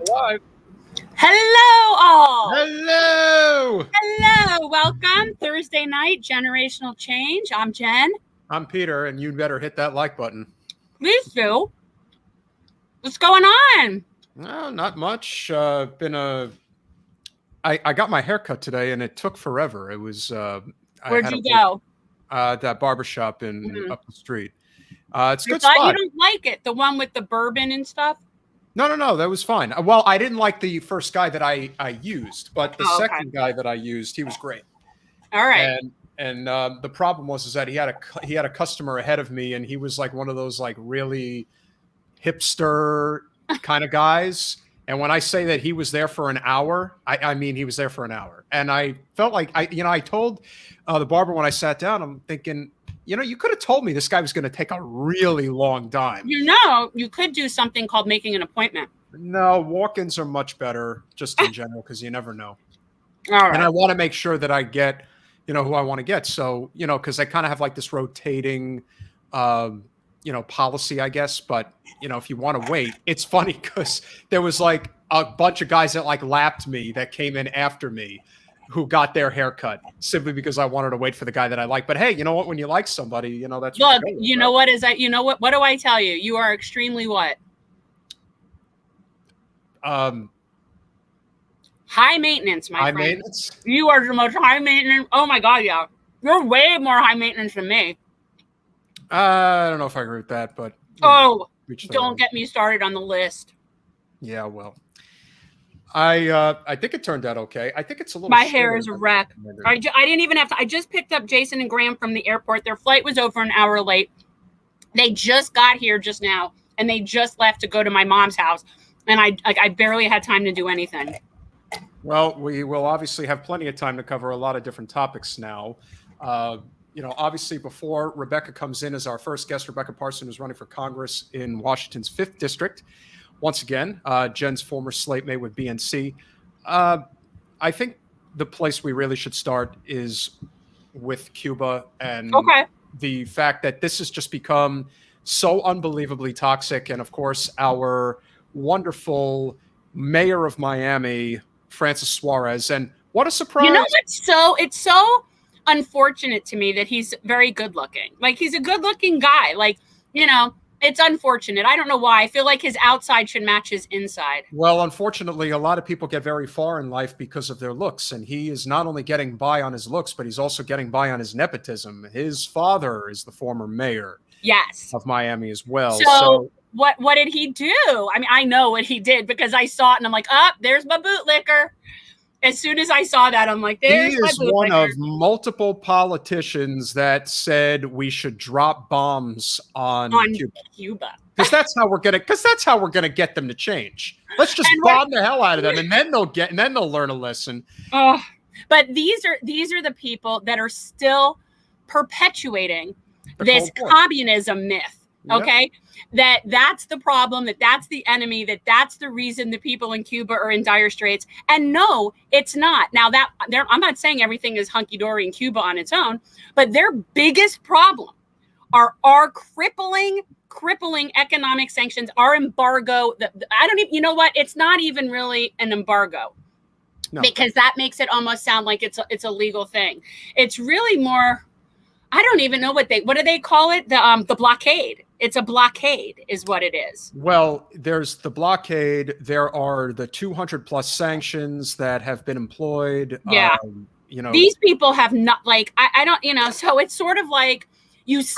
Alive. Hello, all. Hello. Hello. Welcome. Thursday night, Generational Change. I'm Jen. I'm Peter, and you'd better hit that like button. Please do. What's going on? No, not much. I got my hair cut today, and it took forever. It was. Where'd you go? That barbershop up the street. It's a good I thought spot. you don't like it. The one with the bourbon and stuff. No, that was fine. Well, I didn't like the first guy that I used, but the second guy that I used, he was great. All right. And the problem was that he had a customer ahead of me, and he was like one of those like really hipster kind of guys. And when I say that he was there for an hour, I mean he was there for an hour. And I felt like I told the barber when I sat down, I'm thinking, you could have told me this guy was going to take a really long time. You could do something called making an appointment. No, walk-ins are much better just in general because you never know. All right. And I want to make sure that I get, who I want to get. So, because I kind of have like this rotating, policy, I guess. But, if you want to wait, it's funny because there was like a bunch of guys that like lapped me that came in after me who got their haircut simply because I wanted to wait for the guy that I like. But hey, you know what? When you like somebody, that's look. What is that? What do I tell you? You are extremely what? High maintenance, my friend. High maintenance. You are the most high maintenance. Oh my god, yeah. You're way more high maintenance than me. I don't know if I agree with that, but don't get me started on the list. Yeah, well. I think it turned out okay. I think it's a little. My hair is a wreck. I didn't even have to. I just picked up Jason and Graham from the airport. Their flight was over an hour late. They just got here just now, and they just left to go to my mom's house. And I barely had time to do anything. Well, we will obviously have plenty of time to cover a lot of different topics now. Obviously, before Rebecca comes in as our first guest, Rebecca Parson is running for Congress in Washington's 5th District. Once again, Jen's former slate mate with BNC. I think the place we really should start is with Cuba and the fact that this has just become so unbelievably toxic. And of course, our wonderful mayor of Miami, Francis Suarez. And what a surprise. It's so unfortunate to me that he's very good looking. Like, he's a good looking guy. Like, it's unfortunate. I don't know why. I feel like his outside should match his inside. Well, unfortunately, a lot of people get very far in life because of their looks. And he is not only getting by on his looks, but he's also getting by on his nepotism. His father is the former mayor of Miami as well. So what did he do? I mean, I know what he did because I saw it and I'm like, there's my bootlicker. As soon as I saw that, I'm like, there's my bootlicker. He is one of multiple politicians that said we should drop bombs on Cuba. Because that's how we're gonna get them to change. Let's just bomb the hell out of them, and then they'll learn a lesson. But these are the people that are still perpetuating this communism myth. Okay, that's the problem, that's the enemy, that's the reason the people in Cuba are in dire straits. And no, it's not. Now I'm not saying everything is hunky-dory in Cuba on its own, but their biggest problem are our crippling economic sanctions, our embargo. It's not even really an embargo. No. Because that makes it almost sound like it's a legal thing. It's really more, I don't even know what do they call it? The blockade. It's a blockade is what it is. Well, there's the blockade. There are the 200 plus sanctions that have been employed. Yeah. These people have not, like, I don't, so it's sort of like This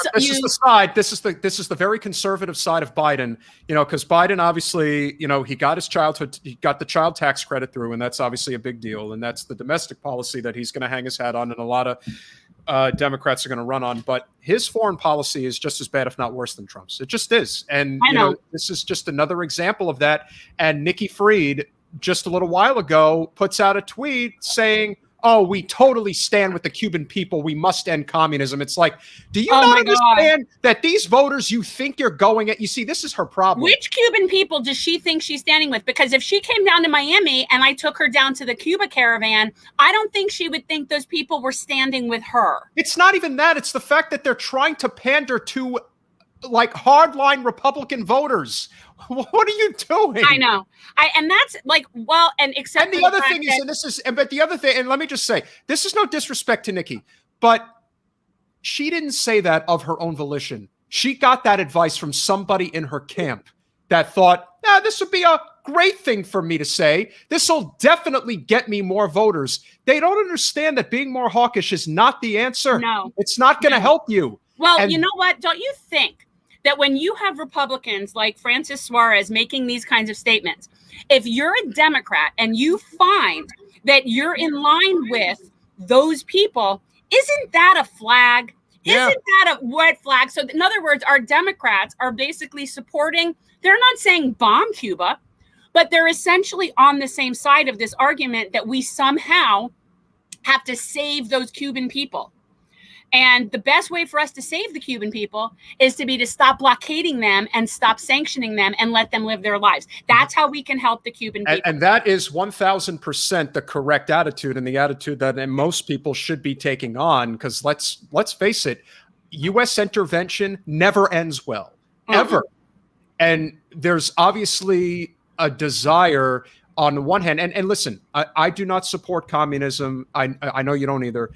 is the very conservative side of Biden, because Biden obviously, he got the child tax credit through, and that's obviously a big deal. And that's the domestic policy that he's going to hang his hat on, and a lot of Democrats are going to run on. But his foreign policy is just as bad, if not worse, than Trump's. It just is. And this is just another example of that. And Nikki Fried, just a little while ago, puts out a tweet saying, "Oh, we totally stand with the Cuban people. We must end communism." It's like, do you not understand that these voters you think you're going at? You see, this is her problem. Which Cuban people does she think she's standing with? Because if she came down to Miami and I took her down to the Cuba caravan, I don't think she would think those people were standing with her. It's not even that. It's the fact that they're trying to pander to like hardline Republican voters. What are you doing? I know. And that's like, well, and except and the other thing is, but the other thing, and let me just say, this is no disrespect to Nikki, but she didn't say that of her own volition. She got that advice from somebody in her camp that thought, this would be a great thing for me to say. This will definitely get me more voters. They don't understand that being more hawkish is not the answer. No. It's not going to help you. Well, you know what? Don't you think that when you have Republicans like Francis Suarez making these kinds of statements, if you're a Democrat and you find that you're in line with those people, isn't that a flag? Yeah. Isn't that a red flag? So in other words, our Democrats are basically supporting, they're not saying bomb Cuba, but they're essentially on the same side of this argument that we somehow have to save those Cuban people. And the best way for us to save the Cuban people is to stop blockading them and stop sanctioning them and let them live their lives. That's how we can help the Cuban people. And that is 1,000% the correct attitude, and the attitude that most people should be taking on. Because let's face it, U.S. intervention never ends well, ever. And there's obviously a desire on the one hand, and listen, I do not support communism. I know you don't either.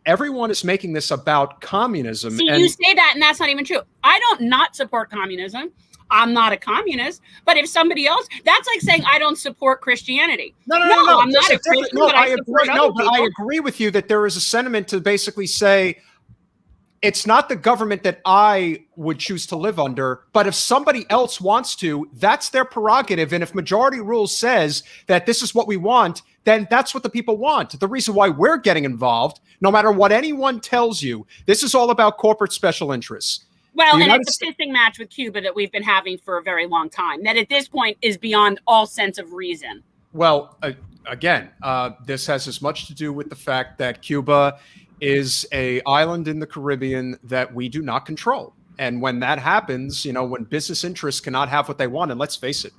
Everyone is making this about communism. See, you say that, and that's not even true. I don't not support communism. I'm not a communist. But if somebody else, that's like saying I don't support Christianity. No. I'm not a Christian, but I support other people. I agree with you that there is a sentiment to basically say, it's not the government that I would choose to live under, but if somebody else wants to, that's their prerogative. And if majority rule says that this is what we want, then that's what the people want. The reason why we're getting involved, no matter what anyone tells you, this is all about corporate special interests. Well, and it's a pissing match with Cuba that we've been having for a very long time, that at this point is beyond all sense of reason. Well, again, this has as much to do with the fact that Cuba is an island in the Caribbean that we do not control. And when that happens, when business interests cannot have what they want, and let's face it,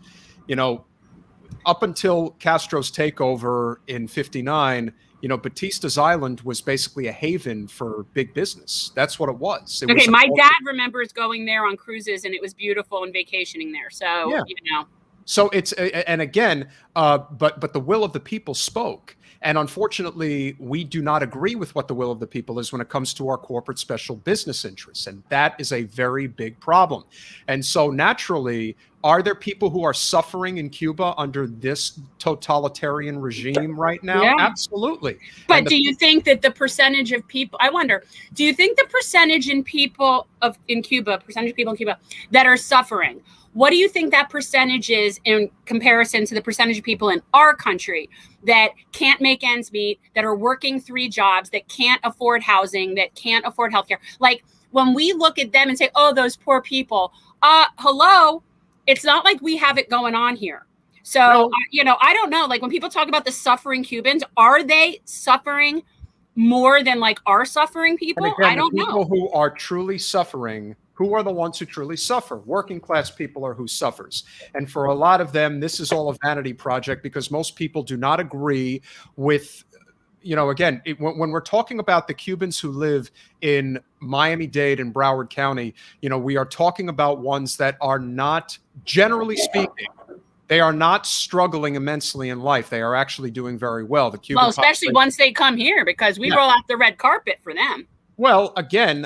up until Castro's takeover in 59, Batista's island was basically a haven for big business. That's what it was. My dad remembers going there on cruises, and it was beautiful and vacationing there. So, yeah. So it's, and again, but the will of the people spoke. And unfortunately, we do not agree with what the will of the people is when it comes to our corporate special business interests. And that is a very big problem. And so naturally, are there people who are suffering in Cuba under this totalitarian regime right now? Yeah. Absolutely. But do you think that the percentage of people, I wonder, do you think the percentage in people in Cuba that are suffering, what do you think that percentage is in comparison to the percentage of people in our country that can't make ends meet, that are working 3 jobs, that can't afford housing, that can't afford healthcare? Like when we look at them and say, oh, those poor people, hello, it's not like we have it going on here. So, I don't know. Like when people talk about the suffering Cubans, are they suffering more than like our suffering people? Again, I don't know. People who are truly suffering, who are the ones who truly suffer? Working class people are who suffers. And for a lot of them, this is all a vanity project because most people do not agree with, again, when we're talking about the Cubans who live in Miami-Dade and Broward County, we are talking about ones that are not, generally speaking, they are not struggling immensely in life. They are actually doing very well. Especially once they come here, because we roll out the red carpet for them. Well, again,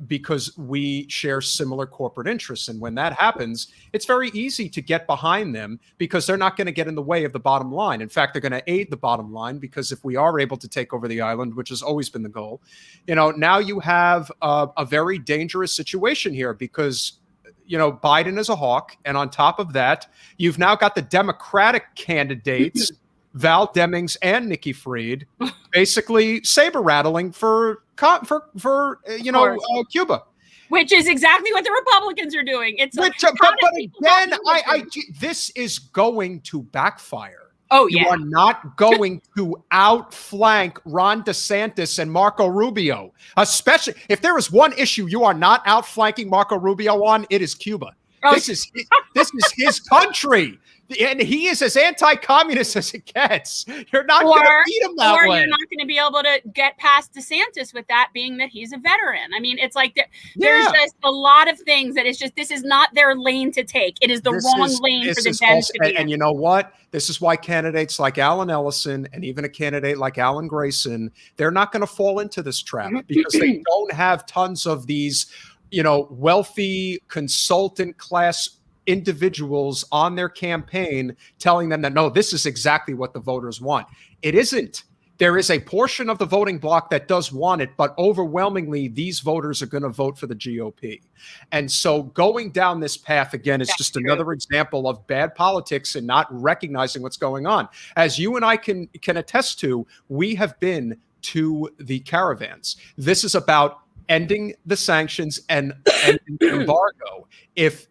because we share similar corporate interests. And when that happens, it's very easy to get behind them because they're not going to get in the way of the bottom line. In fact, they're going to aid the bottom line because if we are able to take over the island, which has always been the goal, now you have a very dangerous situation here because, Biden is a hawk. And on top of that, you've now got the Democratic candidates, Val Demings and Nikki Fried, basically saber rattling for Cuba, which is exactly what the Republicans are doing. It's but again, this is going to backfire. Oh, yeah. You are not going to outflank Ron DeSantis and Marco Rubio, especially if there is one issue you are not outflanking Marco Rubio on, it is Cuba. Oh. This is his country. And he is as anti-communist as it gets. You're not going to beat him that way. Or you're not going to be able to get past DeSantis with that being that he's a veteran. I mean, it's like there's just a lot of things that it's just, this is not their lane to take. It is the wrong lane for the Dems to be in. And you know what? This is why candidates like Alan Ellison and even a candidate like Alan Grayson, they're not going to fall into this trap because they don't have tons of these, wealthy consultant class individuals on their campaign telling them that, no, this is exactly what the voters want. It isn't. There is a portion of the voting bloc that does want it, but overwhelmingly, these voters are going to vote for the GOP. And so going down this path, again, is just another example of bad politics and not recognizing what's going on. As you and I can attest to, we have been to the caravans. This is about ending the sanctions and ending the embargo. If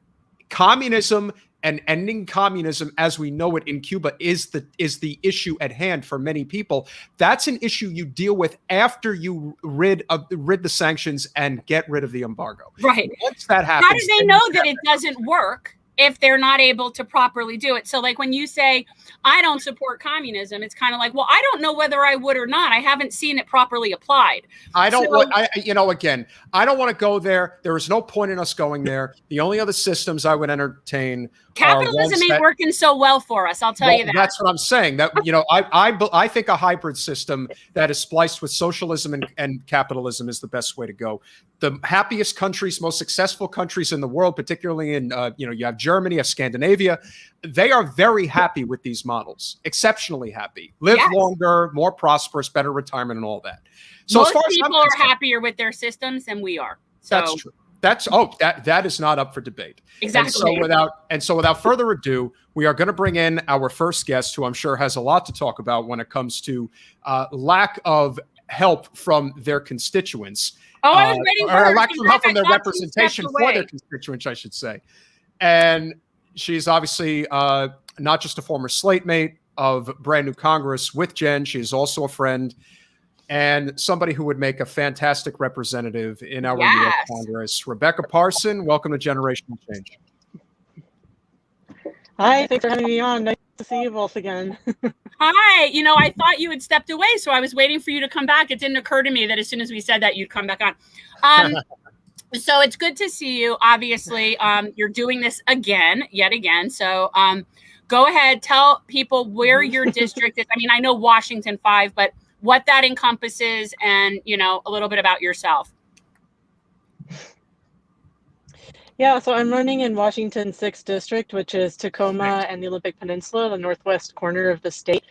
communism and ending communism as we know it in Cuba is the issue at hand for many people, that's an issue you deal with after you rid the sanctions and get rid of the embargo. Right. Once that happens, how do they know that it doesn't work if they're not able to properly do it? So like when you say, I don't support communism, it's kind of like, well, I don't know whether I would or not. I haven't seen it properly applied. I don't again, I don't want to go there. There is no point in us going there. The only other systems I would entertain, capitalism ain't working so well for us. I'll tell you that. That's what I'm saying. That I think a hybrid system that is spliced with socialism and capitalism is the best way to go. The happiest countries, most successful countries in the world, particularly in you have Germany, you have Scandinavia, they are very happy with these models, exceptionally happy. Live longer, more prosperous, better retirement, and all that. So most people are happier with their systems than we are. So. That's true. That is not up for debate. Exactly. And so without further ado, we are going to bring in our first guest, who I'm sure has a lot to talk about when it comes to lack of help from their constituents. Oh, I was waiting for her. Lack of help from their representation for their constituents, I should say. And she's obviously not just a former slate mate of Brand New Congress with Jen. She is also a friend and somebody who would make a fantastic representative in our U.S. Congress. Rebecca Parson, welcome to Generational Change. Hi, thanks for having me on. Nice to see you both again. Hi. I thought you had stepped away, so I was waiting for you to come back. It didn't occur to me that as soon as we said that, you'd come back on. So it's good to see you. Obviously, you're doing this yet again. So go ahead, tell people where your district is. I mean, I know Washington 5, but what that encompasses and, a little bit about yourself. Yeah, so I'm running in Washington 6th District, which is Tacoma and the Olympic Peninsula, the northwest corner of the state.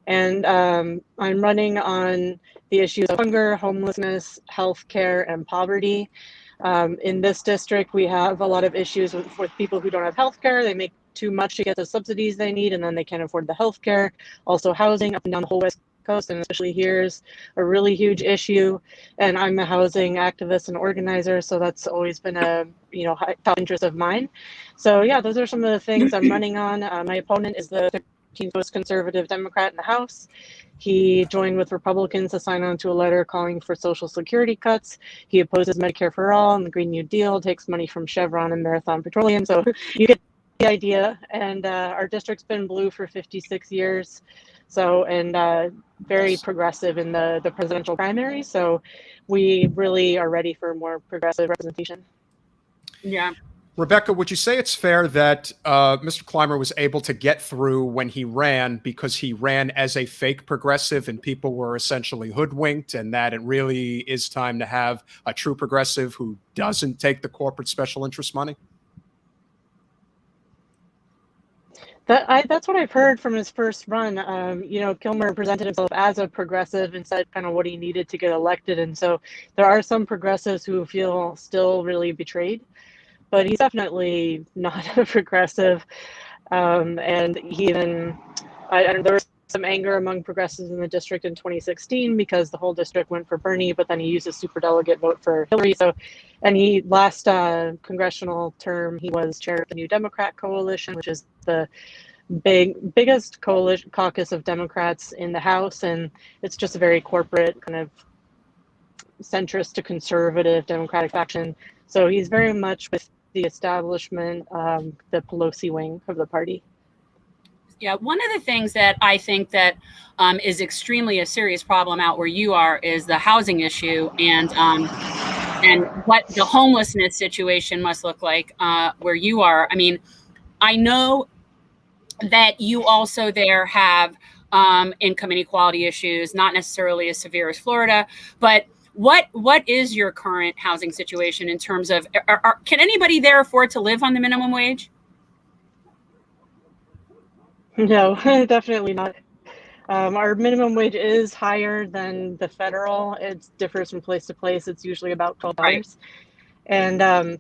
And I'm running on the issues of hunger, homelessness, healthcare, and poverty. In this district, we have a lot of issues with people who don't have healthcare. They make too much to get the subsidies they need, and then they can't afford the healthcare. Also, housing up and down the whole West Coast, and especially here, is a really huge issue. And I'm a housing activist and organizer, so that's always been a top interest of mine. So yeah, those are some of the things I'm running on. My opponent is the 13th most conservative Democrat in the House. He joined with Republicans to sign on to a letter calling for Social Security cuts. He opposes Medicare for All and the Green New Deal, takes money from Chevron and Marathon Petroleum. So you get the idea. And our district's been blue for 56 years. So, and very progressive in the presidential primary. So we really are ready for more progressive representation. Yeah. Rebecca, would you say it's fair that Mr. Clymer was able to get through when he ran because he ran as a fake progressive and people were essentially hoodwinked, and that it really is time to have a true progressive who doesn't take the corporate special interest money? That's what I've heard from his first run. Kilmer presented himself as a progressive and said kind of what he needed to get elected. And so there are some progressives who feel still really betrayed, but he's definitely not a progressive. And he even, there was some anger among progressives in the district in 2016 because the whole district went for Bernie, but then he used a superdelegate vote for Hillary. So, and he last congressional term, he was chair of the New Democrat Coalition, which is the biggest caucus of Democrats in the House. And it's just a very corporate kind of centrist to conservative Democratic faction. So he's very much with the establishment, the Pelosi wing of the party. Yeah, one of the things that I think that is extremely a serious problem out where you are is the housing issue, and what the homelessness situation must look like where you are. I mean, I know that you also there have income inequality issues, not necessarily as severe as Florida, but what is your current housing situation in terms of, can anybody there afford to live on the minimum wage? No, definitely not. Our minimum wage is higher than the federal. It differs from place to place. It's usually about $12. Right. And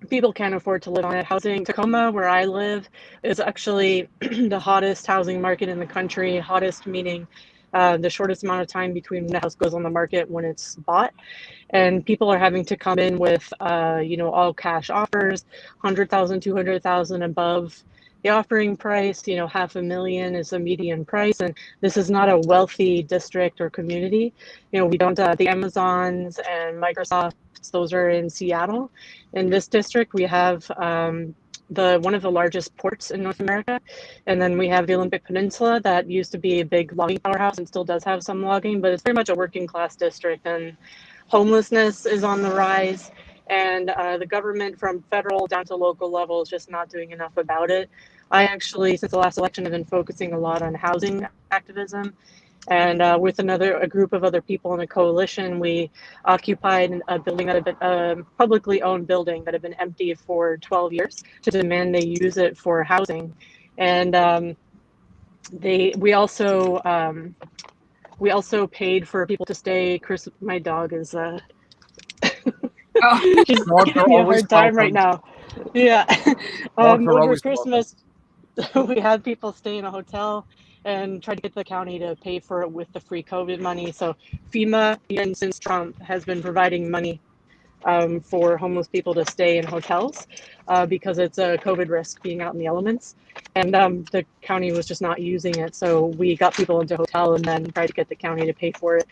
people can't afford to live on it. Housing, Tacoma, where I live, is actually the hottest housing market in the country. Hottest meaning the shortest amount of time between when the house goes on the market when it's bought. And people are having to come in with, all cash offers, 100,000, 200,000 above the offering price. $500,000 is the median price. And this is not a wealthy district or community. We don't, the Amazons and Microsofts, those are in Seattle. In this district, we have one of the largest ports in North America. And then we have the Olympic Peninsula that used to be a big logging powerhouse and still does have some logging, but it's very much a working class district. And homelessness is on the rise. And the government from federal down to local level is just not doing enough about it. I actually, since the last election, have been focusing a lot on housing activism. And with a group of other people in a coalition, we occupied a building that had been a publicly owned building that had been empty for 12 years to demand they use it for housing. And we also paid for people to stay. Chris, my dog is she's giving me a hard time right now. Yeah. Over Christmas, we had people stay in a hotel and try to get the county to pay for it with the free COVID money. So FEMA, even since Trump, has been providing money for homeless people to stay in hotels because it's a COVID risk being out in the elements. And the county was just not using it. So we got people into a hotel and then tried to get the county to pay for it.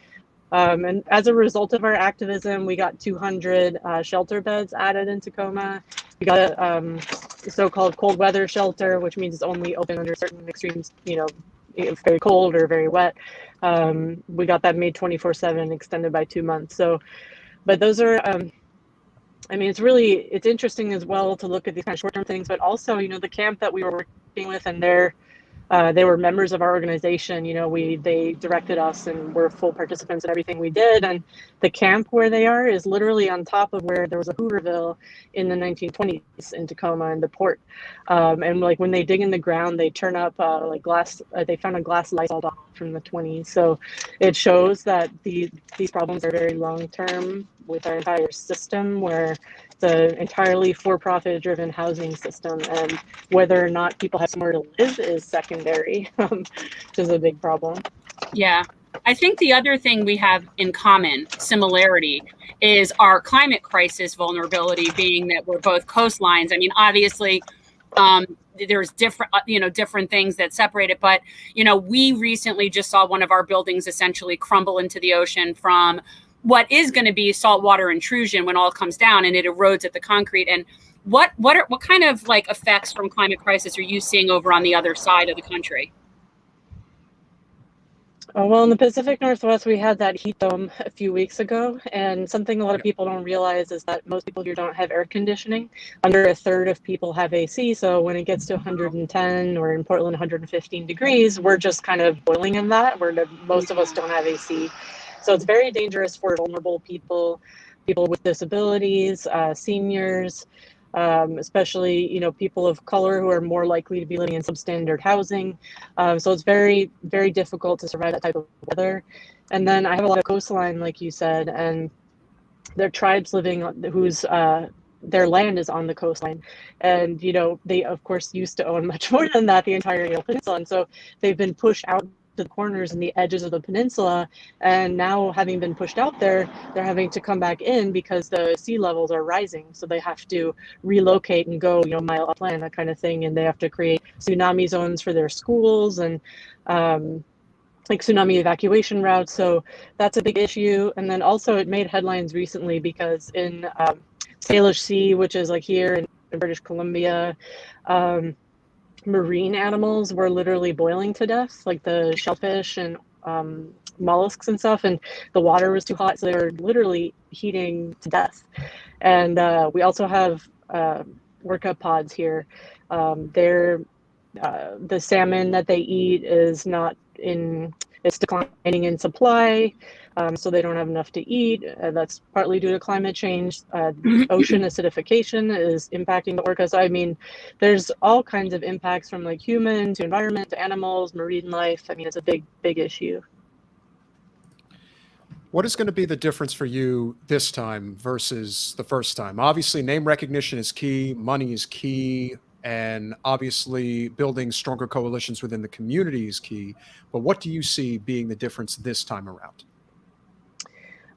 And as a result of our activism, we got 200 shelter beds added in Tacoma. We got a so-called cold weather shelter, which means it's only open under certain extremes, if very cold or very wet. We got that made 24/7, extended by 2 months. So, but those are, it's interesting as well to look at these kind of short-term things, but also, the camp that we were working with, and they were members of our organization. They directed us and were full participants in everything we did. And the camp where they are is literally on top of where there was a Hooverville in the 1920s in Tacoma in the port. And when they dig in the ground, they turn up glass. They found a glass Lysol bottle from the 20s. So it shows that these problems are very long term with our entire system, where it's an entirely for-profit driven housing system, and whether or not people have somewhere to live is secondary, which is a big problem. Yeah. I think the other thing we have in common, similarity, is our climate crisis vulnerability, being that we're both coastlines. I mean, obviously, there's different things that separate it, but, we recently just saw one of our buildings essentially crumble into the ocean from what is going to be saltwater intrusion when all comes down, and it erodes at the concrete. And what kind of effects from climate crisis are you seeing over on the other side of the country? Well, in the Pacific Northwest, we had that heat dome a few weeks ago, and something a lot of people don't realize is that most people here don't have air conditioning. Under a third of people have AC, so when it gets to 110, or in Portland 115 degrees, we're just kind of boiling in that, where most of us don't have AC. So it's very dangerous for vulnerable people with disabilities, seniors, especially, people of color who are more likely to be living in substandard housing. So it's very, very difficult to survive that type of weather. And then I have a lot of coastline, like you said, and there are tribes living whose their land is on the coastline. And, they, of course, used to own much more than that, the entire peninsula. And so they've been pushed out to the corners and the edges of the peninsula, and now, having been pushed out there, they're having to come back in because the sea levels are rising, so they have to relocate and go mile upland, that kind of thing, and they have to create tsunami zones for their schools and tsunami evacuation routes. So that's a big issue. And then also it made headlines recently because in Salish Sea, which is here in British Columbia, marine animals were literally boiling to death, like the shellfish and mollusks and stuff, and the water was too hot, so they were literally heating to death. And we also have orca pods here. They're the salmon that they eat is not in, it's declining in supply, so they don't have enough to eat. That's partly due to climate change. Ocean acidification is impacting the orcas. I mean, there's all kinds of impacts from like human to environment to animals, marine life. I mean, it's a big issue. What is going to be the difference for you this time versus the first time? Obviously, name recognition is key, money is key, and obviously building stronger coalitions within the community is key. But what do you see being the difference this time around?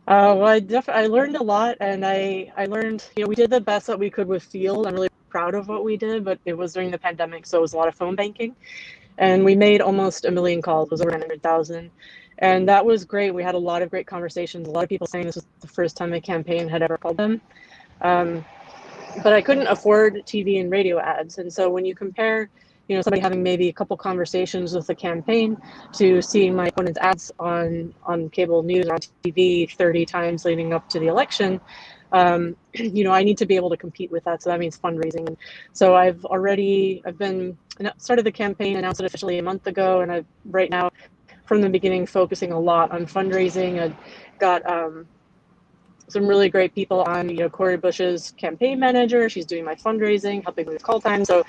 Well, I learned a lot, and I learned, you know, we did the best that we could with field. I'm really proud of what we did, but it was during the pandemic, so it was a lot of phone banking. And we made almost 1 million calls. It was over 900,000. And that was great. We had a lot of great conversations. A lot of people saying this was the first time a campaign had ever called them. But I couldn't afford TV and radio ads. And so when you compare, you know, somebody having maybe a couple conversations with the campaign to seeing my opponent's ads on cable news or on TV 30 times leading up to the election, you know, I need to be able to compete with that. So that means fundraising. So I've been started the campaign, announced it officially a month ago, and I've right now from the beginning focusing a lot on fundraising. I've got some really great people on, you know, Cori Bush's campaign manager. She's doing my fundraising, helping with call time. So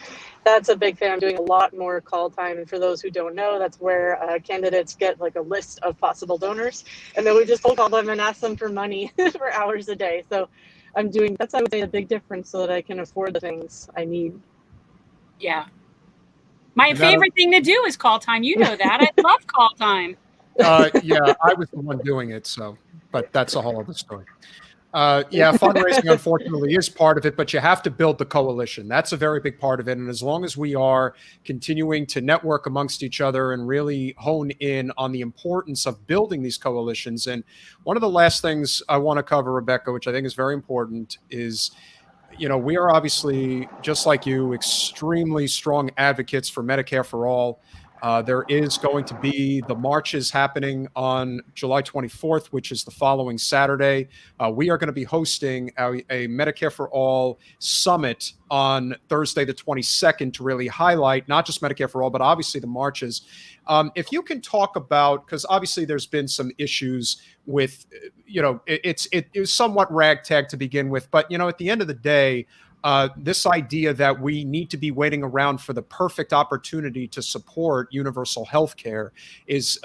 that's a big thing. I'm doing a lot more call time. And for those who don't know, that's where candidates get like a list of possible donors. And then we just cold call them and ask them for money for hours a day. So I'm doing, that's, I would say, a big difference so that I can afford the things I need. Yeah. My favorite thing to do is call time. You know that. I love call time. Yeah, I was the one doing it, so, but that's a whole other story. Yeah, fundraising, unfortunately, is part of it, but you have to build the coalition. That's a very big part of it. And as long as we are continuing to network amongst each other and really hone in on the importance of building these coalitions. And one of the last things I want to cover, Rebecca, which I think is very important, is, you know, we are obviously, just like you, extremely strong advocates for Medicare for all. There is going to be the marches happening on July 24th, which is the following Saturday. We are going to be hosting a Medicare for All summit on Thursday, the 22nd, to really highlight not just Medicare for All, but obviously the marches. If you can talk about, because obviously there's been some issues with, you know, it was somewhat ragtag to begin with, but, you know, at the end of the day, this idea that we need to be waiting around for the perfect opportunity to support universal health care is,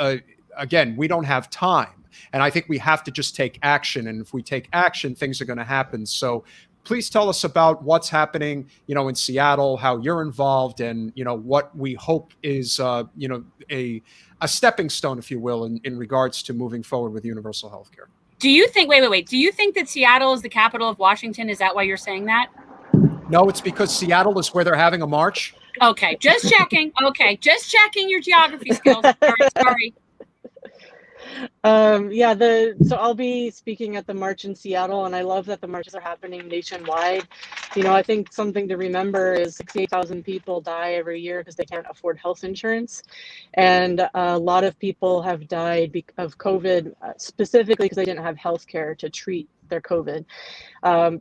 again, we don't have time. And I think we have to just take action. And if we take action, things are going to happen. So please tell us about what's happening, you know, in Seattle, how you're involved, and, you know, what we hope is, you know, a stepping stone, if you will, in regards to moving forward with universal health care. Do you think, wait, do you think that Seattle is the capital of Washington? Is that why you're saying that? No, it's because Seattle is where they're having a march. Okay, just checking. Okay, just checking your geography skills. Sorry. Yeah, so I'll be speaking at the march in Seattle, and I love that the marches are happening nationwide. You know, I think something to remember is 68,000 people die every year because they can't afford health insurance. And a lot of people have died of COVID, specifically because they didn't have health care to treat their COVID.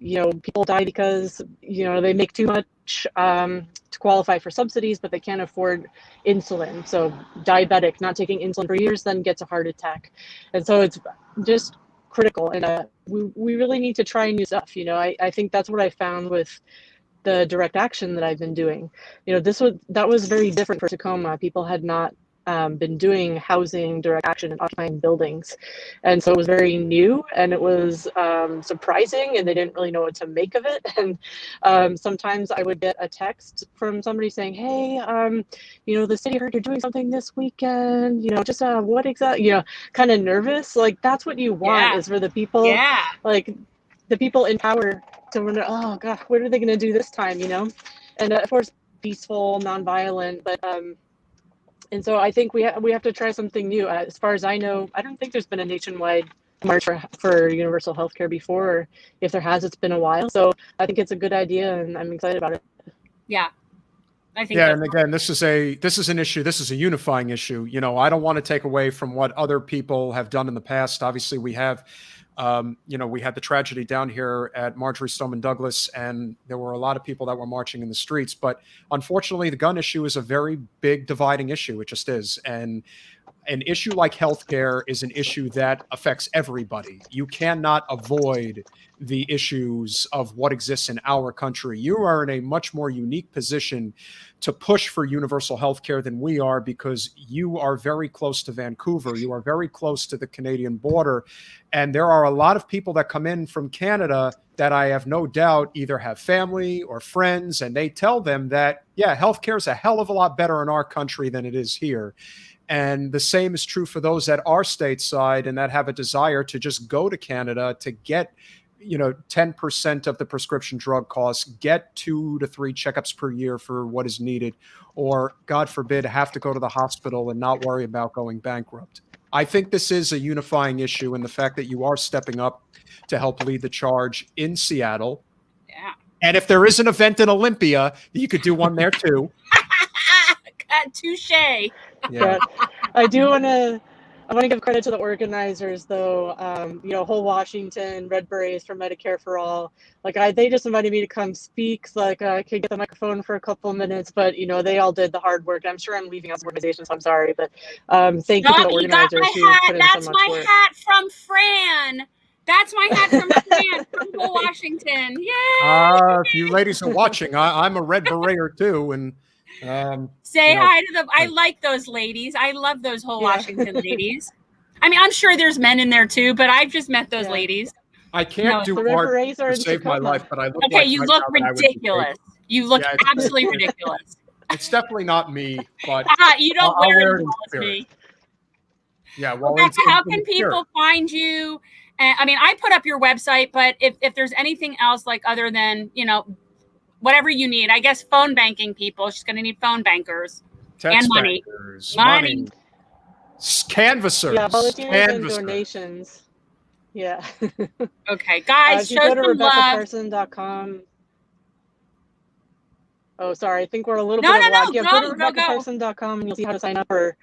You know, people die because, you know, they make too much to qualify for subsidies, but they can't afford insulin. So diabetic, not taking insulin for years, then gets a heart attack. And so it's just critical. And we really need to try new stuff. You know, I think that's what I found with the direct action that I've been doing. You know, that was very different for Tacoma. People had not been doing housing direct action and occupying buildings, and so it was very new, and it was surprising, and they didn't really know what to make of it. And sometimes I would get a text from somebody saying, hey, you know, the city heard you're doing something this weekend, you know, just what exactly, you know, kind of nervous. Like, that's what you want, is for the people, like the people in power to wonder, oh god, what are they going to do this time, you know? And of course, peaceful, nonviolent, but and so I think we have to try something new. As far as I know, I don't think there's been a nationwide march for universal healthcare before, or if there has, it's been a while. So I think it's a good idea, and I'm excited about it. Yeah. I think. Yeah, and again, this is an issue. This is a unifying issue. You know, I don't want to take away from what other people have done in the past. Obviously, we have, we had the tragedy down here at Marjorie Stoneman Douglas, and there were a lot of people that were marching in the streets. But unfortunately, the gun issue is a very big dividing issue. It just is, and an issue like healthcare is an issue that affects everybody. You cannot avoid the issues of what exists in our country. You are in a much more unique position to push for universal healthcare than we are, because you are very close to Vancouver. You are very close to the Canadian border. And there are a lot of people that come in from Canada that I have no doubt either have family or friends, and they tell them that, yeah, healthcare is a hell of a lot better in our country than it is here. And the same is true for those that are stateside and that have a desire to just go to Canada to get, 10% of the prescription drug costs, get 2 to 3 checkups per year for what is needed, or God forbid, have to go to the hospital and not worry about going bankrupt. I think this is a unifying issue, and the fact that you are stepping up to help lead the charge in Seattle. Yeah. And if there is an event in Olympia, you could do one there too. Touche. Yeah. I want to give credit to the organizers, though. Whole Washington, Red Berets for Medicare for All. They just invited me to come speak, so I could get the microphone for a couple of minutes. But they all did the hard work. I'm sure I'm leaving out some organizations, so I'm sorry. But thank you to the organizers who put in That's so much my work. hat from Fran. That's my hat from Fran from Whole Washington. Yay! If you ladies are watching, I'm a Red Beret too, and say hi to them. I like those ladies. I love those Whole Washington ladies. I mean, I'm sure there's men in there too, but I've just met those ladies. I can't do art to save my life, but I look okay. You look ridiculous. You look absolutely ridiculous. It's definitely not me, but you don't wear it as me. Yeah. Well, how can people find you? I mean, I put up your website, but if there's anything else, other than whatever you need, I guess phone banking people. She's going to need phone bankers and money. Money. Canvassers. Yeah, volunteers and donations. Yeah. Okay, guys, if you go to RebeccaParson.com. Oh, sorry. I think we're a little bit of lag. Yeah, go to RebeccaParson.com and you'll see how to sign up, or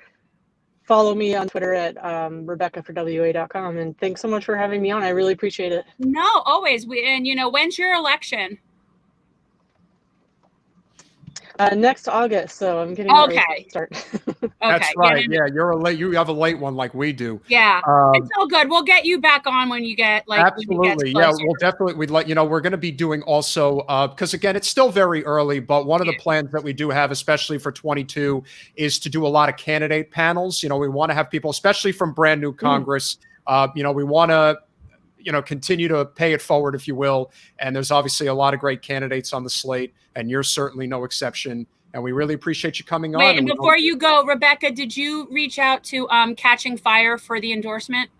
follow me on Twitter at RebeccaForWA.com. And thanks so much for having me on. I really appreciate it. No, always. When's your election? Next August, so I'm getting ready to start. That's right. Yeah, you have a late one like we do. Yeah, it's all good. We'll get you back on when you get absolutely. Yeah, we'll definitely. We'd let you know. We're going to be doing also because again, it's still very early, but one of the plans that we do have, especially for 22, is to do a lot of candidate panels. We want to have people, especially from brand new Congress. We want to continue to pay it forward, if you will. And there's obviously a lot of great candidates on the slate, and you're certainly no exception. And we really appreciate you coming on. Wait, and before you go, Rebecca, did you reach out to Catching Fire for the endorsement?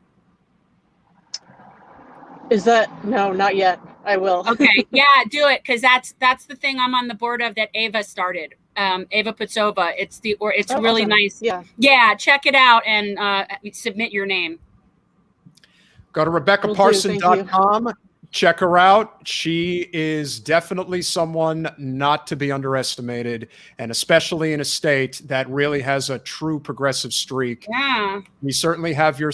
No, not yet. I will. Okay, yeah, do it, because that's the thing I'm on the board of that Ava started. Ava Putsova. It's really awesome. Nice. Yeah, check it out and submit your name. Go to RebeccaParson.com. Check her out. She is definitely someone not to be underestimated, and especially in a state that really has a true progressive streak. Yeah. We certainly have your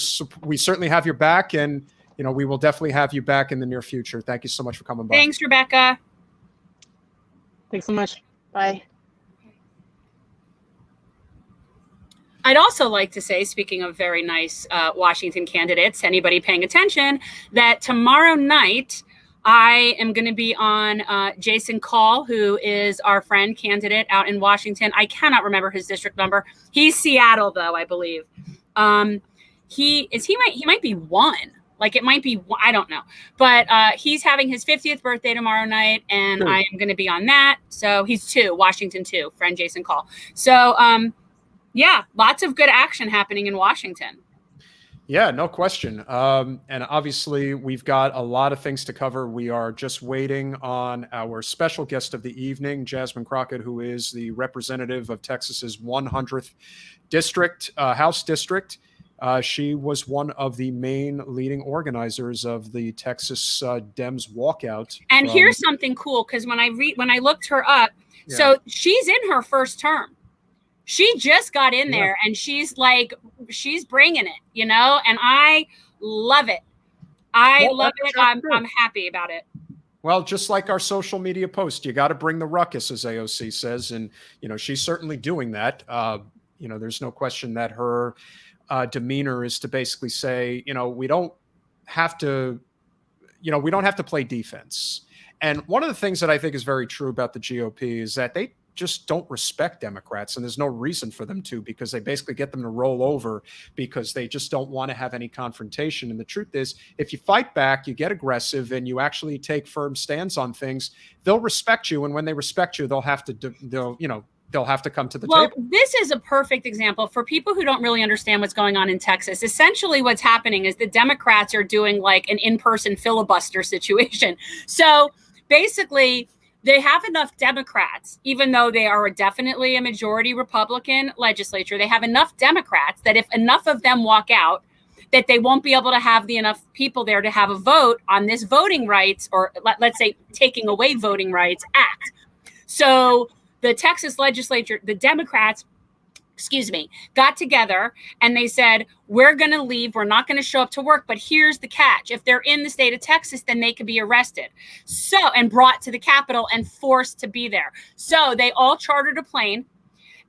back, and we will definitely have you back in the near future. Thank you so much for coming by. Thanks, Rebecca. Thanks so much. Bye. I'd also like to say, speaking of very nice Washington candidates, anybody paying attention, that tomorrow night I am going to be on Jason Call, who is our friend candidate out in Washington. I cannot remember his district number. He's Seattle, though, I believe. He might be one. It might be, I don't know. But he's having his 50th birthday tomorrow night, and I am going to be on that. So he's 2, Washington 2, friend Jason Call. So, yeah, lots of good action happening in Washington. Yeah, no question. And obviously, we've got a lot of things to cover. We are just waiting on our special guest of the evening, Jasmine Crockett, who is the representative of Texas's 100th district, House district. She was one of the main leading organizers of the Texas Dems walkout. And here's something cool, because when I looked her up, so she's in her first term. She just got in there, and she's bringing it, you know, and I love it. I love it. I'm happy about it. Well, just like our social media post, you got to bring the ruckus, as AOC says. And, you know, she's certainly doing that. You know, there's no question that her demeanor is to basically say, you know, we don't have to play defense. And one of the things that I think is very true about the GOP is that they just don't respect Democrats, and there's no reason for them to, because they basically get them to roll over because they just don't want to have any confrontation. And the truth is, if you fight back, you get aggressive, and you actually take firm stands on things, they'll respect you. And when they respect you, they'll have to come to the table. Well, this is a perfect example for people who don't really understand what's going on in Texas. Essentially, what's happening is the Democrats are doing like an in-person filibuster situation. So basically, they have enough Democrats, even though they are definitely a majority Republican legislature. They have enough Democrats that if enough of them walk out, that they won't be able to have enough people there to have a vote on this voting rights, or let's say taking away voting rights act. So the Texas legislature, the Democrats, got together and they said, we're going to leave. We're not going to show up to work. But here's the catch. If they're in the state of Texas, then they could be arrested. And brought to the Capitol and forced to be there. So they all chartered a plane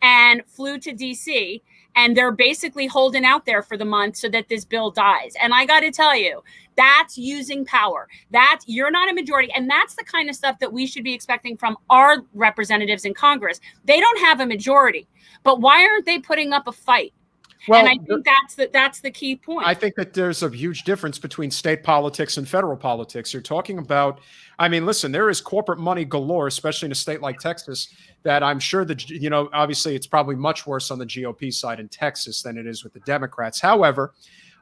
and flew to DC. And they're basically holding out there for the month so that this bill dies. And I got to tell you, that's using power. You're not a majority. And that's the kind of stuff that we should be expecting from our representatives in Congress. They don't have a majority, but why aren't they putting up a fight? Well, and I think that's the key point. I think that there's a huge difference between state politics and federal politics. You're talking about, I mean, listen, there is corporate money galore, especially in a state like Texas, that I'm sure that, you know, obviously it's probably much worse on the GOP side in Texas than it is with the Democrats. However,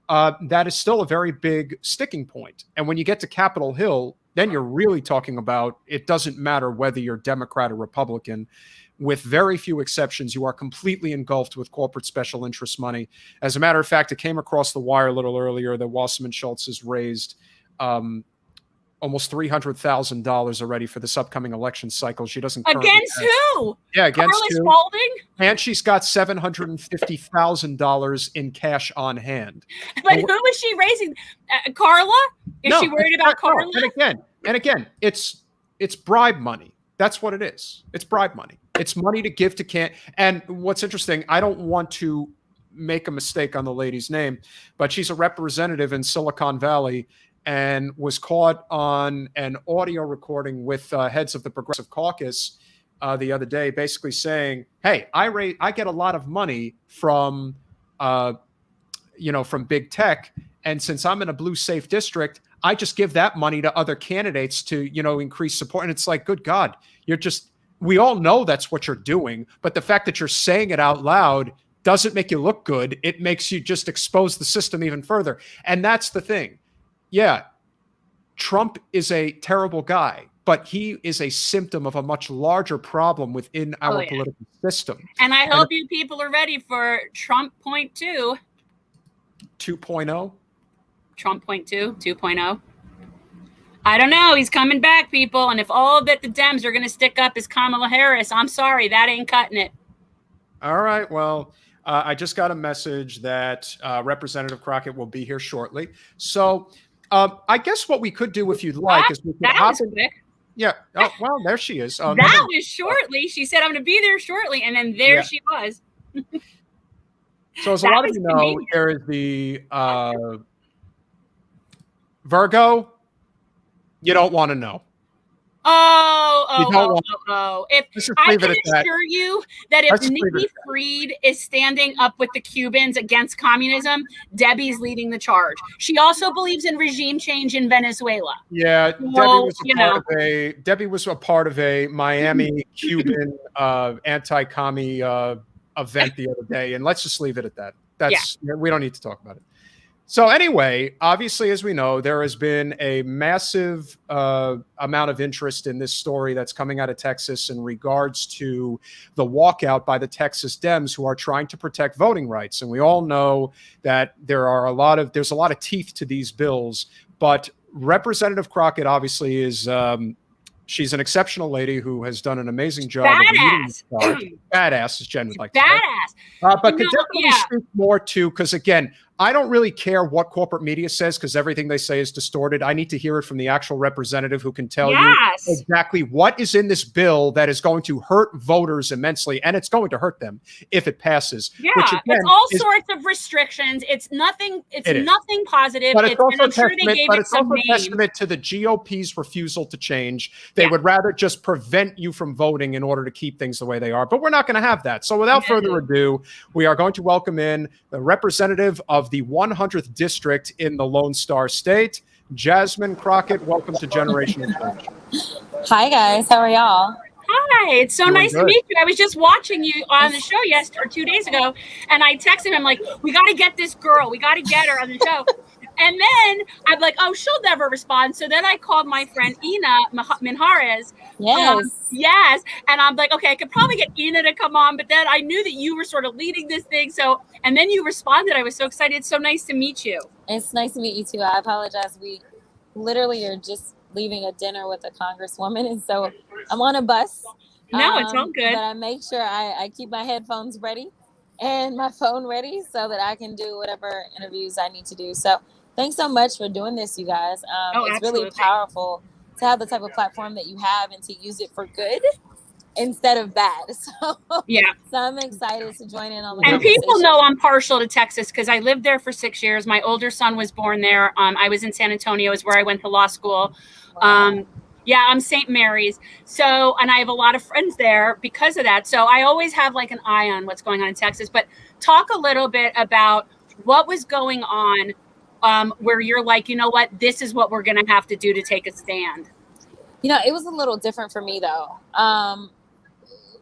that is still a very big sticking point. And when you get to Capitol Hill, then you're really talking about, it doesn't matter whether you're Democrat or Republican. With very few exceptions, you are completely engulfed with corporate special interest money. As a matter of fact, it came across the wire a little earlier that Wasserman Schultz has raised almost $300,000 already for this upcoming election cycle. She doesn't against who? Yeah, against Carla who? Spalding? And she's got $750,000 in cash on hand. But who is she raising? Carla? Is she worried about Carla? And again, it's bribe money. That's what it is. It's bribe money. It's money to give to And what's interesting, I don't want to make a mistake on the lady's name, but she's a representative in Silicon Valley and was caught on an audio recording with heads of the Progressive Caucus the other day, basically saying, "Hey, I get a lot of money from, from big tech, and since I'm in a blue safe district, I just give that money to other candidates to, increase support." And it's like, good God, we all know that's what you're doing, but the fact that you're saying it out loud doesn't make you look good. It makes you just expose the system even further. And that's the thing. Yeah, Trump is a terrible guy, but he is a symptom of a much larger problem within our political system. And I hope you people are ready for Trump point 2. 2.0? Trump point 2, 2.0. I don't know. He's coming back, people. And if all that the Dems are going to stick up is Kamala Harris, I'm sorry, that ain't cutting it. All right. Well, I just got a message that Representative Crockett will be here shortly. So I guess what we could do, if you'd like, is we could that was quick. Yeah. Oh, well, there she is. That was shortly. She said, I'm going to be there shortly. And then there she was. So as a lot of you know, there is the Virgo. You don't want to know. If I can assure you that if Nikki Fried is standing up with the Cubans against communism, Debbie's leading the charge. She also believes in regime change in Venezuela. Yeah, Debbie was a part of a Miami Cuban anti-commie event the other day, and let's just leave it at that. We don't need to talk about it. So anyway, obviously, as we know, there has been a massive amount of interest in this story that's coming out of Texas in regards to the walkout by the Texas Dems who are trying to protect voting rights. And we all know that there's a lot of teeth to these bills, but Representative Crockett obviously is she's an exceptional lady who has done an amazing job. Badass. Badass, as Jen would like to Badass. say. But could definitely speak more to, because again, I don't really care what corporate media says because everything they say is distorted. I need to hear it from the actual representative who can tell you exactly what is in this bill that is going to hurt voters immensely, and it's going to hurt them if it passes. Yeah, which again, it's all sorts of restrictions. It's nothing. It's nothing positive. But it's also a testament to the GOP's refusal to change. They would rather just prevent you from voting in order to keep things the way they are. But we're not going to have that. So without further ado, we are going to welcome in the representative of the 100th district in the Lone Star State, Jasmine Crockett. Welcome to Generation Change. Hi guys, how are y'all? Hi, it's so nice to meet you. I was just watching you on the show 2 days ago, and I texted him like, "We got to get this girl. We got to get her on the show." And then I'm like, "Oh, she'll never respond." So then I called my friend Ina Minjarez. Yes. And I'm like, okay, I could probably get Ina to come on, but then I knew that you were sort of leading this thing. So, and then you responded. I was so excited. It's so nice to meet you. It's nice to meet you too. I apologize. We literally are just leaving a dinner with a congresswoman, and so I'm on a bus. No, it's all good. But I make sure I keep my headphones ready and my phone ready so that I can do whatever interviews I need to do. So thanks so much for doing this, you guys. It's really powerful to have the type of platform that you have and to use it for good instead of bad. So I'm excited to join in on the And people know I'm partial to Texas because I lived there for 6 years. My older son was born there. I was in San Antonio, is where I went to law school. Wow. I'm St. Mary's. So, and I have a lot of friends there because of that. So I always have like an eye on what's going on in Texas. But talk a little bit about what was going on where you're like, you know what, this is what we're going to have to do to take a stand. You know, it was a little different for me though.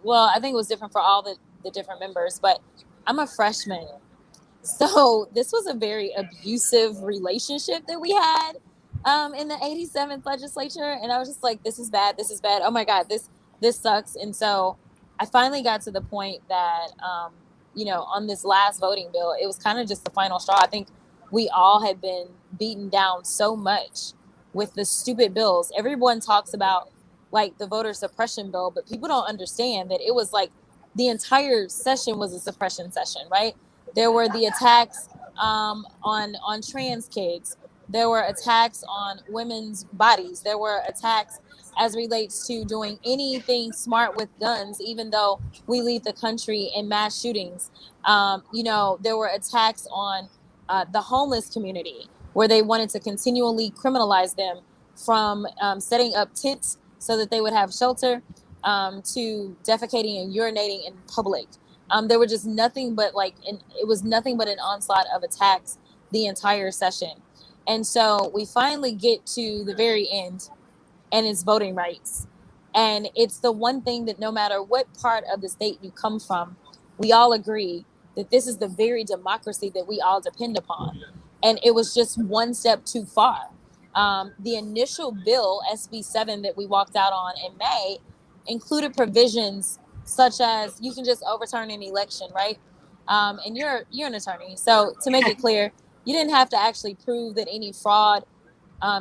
Well, I think it was different for all the different members, but I'm a freshman. So this was a very abusive relationship that we had in the 87th legislature. And I was just like, this is bad. This is bad. Oh my God, this sucks. And so I finally got to the point that, on this last voting bill, it was kind of just the final straw. I think we all had been beaten down so much with the stupid bills. Everyone talks about like the voter suppression bill, but people don't understand that it was like the entire session was a suppression session, right? There were the attacks on trans kids. There were attacks on women's bodies. There were attacks as relates to doing anything smart with guns, even though we lead the country in mass shootings. There were attacks on the homeless community where they wanted to continually criminalize them from setting up tents so that they would have shelter to defecating and urinating in public. There were just nothing but it was nothing but an onslaught of attacks the entire session. And so we finally get to the very end, and it's voting rights. And it's the one thing that no matter what part of the state you come from, we all agree that this is the very democracy that we all depend upon. And it was just one step too far. The initial bill, SB 7, that we walked out on in May, included provisions such as you can just overturn an election, right? And you're an attorney. So to make it clear, you didn't have to actually prove that any fraud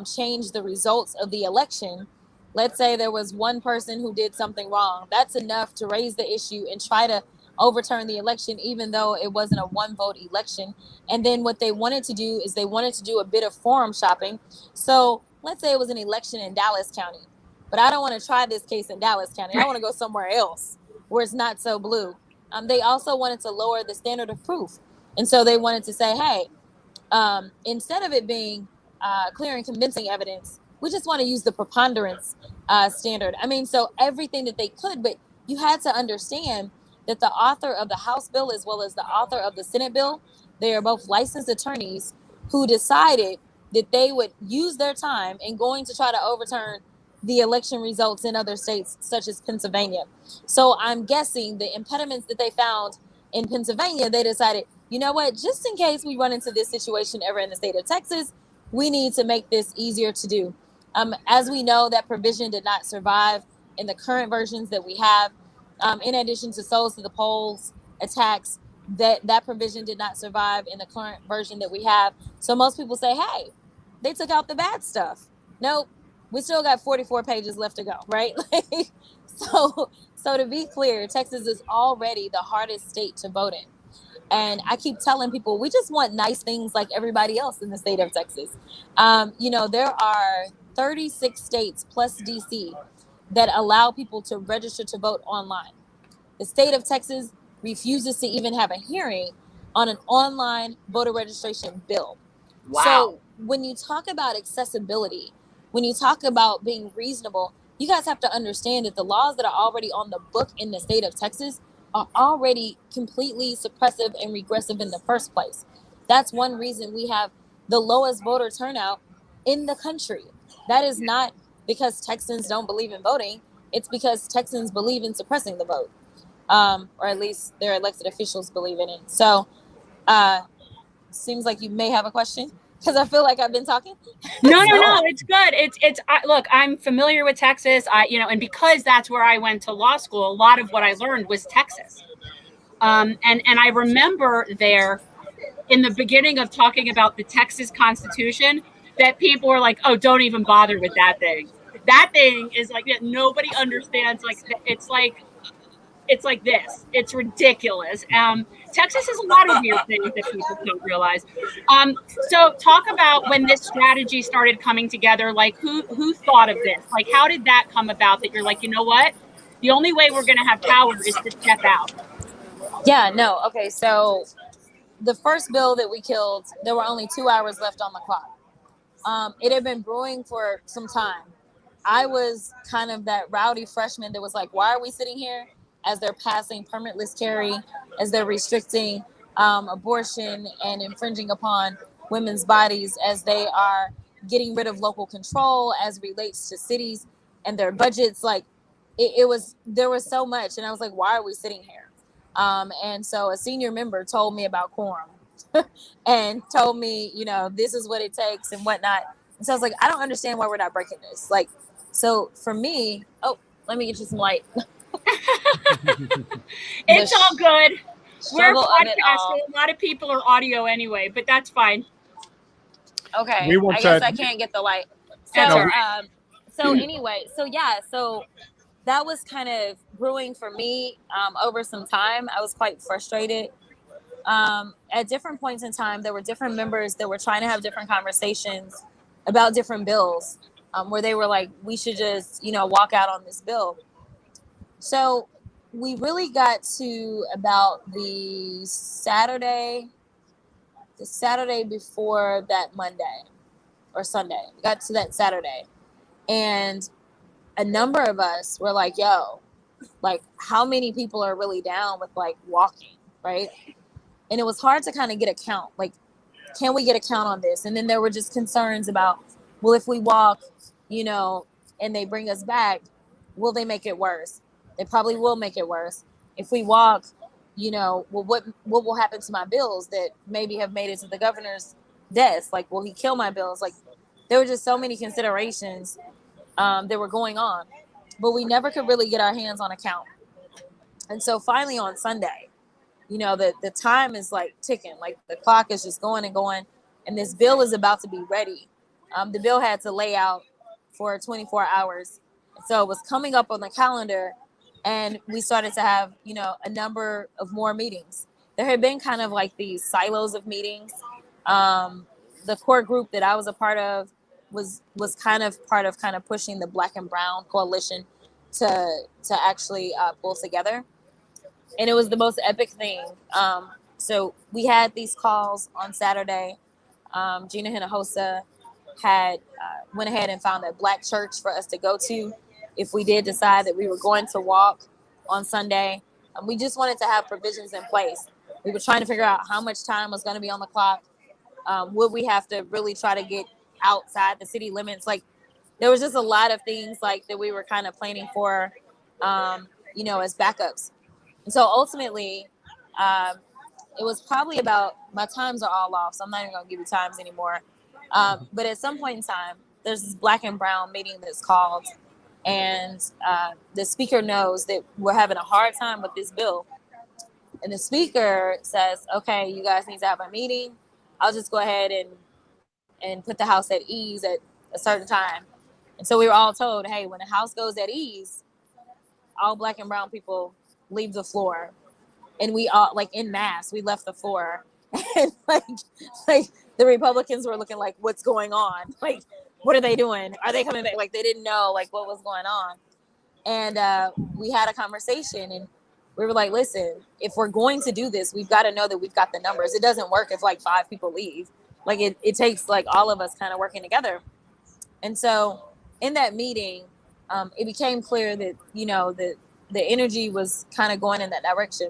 changed the results of the election. Let's say there was one person who did something wrong. That's enough to raise the issue and try to overturn the election, even though it wasn't a one vote election. And then what they wanted to do is they wanted to do a bit of forum shopping. So let's say it was an election in Dallas County, but I don't want to try this case in Dallas County. I want to go somewhere else where it's not so blue. They also wanted to lower the standard of proof. And so they wanted to say, hey, instead of it being clear and convincing evidence, we just want to use the preponderance standard. I mean, so everything that they could, but you had to understand that the author of the House bill as well as the author of the Senate bill, they are both licensed attorneys who decided that they would use their time in going to try to overturn the election results in other states, such as Pennsylvania. So I'm guessing the impediments that they found in Pennsylvania, they decided, you know what, just in case we run into this situation ever in the state of Texas, we need to make this easier to do. As we know, that provision did not survive in the current versions that we have. In addition to souls to the polls attacks, that provision did not survive in the current version that we have. So most people say, hey, they took out the bad stuff. Nope, we still got 44 pages left to go, right? So to be clear, Texas is already the hardest state to vote in. And I keep telling people, we just want nice things like everybody else in the state of Texas. There are 36 states plus DC that allow people to register to vote online. The state of Texas refuses to even have a hearing on an online voter registration bill. Wow. So when you talk about accessibility, when you talk about being reasonable, you guys have to understand that the laws that are already on the book in the state of Texas are already completely suppressive and regressive in the first place. That's one reason we have the lowest voter turnout in the country. That is not because Texans don't believe in voting. It's because Texans believe in suppressing the vote, or at least their elected officials believe in it. So seems like you may have a question, because I feel like I've been talking. No, it's good. Look, I'm familiar with Texas. And because that's where I went to law school, a lot of what I learned was Texas. And I remember there in the beginning of talking about the Texas Constitution that people were like, oh, don't even bother with that thing. That thing is like, nobody understands. Like, it's like this. It's ridiculous. Texas has a lot of weird things that people don't realize. So talk about when this strategy started coming together. Like, who thought of this? Like, how did that come about that you're like, you know what? The only way we're going to have power is to step out. Yeah, no. Okay, so the first bill that we killed, there were only 2 hours left on the clock. It had been brewing for some time. I was kind of that rowdy freshman that was like, why are we sitting here? As they're passing permitless carry, as they're restricting abortion and infringing upon women's bodies, as they are getting rid of local control as relates to cities and their budgets. Like there was so much. And I was like, why are we sitting here? And so a senior member told me about quorum and told me, this is what it takes and whatnot. And so I was like, I don't understand why we're not breaking this. Like, so for me, let me get you some light. It's all good. We're podcasting. A lot of people are audio anyway, but that's fine. Okay. I guess I can't get the light. So anyway, so that was kind of brewing for me over some time. I was quite frustrated. At different points in time, there were different members that were trying to have different conversations about different bills, where they were like, we should just, walk out on this bill. So we really got to about the Saturday before that Monday or Sunday. We got to that Saturday, and a number of us were like, yo, like, how many people are really down with like walking, right? And it was hard to kind of get a count. Like, can we get a count on this? And then there were just concerns about, well, if we walk, and they bring us back, will they make it worse? They probably will make it worse. If we walk, well, what will happen to my bills that maybe have made it to the governor's desk? Like, will he kill my bills? Like, there were just so many considerations that were going on, but we never could really get our hands on a count. And so finally on Sunday, the time is like ticking, like the clock is just going and going, and this bill is about to be ready. The bill had to lay out for 24 hours. So it was coming up on the calendar, and we started to have, a number of more meetings. There had been kind of like these silos of meetings. The core group that I was a part of was kind of part of pushing the Black and Brown coalition to actually pull together. And it was the most epic thing. So we had these calls on Saturday. Gina Hinojosa had went ahead and found a Black church for us to go to if we did decide that we were going to walk on Sunday. We just wanted to have provisions in place. We were trying to figure out how much time was going to be on the clock. Would we have to really try to get outside the city limits? Like, there was just a lot of things like that we were kind of planning for, as backups. And so ultimately, it was probably about, my times are all off, so I'm not even gonna give you times anymore. But at some point in time, there's this black and brown meeting that's called, and the speaker knows that we're having a hard time with this bill. And the speaker says, okay, you guys need to have a meeting. I'll just go ahead and put the house at ease at a certain time. And so we were all told, hey, when the house goes at ease, all black and brown people leave the floor. And we all, like, en masse, we left the floor. And like the Republicans were looking like, what's going on? Like, what are they doing? Are they coming back? Like, they didn't know like what was going on. And we had a conversation, and we were like, listen, if we're going to do this, we've got to know that we've got the numbers. It doesn't work if like 5 people leave. Like it takes like all of us kind of working together. And so in that meeting, it became clear that, you know, the energy was kind of going in that direction.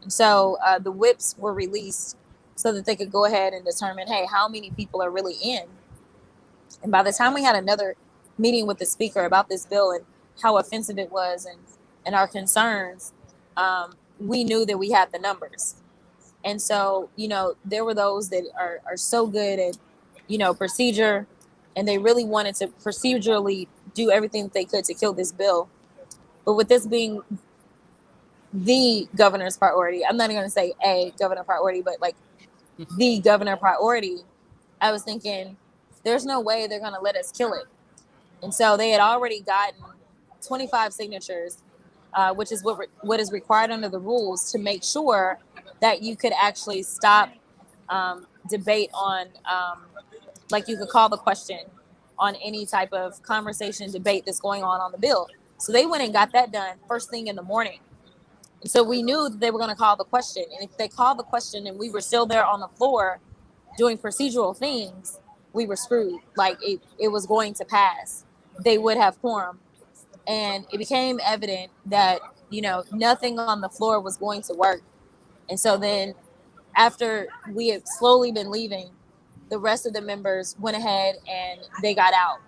And so the whips were released so that they could go ahead and determine, hey, how many people are really in? And by the time we had another meeting with the speaker about this bill and how offensive it was and our concerns, we knew that we had the numbers. And so, you know, there were those that are so good at, you know, procedure, and they really wanted to procedurally do everything that they could to kill this bill. But with this being the governor's priority, I'm not even going to say a governor priority, but like the governor priority, I was thinking, there's no way they're going to let us kill it. And so they had already gotten 25 signatures, which is what is required under the rules to make sure that you could actually stop debate on, like you could call the question on any type of conversation, debate that's going on the bill. So they went and got that done first thing in the morning. And so we knew that they were going to call the question. And if they called the question and we were still there on the floor doing procedural things, we were screwed. Like it was going to pass. They would have quorum. And it became evident that, you know, nothing on the floor was going to work. And so then after we had slowly been leaving, the rest of the members went ahead and they got out,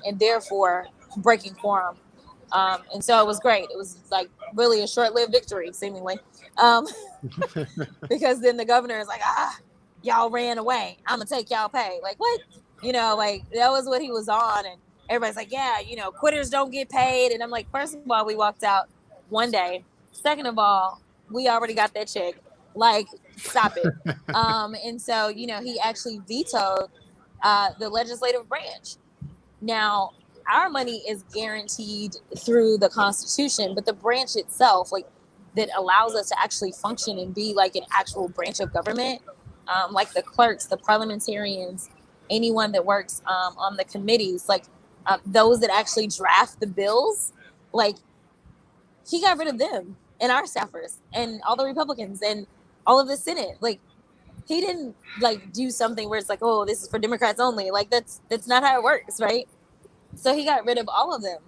and therefore breaking quorum. And so it was great. It was like really a short-lived victory, seemingly, because then the governor is like, y'all ran away. I'm gonna take y'all pay. Like, what? You know, like that was what he was on. And everybody's like, yeah, you know, quitters don't get paid. And I'm like, first of all, we walked out one day. Second of all, we already got that check. Like, stop it. And so, you know, he actually vetoed the legislative branch. Now, our money is guaranteed through the Constitution, but the branch itself, like, that allows us to actually function and be like an actual branch of government, like the clerks, the parliamentarians, anyone that works on the committees, like those that actually draft the bills, like, he got rid of them and our staffers and all the Republicans and all of the Senate. Like, he didn't like do something where it's like, oh, this is for Democrats only. Like, that's not how it works, right? So he got rid of all of them.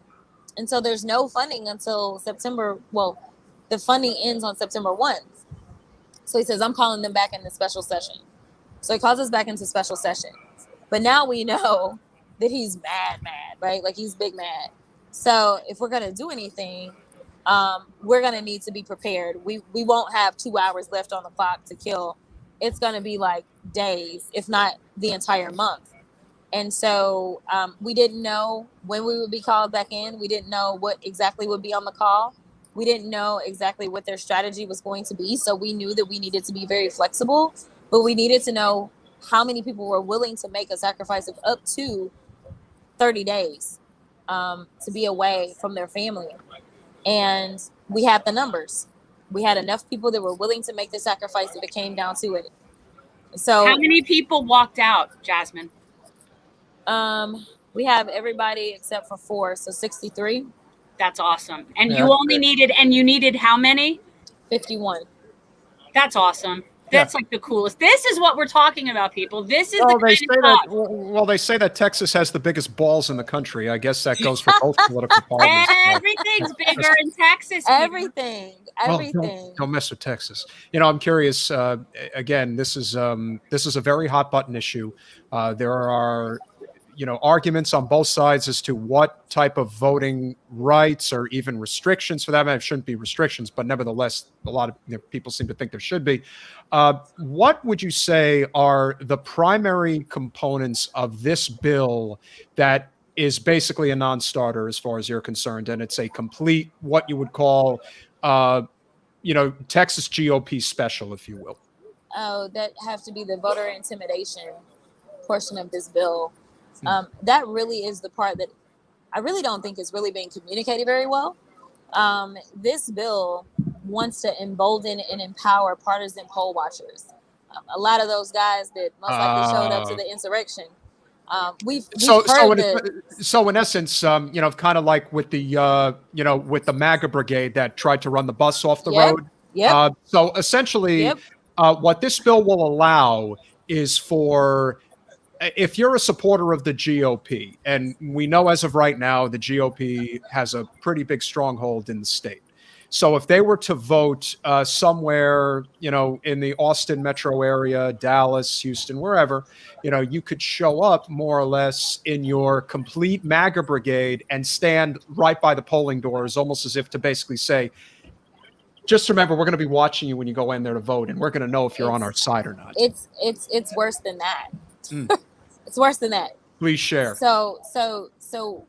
And so there's no funding until September. Well, the funding ends on September 1. So he says, I'm calling them back into special session. So he calls us back into special session. But now we know that he's mad, right? Like, he's big mad. So if we're going to do anything, we're going to need to be prepared. We won't have 2 hours left on the clock to kill. It's going to be like days, if not the entire month. And so we didn't know when we would be called back in. We didn't know what exactly would be on the call. We didn't know exactly what their strategy was going to be. So we knew that we needed to be very flexible, but we needed to know how many people were willing to make a sacrifice of up to 30 days to be away from their family. And we had the numbers. We had enough people that were willing to make the sacrifice if it came down to it. So how many people walked out, Jasmine? We have everybody except for 4, so 63. That's awesome. And yeah, you needed how many? 51. That's awesome. That's like the coolest. This is what we're talking about, people. This is they say that Texas has the biggest balls in the country. I guess that goes for both political parties. Everything's bigger in Texas. Everything. Well, don't mess with Texas. You know, I'm curious. Again, this is a very hot button issue. There are, arguments on both sides as to what type of voting rights or even restrictions, for that matter. It shouldn't be restrictions, but nevertheless, a lot of people seem to think there should be. What would you say are the primary components of this bill that is basically a non-starter as far as you're concerned, and it's a complete, what you would call, Texas GOP special, if you will? Oh, that have to be the voter intimidation portion of this bill. That really is the part that I really don't think is really being communicated very well. This bill wants to embolden and empower partisan poll watchers. A lot of those guys that most likely showed up to the insurrection. So in essence, kind of like with the MAGA brigade that tried to run the bus off the road. Yep. So essentially, what this bill will allow is for, if you're a supporter of the GOP, and we know as of right now, the GOP has a pretty big stronghold in the state. So if they were to vote somewhere, in the Austin metro area, Dallas, Houston, wherever, you could show up more or less in your complete MAGA brigade and stand right by the polling doors, almost as if to basically say, just remember, we're going to be watching you when you go in there to vote, and we're going to know if you're on our side or not. It's worse than that. It's worse than that. Please share. So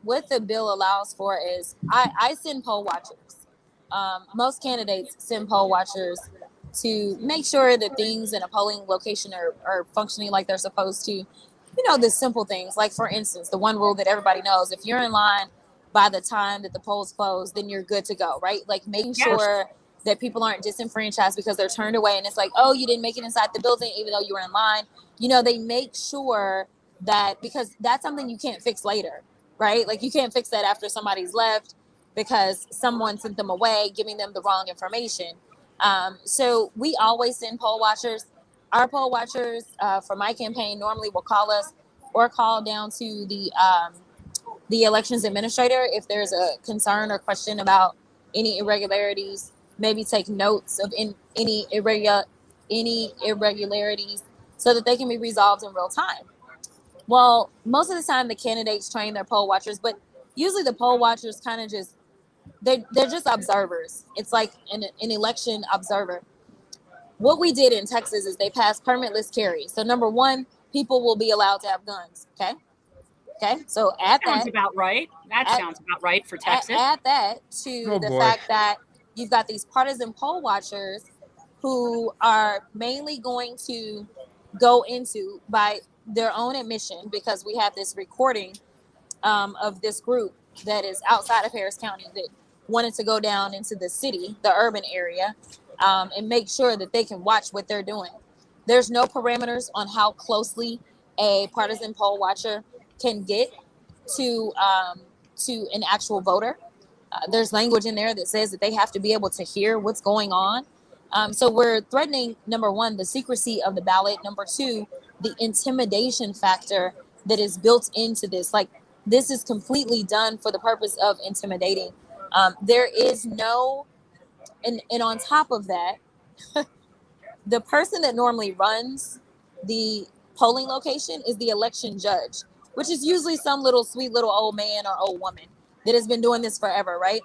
what the bill allows for is I send poll watchers. Most candidates send poll watchers to make sure that things in a polling location are functioning like they're supposed to. The simple things, like, for instance, the one rule that everybody knows: if you're in line by the time that the polls close, then you're good to go, right? Like, making sure that people aren't disenfranchised because they're turned away and it's like, oh, you didn't make it inside the building even though you were in line. They make sure that, because that's something you can't fix later, right? Like, you can't fix that after somebody's left because someone sent them away, giving them the wrong information. So we always send poll watchers. Our poll watchers for my campaign normally will call us or call down to the elections administrator if there's a concern or question about any irregularities. Maybe take notes of any irregularities so that they can be resolved in real time. Well, most of the time the candidates train their poll watchers, but usually the poll watchers kind of just, they're just observers. It's like an election observer. What we did in Texas is they passed permitless carry. So number one, people will be allowed to have guns. Okay. So that sounds about right. That sounds about right for Texas. Add that to fact that you've got these partisan poll watchers who are mainly going to go into, by their own admission, because we have this recording of this group that is outside of Harris County that wanted to go down into the city, the urban area, and make sure that they can watch what they're doing. There's no parameters on how closely a partisan poll watcher can get to an actual voter. There's language in there that says that they have to be able to hear what's going on. So we're threatening, number one, the secrecy of the ballot. Number two, the intimidation factor that is built into this. Like, this is completely done for the purpose of intimidating. There is no, and on top of that, the person that normally runs the polling location is the election judge, which is usually some little sweet little old man or old woman that has been doing this forever, right?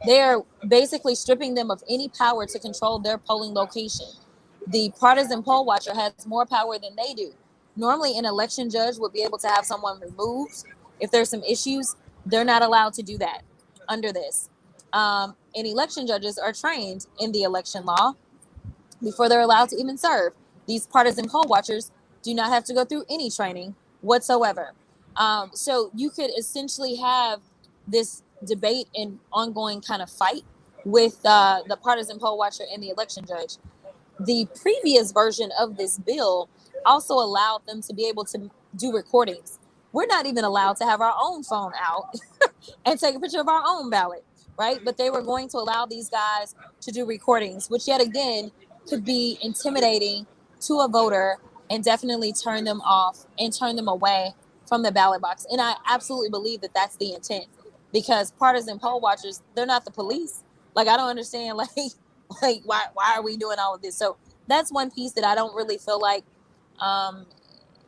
They're basically stripping them of any power to control their polling location. The partisan poll watcher has more power than they do. Normally, an election judge would be able to have someone removed if there's some issues. They're not allowed to do that under this. And election judges are trained in the election law before they're allowed to even serve. These partisan poll watchers do not have to go through any training whatsoever. So you could essentially have this debate and ongoing kind of fight with the partisan poll watcher and the election judge. The previous version of this bill also allowed them to be able to do recordings. We're not even allowed to have our own phone out and take a picture of our own ballot, right? But they were going to allow these guys to do recordings, which yet again could be intimidating to a voter and definitely turn them off and turn them away from the ballot box. And I absolutely believe that that's the intent, because partisan poll watchers, they're not the police. Like, I don't understand, like why are we doing all of this? So that's one piece that I don't really feel like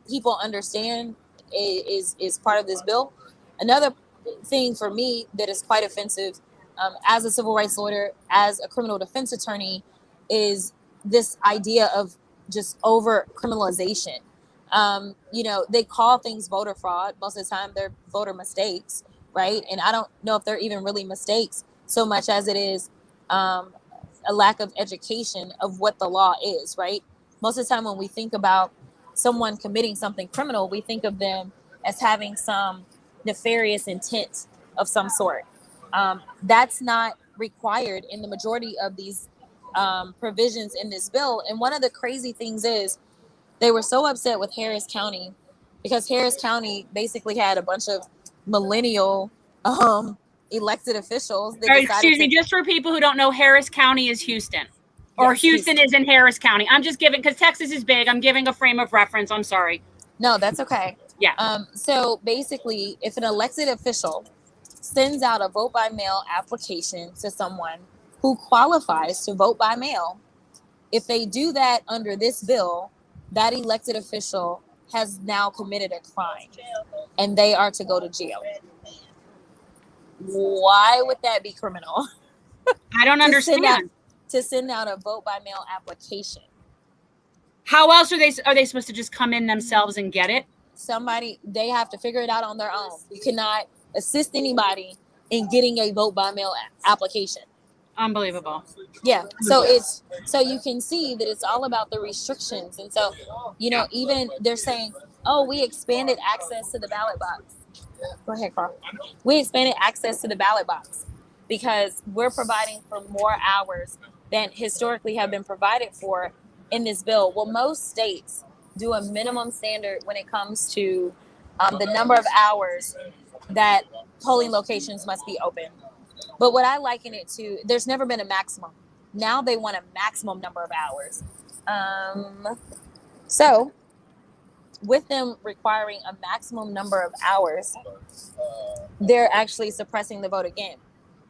people understand is part of this bill. Another thing for me that is quite offensive, as a civil rights lawyer, as a criminal defense attorney, is this idea of just over criminalization. They call things voter fraud. Most of the time they're voter mistakes, right? And I don't know if they're even really mistakes so much as it is a lack of education of what the law is, right? Most of the time when we think about someone committing something criminal, we think of them as having some nefarious intent of some sort. That's not required in the majority of these provisions in this bill. And one of the crazy things is they were so upset with Harris County because Harris County basically had a bunch of millennial elected officials. Excuse me, just for people who don't know, Harris County is Houston. Or yes, Houston is in Harris County. I'm just giving, because Texas is big, I'm giving a frame of reference. I'm sorry. No, that's okay. Yeah. So basically, if an elected official sends out a vote by mail application to someone who qualifies to vote by mail, if they do that under this bill, that elected official has now committed a crime and they are to go to jail. Why would that be criminal? I don't understand. To send out a vote by mail application. How else are they supposed to just come in themselves and get it? They have to figure it out on their own. You cannot assist anybody in getting a vote by mail application. Unbelievable. Yeah. So you can see that it's all about the restrictions. And so, even they're saying, oh, we expanded access to the ballot box. Go ahead, Carl. We expanded access to the ballot box because we're providing for more hours than historically have been provided for in this bill. Well, most states do a minimum standard when it comes to the number of hours that polling locations must be open. But what I liken it to, there's never been a maximum. Now they want a maximum number of hours. So with them requiring a maximum number of hours, they're actually suppressing the vote again.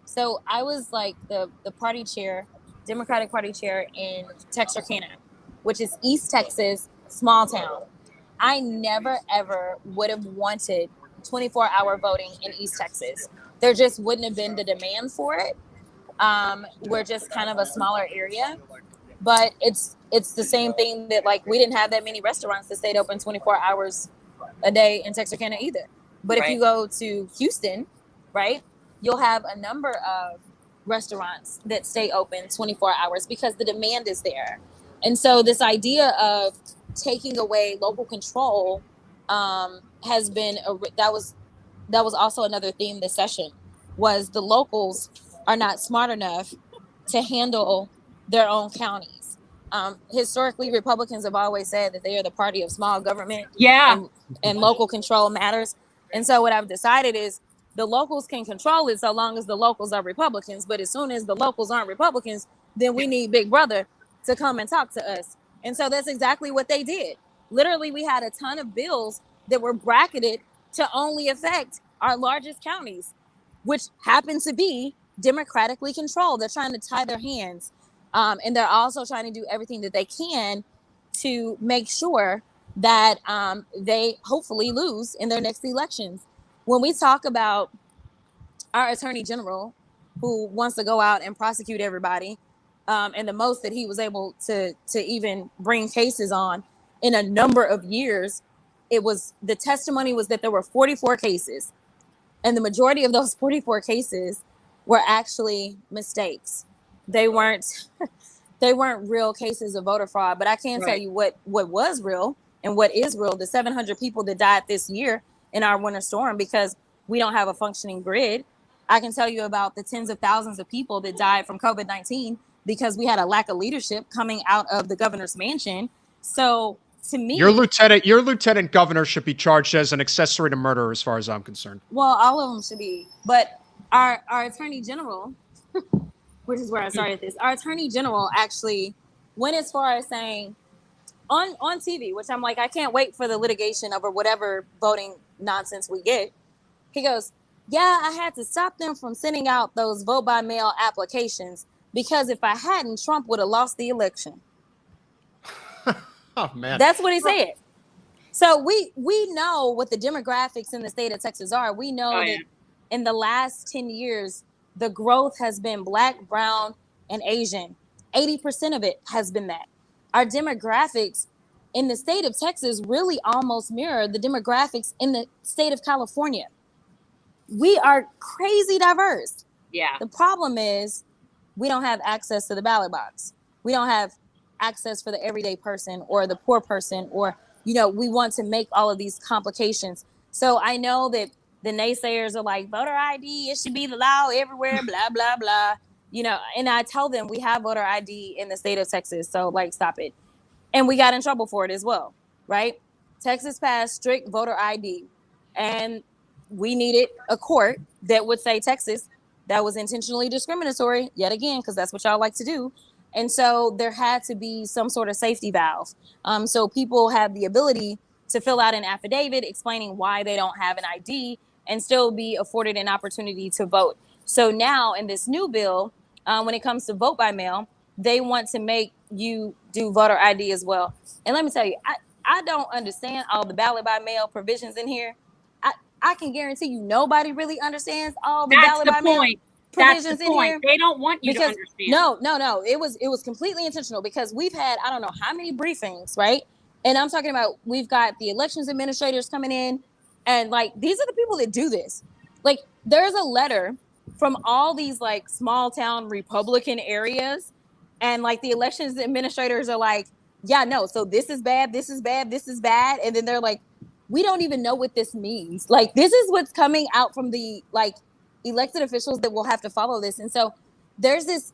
So I was like the party chair, Democratic Party chair in Texarkana, which is East Texas, small town. I never, ever would have wanted 24-hour voting in East Texas. There just wouldn't have been the demand for it. We're just kind of a smaller area, but it's the same thing that like we didn't have that many restaurants that stayed open 24 hours a day in Texarkana either. But if you go to Houston, right, you'll have a number of restaurants that stay open 24 hours because the demand is there. And so this idea of taking away local control has been that was also another theme this session, was the locals are not smart enough to handle their own counties. Historically, Republicans have always said that they are the party of small government. Yeah. And local control matters. And so what I've decided is the locals can control it so long as the locals are Republicans. But as soon as the locals aren't Republicans, then we need Big Brother to come and talk to us. And so that's exactly what they did. Literally, we had a ton of bills that were bracketed to only affect our largest counties, which happen to be democratically controlled. They're trying to tie their hands. And they're also trying to do everything that they can to make sure that they hopefully lose in their next elections. When we talk about our attorney general, who wants to go out and prosecute everybody, and the most that he was able to even bring cases on in a number of years, the testimony was that there were 44 cases, and the majority of those 44 cases were actually mistakes. They weren't real cases of voter fraud. But I can tell you what was real and what is real: the 700 people that died this year in our winter storm because we don't have a functioning grid. I can tell you about the tens of thousands of people that died from COVID-19 because we had a lack of leadership coming out of the governor's mansion. So to me, your lieutenant governor should be charged as an accessory to murder, as far as I'm concerned. Well, all of them should be. But our attorney general, which is where I started this, our attorney general actually went as far as saying on TV, which I'm like, I can't wait for the litigation over whatever voting nonsense we get. He goes, yeah, I had to stop them from sending out those vote by mail applications because if I hadn't, Trump would have lost the election. Oh, man. That's what he said. So we know what the demographics in the state of Texas are. We know that in the last 10 years, the growth has been Black, brown, and Asian. 80% of it has been that. Our demographics in the state of Texas really almost mirror the demographics in the state of California. We are crazy diverse. Yeah. The problem is we don't have access to the ballot box. We don't have access for the everyday person or the poor person, or, you know, we want to make all of these complications. So I know that the naysayers are like, voter ID, it should be the law everywhere, blah, blah, blah. You know, and I tell them we have voter ID in the state of Texas. So like, stop it. And we got in trouble for it as well, right? Texas passed strict voter ID, and we needed a court that would say, Texas, that was intentionally discriminatory, yet again, because that's what y'all like to do. And so there had to be some sort of safety valve. So people have the ability to fill out an affidavit explaining why they don't have an ID and still be afforded an opportunity to vote. So now in this new bill, when it comes to vote by mail, they want to make you do voter ID as well. And let me tell you, I don't understand all the ballot by mail provisions in here. I can guarantee you nobody really understands all the ballot by mail provisions in here. They don't want you to understand. No. It was completely intentional, because we've had, I don't know how many briefings, right? And I'm talking about, we've got the elections administrators coming in, and like, these are the people that do this. Like, there's a letter from all these like small town Republican areas, and like the elections administrators are like, yeah, no, so this is bad, this is bad, this is bad. And then they're like, we don't even know what this means. Like, this is what's coming out from the like elected officials that will have to follow this. And so there's this,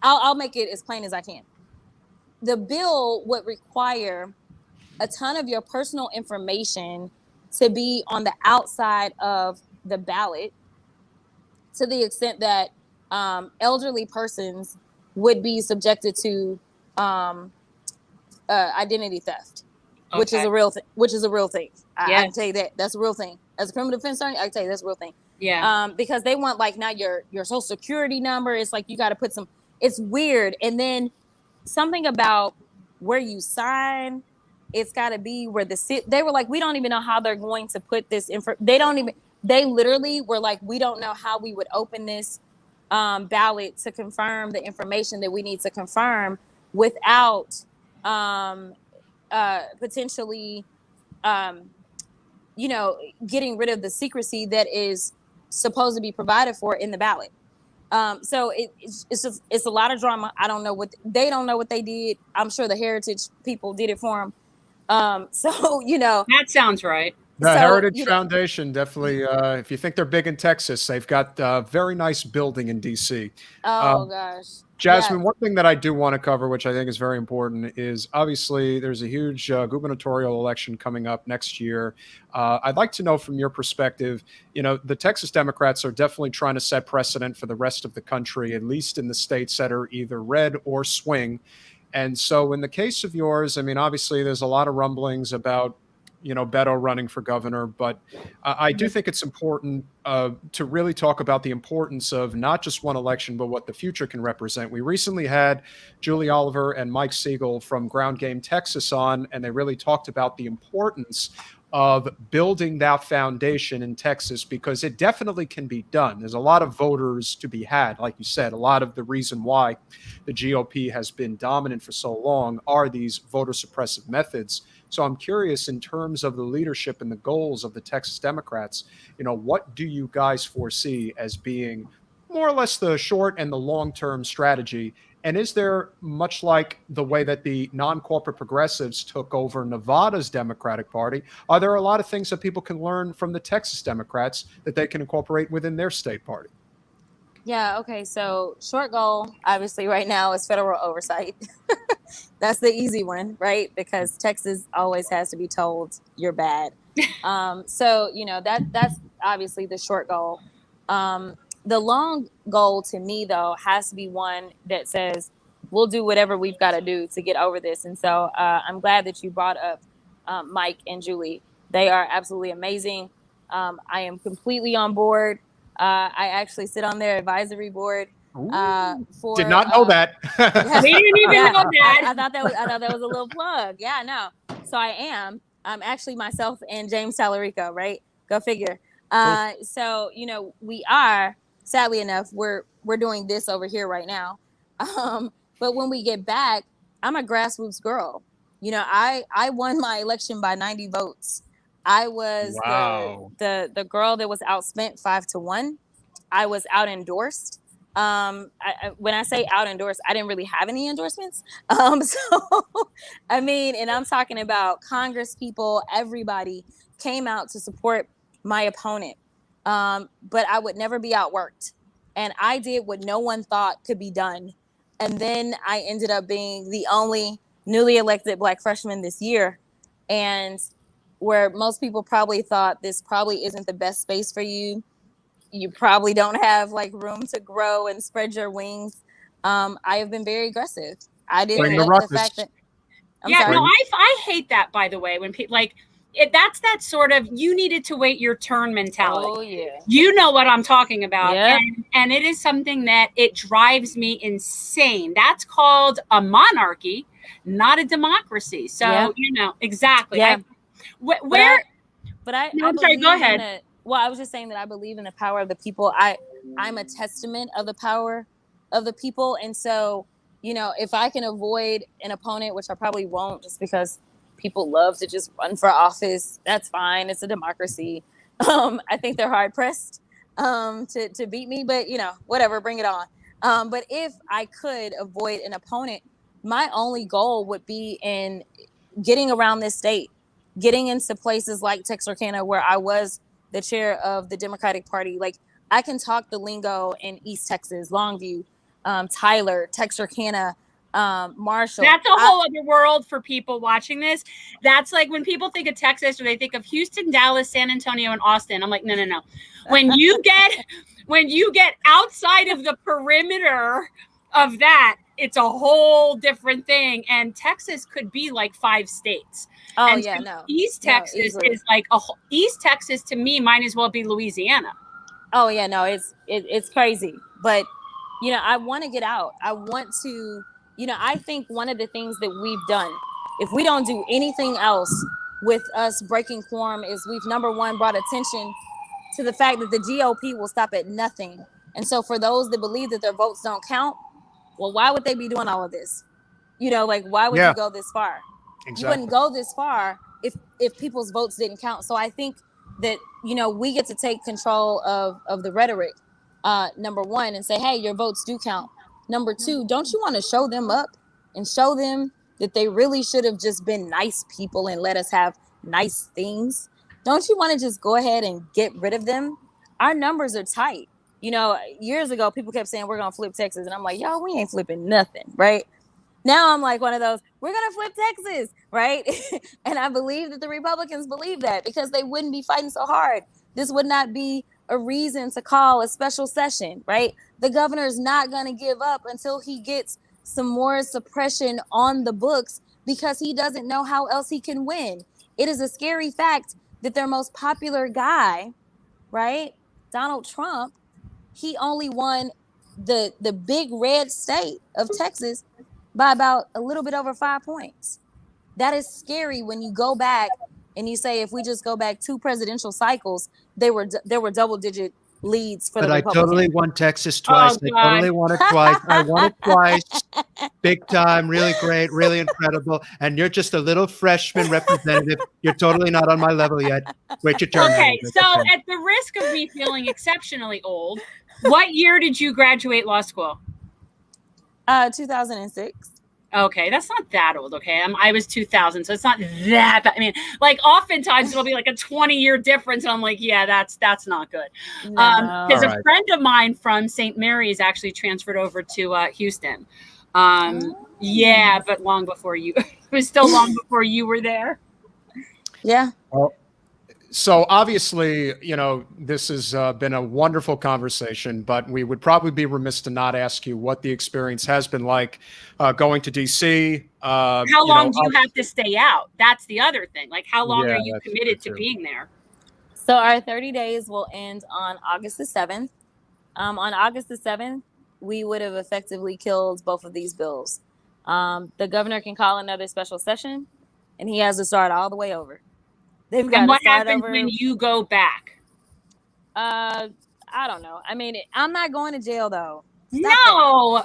I'll make it as plain as I can. The bill would require a ton of your personal information to be on the outside of the ballot, to the extent that elderly persons would be subjected to identity theft, which is a real thing. I can tell you that that's a real thing. As a criminal defense attorney, I can tell you that's a real thing. Yeah. Because they want like now your social security number. It's like you got to put some. It's weird. And then something about where you sign. It's got to be where they were like, we don't even know how they're going to put this info. They literally were like, we don't know how we would open this ballot to confirm the information that we need to confirm without potentially, getting rid of the secrecy that is supposed to be provided for in the ballot. So it's a lot of drama. I don't know they don't know what they did. I'm sure the Heritage people did it for them. That sounds right. The Heritage Foundation, definitely. If you think they're big in Texas, they've got a very nice building in DC. Oh, gosh. Jasmine, one thing that I do want to cover, which I think is very important, is obviously there's a huge gubernatorial election coming up next year. I'd like to know from your perspective, the Texas Democrats are definitely trying to set precedent for the rest of the country, at least in the states that are either red or swing. And so in the case of yours, I mean, obviously there's a lot of rumblings about Beto running for governor, but I do think it's important to really talk about the importance of not just one election, but what the future can represent. We recently had Julie Oliver and Mike Siegel from Ground Game Texas on, and they really talked about the importance of building that foundation in Texas, because it definitely can be done. There's a lot of voters to be had. Like you said, a lot of the reason why the GOP has been dominant for so long are these voter suppressive methods. So I'm curious, in terms of the leadership and the goals of the Texas Democrats, what do you guys foresee as being more or less the short and the long-term strategy? And is there, much like the way that the non-corporate progressives took over Nevada's Democratic Party, are there a lot of things that people can learn from the Texas Democrats that they can incorporate within their state party? Yeah, okay. So short goal, obviously, right now is federal oversight. That's the easy one, right? Because Texas always has to be told you're bad. So, that's obviously the short goal. The long goal to me, though, has to be one that says we'll do whatever we've got to do to get over this. And so I'm glad that you brought up Mike and Julie. They are absolutely amazing. I am completely on board. I actually sit on their advisory board. Did not know that. We didn't even know that. I thought that was a little plug. Yeah, no. So I am. I'm actually myself and James Tallarico, right? Go figure. So we are, sadly enough, we're doing this over here right now. But when we get back, I'm a grassroots girl. I won my election by 90 votes. I was the girl that was outspent 5-1. I was out endorsed. When I say out endorsed, I didn't really have any endorsements. So I mean, and I'm talking about Congress people, everybody came out to support my opponent. But I would never be outworked. And I did what no one thought could be done. And then I ended up being the only newly elected Black freshman this year. And where most people probably thought this probably isn't the best space for you. You probably don't have like room to grow and spread your wings. I have been very aggressive. I didn't like the fact that. I hate that, by the way, when people like that's that sort of you needed to wait your turn mentality. Oh yeah. You know what I'm talking about. Yep. And it is something that it drives me insane. That's called a monarchy, not a democracy. So, exactly. Yeah. I'm sorry, go ahead. Well, I was just saying that I believe in the power of the people. I'm a testament of the power of the people. And so, if I can avoid an opponent, which I probably won't just because people love to just run for office, that's fine. It's a democracy. I think they're hard pressed to beat me, but whatever, bring it on. But if I could avoid an opponent, my only goal would be in getting around this state, getting into places like Texarkana, where I was the chair of the Democratic Party. Like I can talk the lingo in East Texas, Longview, Tyler, Texarkana, Marshall. That's a whole other world for people watching this. That's like when people think of Texas or they think of Houston, Dallas, San Antonio, and Austin. I'm like, no. When you get outside of the perimeter of that, it's a whole different thing. And Texas could be like 5 states. Oh, and yeah, so no. East Texas is like East Texas to me might as well be Louisiana. Oh yeah, no, it's crazy. But I want to get out. I want to, I think one of the things that we've done, if we don't do anything else with us breaking quorum, is we've number one brought attention to the fact that the GOP will stop at nothing. And so for those that believe that their votes don't count, well, why would they be doing all of this? Why would you go this far? Exactly. You wouldn't go this far if people's votes didn't count. So I think that, we get to take control of the rhetoric, number one, and say, hey, your votes do count. Number two, don't you want to show them up and show them that they really should have just been nice people and let us have nice things? Don't you want to just go ahead and get rid of them? Our numbers are tight. Years ago, people kept saying we're going to flip Texas. And I'm like, yo, we ain't flipping nothing, right? Now I'm like one of those, we're going to flip Texas, right? And I believe that the Republicans believe that because they wouldn't be fighting so hard. This would not be a reason to call a special session, right? The governor is not going to give up until he gets some more suppression on the books because he doesn't know how else he can win. It is a scary fact that their most popular guy, right, Donald Trump, he only won the big red state of Texas by about a little bit over 5 points. That is scary when you go back and you say, if we just go back 2 presidential cycles, there were double-digit leads for the Republicans. But I totally won Texas twice. I totally won it twice. I won it twice. Big time, really great, really incredible. And you're just a little freshman representative. You're totally not on my level yet. Wait your turn. Okay, so at the risk of me feeling exceptionally old, what year did you graduate law school? 2006. Okay, that's not that old. Okay, I was 2000, so it's not that bad. I mean, like oftentimes it'll be like a 20-year difference, and I'm like, yeah, that's not good. Because a friend of mine from St. Mary's actually transferred over to Houston. Yeah, but long before you, it was still long before you were there. Yeah. Well, so obviously, this has been a wonderful conversation, but we would probably be remiss to not ask you what the experience has been like going to DC. How long do you have to stay out? That's the other thing. Like, how long are you committed to being there? So our 30 days will end on August the 7th. On August the 7th, we would have effectively killed both of these bills. The governor can call another special session. and he has to start all the way over. They've got And to what start happens over. when you go back? I don't know. I mean, I'm not going to jail though. No.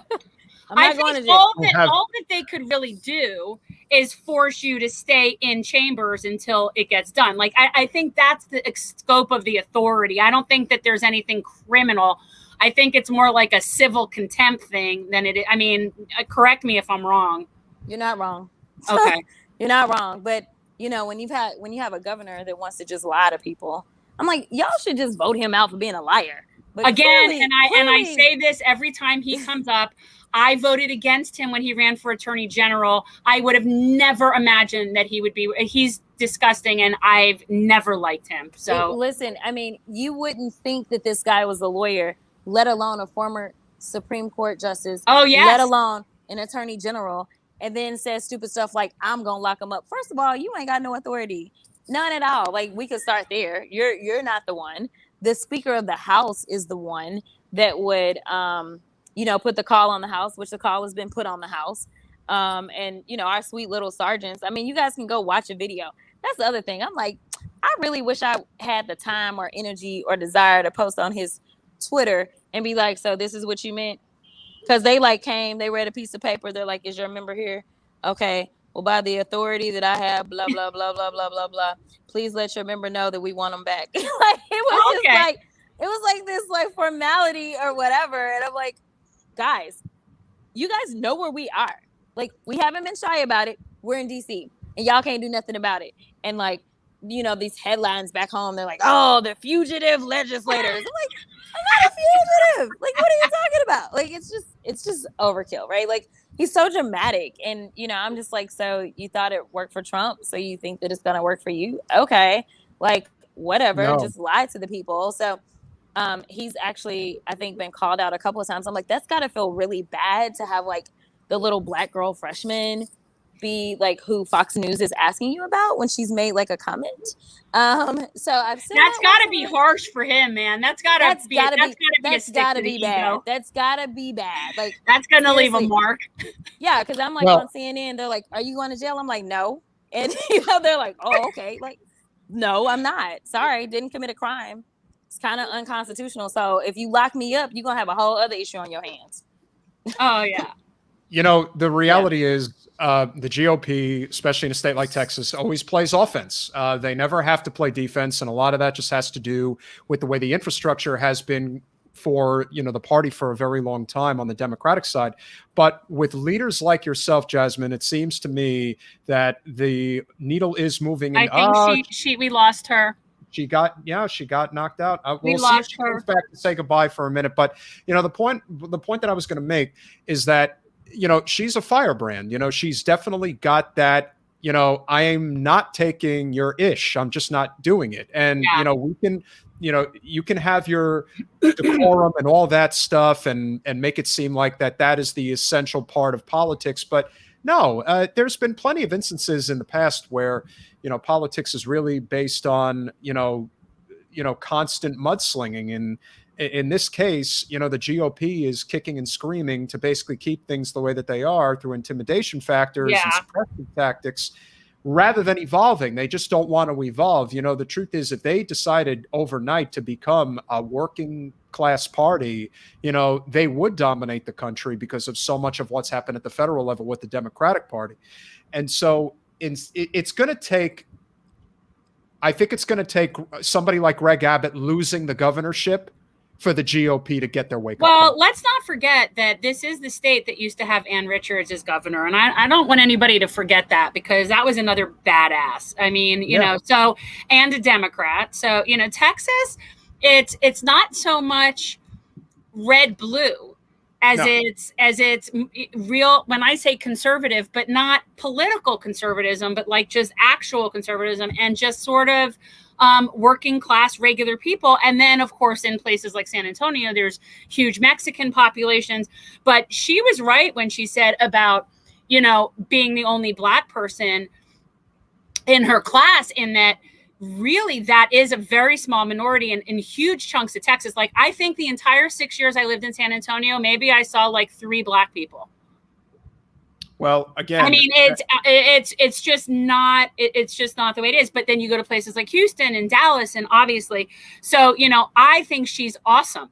I'm not going to jail. All that they could really do is force you to stay in chambers until it gets done. Like, I think that's the scope of the authority. I don't think that there's anything criminal. I think it's more like a civil contempt thing than it is. I mean, correct me if I'm wrong. You're not wrong. Okay. You're not wrong. But you know, when you have a governor that wants to just lie to people, I'm like, y'all should just vote him out for being a liar. But again, clearly, and I say this every time he comes up. I voted against him when he ran for attorney general. I would have never imagined that he would be. He's disgusting, and I've never liked him. So listen, I mean, you wouldn't think that this guy was a lawyer, let alone a former Supreme Court justice. Oh yes. Let alone an attorney general, and then says stupid stuff like, "I'm gonna lock him up." First of all, you ain't got no authority, none at all. Like, we could start there. You're not the one. The Speaker of the House is the one that would put the call on the House, which the call has been put on the House. And, our sweet little sergeants. I mean, you guys can go watch a video. That's the other thing. I'm like, I really wish I had the time or energy or desire to post on his Twitter and be like, so this is what you meant? Because they came, they read a piece of paper. They're like, is your member here? Okay. Well, by the authority that I have, blah, blah, blah, blah, blah, blah, blah. Please let your member know that we want them back. It was like this formality or whatever. And I'm like, guys, you guys know where we are. Like, we haven't been shy about it. We're in DC and y'all can't do nothing about it. And these headlines back home, they're like, oh, the fugitive legislators. I'm like, I'm not a fugitive. Like, what are you talking about? Like, it's just overkill, right? Like, he's so dramatic. And, I'm just like, so you thought it worked for Trump, so you think that it's going to work for you? Okay. Like, whatever. No. Just lie to the people. So he's actually, I think, been called out a couple of times. I'm like, that's got to feel really bad to have the little black girl freshman be who Fox News is asking you about when she's made a comment. So I've seen that's got to be harsh for him, man. That's got to be bad. That's got to be bad. Like, that's going to leave a mark. Yeah, because I'm on CNN. They're like, "Are you going to jail?" I'm like, "No," and they're like, "Oh, okay." Like, no, I'm not. Sorry, didn't commit a crime. It's kind of unconstitutional. So if you lock me up, you're gonna have a whole other issue on your hands. Oh yeah. The reality is the GOP, especially in a state like Texas, always plays offense. They never have to play defense. And a lot of that just has to do with the way the infrastructure has been for, the party for a very long time on the Democratic side. But with leaders like yourself, Jasmine, it seems to me that the needle is moving. I think we lost her. She got knocked out. We lost her. Comes back to say goodbye for a minute. But, the point that I was going to make is that, she's a firebrand. She's definitely got that, I am not taking your ish. I'm just not doing it. And, we can, you can have your decorum and all that stuff and make it seem like that is the essential part of politics. But no, there's been plenty of instances in the past where, politics is really based on, constant mudslinging. And in this case, the GOP is kicking and screaming to basically keep things the way that they are through intimidation factors and suppressive tactics rather than evolving. They just don't want to evolve. The truth is, if they decided overnight to become a working class party, they would dominate the country because of so much of what's happened at the federal level with the Democratic Party. And so it's going to take, I think it's going to take somebody like Greg Abbott losing the governorship for the GOP to get their wake up. Well, let's not forget that this is the state that used to have Ann Richards as governor. And I don't want anybody to forget that, because that was another badass. I mean, and a Democrat. So, Texas, it's not so much red blue as it's real. When I say conservative, but not political conservatism, but just actual conservatism and just sort of working class, regular people. And then, of course, in places like San Antonio, there's huge Mexican populations. But she was right when she said about, being the only Black person in her class, in that really that is a very small minority in huge chunks of Texas. Like, I think the entire 6 years I lived in San Antonio, maybe I saw 3 Black people. Well, again, I mean, it's just not the way it is. But then you go to places like Houston and Dallas, and obviously, so I think she's awesome.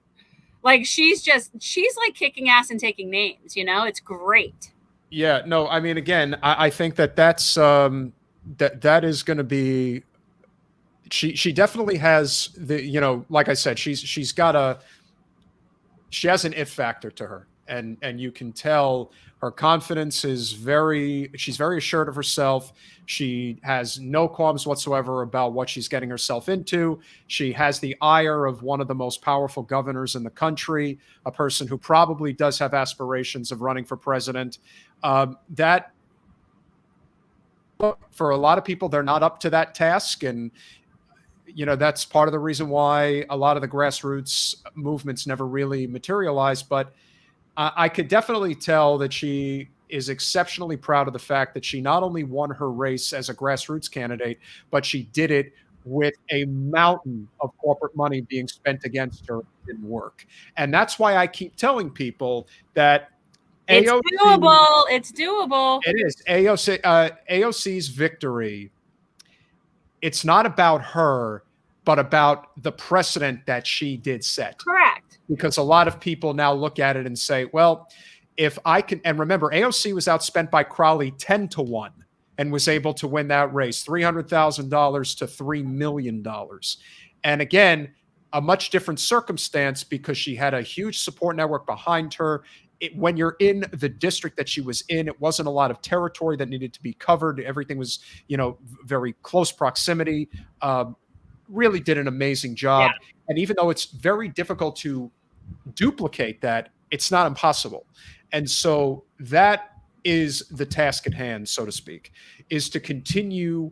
Like she's like kicking ass and taking names. It's great. Yeah, no, I mean, again, I think that's that is going to be. She definitely has like I said, she has an it factor to her, and you can tell her confidence is she's very assured of herself. She has no qualms whatsoever about what she's getting herself into. She has the ire of one of the most powerful governors in the country, a person who probably does have aspirations of running for president. That, for a lot of people, they're not up to that task. And that's part of the reason why a lot of the grassroots movements never really materialized. But I could definitely tell that she is exceptionally proud of the fact that she not only won her race as a grassroots candidate, but she did it with a mountain of corporate money being spent against her. It didn't work. And that's why I keep telling people that it's doable. It's doable. It is. AOC's victory, it's not about her, but about the precedent that she did set. Correct. Because a lot of people now look at it and say, well, if I can, and remember, AOC was outspent by Crowley 10-1 and was able to win that race, $300,000 to $3 million. And again, a much different circumstance because she had a huge support network behind her. When you're in the district that she was in, it wasn't a lot of territory that needed to be covered. Everything was, very close proximity. Really did an amazing job. Yeah. And even though it's very difficult to duplicate that, it's not impossible. And so that is the task at hand, so to speak, is to continue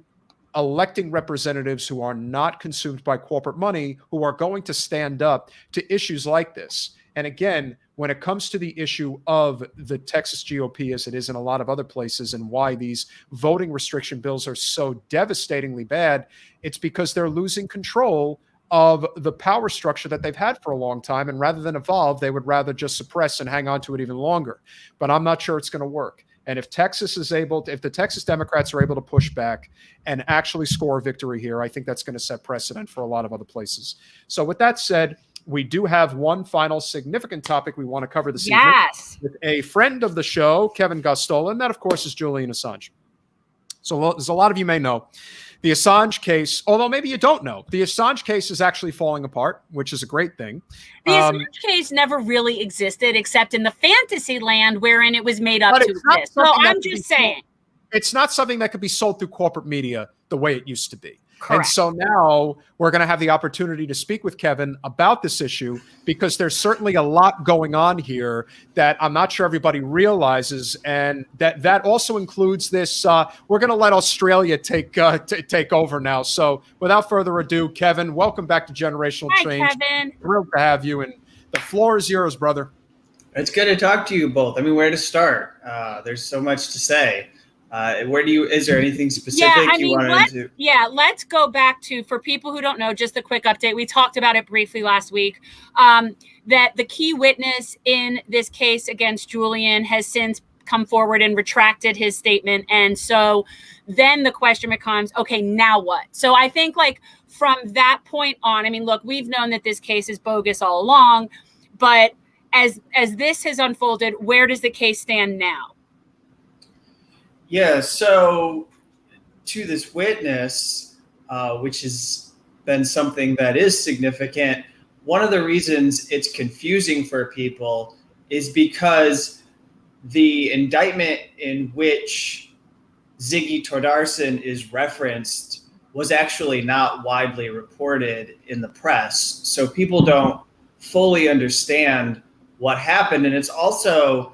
electing representatives who are not consumed by corporate money, who are going to stand up to issues like this. And again, when it comes to the issue of the Texas GOP, as it is in a lot of other places, and why these voting restriction bills are so devastatingly bad, it's because they're losing control of the power structure that they've had for a long time. And rather than evolve, they would rather just suppress and hang on to it even longer. But I'm not sure it's going to work. And if the Texas Democrats are able to push back and actually score a victory here, I think that's going to set precedent for a lot of other places. So with that said, we do have one final significant topic we want to cover this evening with a friend of the show, Kevin Gostola, and that, of course, is Julian Assange. So as a lot of you may know, the Assange case, although maybe you don't know, the Assange case is actually falling apart, which is a great thing. The Assange case never really existed except in the fantasy land wherein it was made up to exist. So I'm just saying. It's not something that could be sold through corporate media the way it used to be. Correct. And so now we're going to have the opportunity to speak with Kevin about this issue, because there's certainly a lot going on here that I'm not sure everybody realizes. And that also includes this. We're going to let Australia take over now. So without further ado, Kevin, welcome back to Generational Change. Hi, Kevin. Thrilled to have you. And the floor is yours, brother. It's good to talk to you both. I mean, where to start? There's so much to say. Is there anything specific you wanted to? Yeah, let's go back to, for people who don't know, just a quick update. We talked about it briefly last week, that the key witness in this case against Julian has since come forward and retracted his statement. And so then the question becomes, okay, now what? So I think from that point on, I mean, look, we've known that this case is bogus all along, but as this has unfolded, where does the case stand now? Yeah, so to this witness, which has been something that is significant, one of the reasons it's confusing for people is because the indictment in which Ziggy Tordarson is referenced was actually not widely reported in the press. So people don't fully understand what happened. And it's also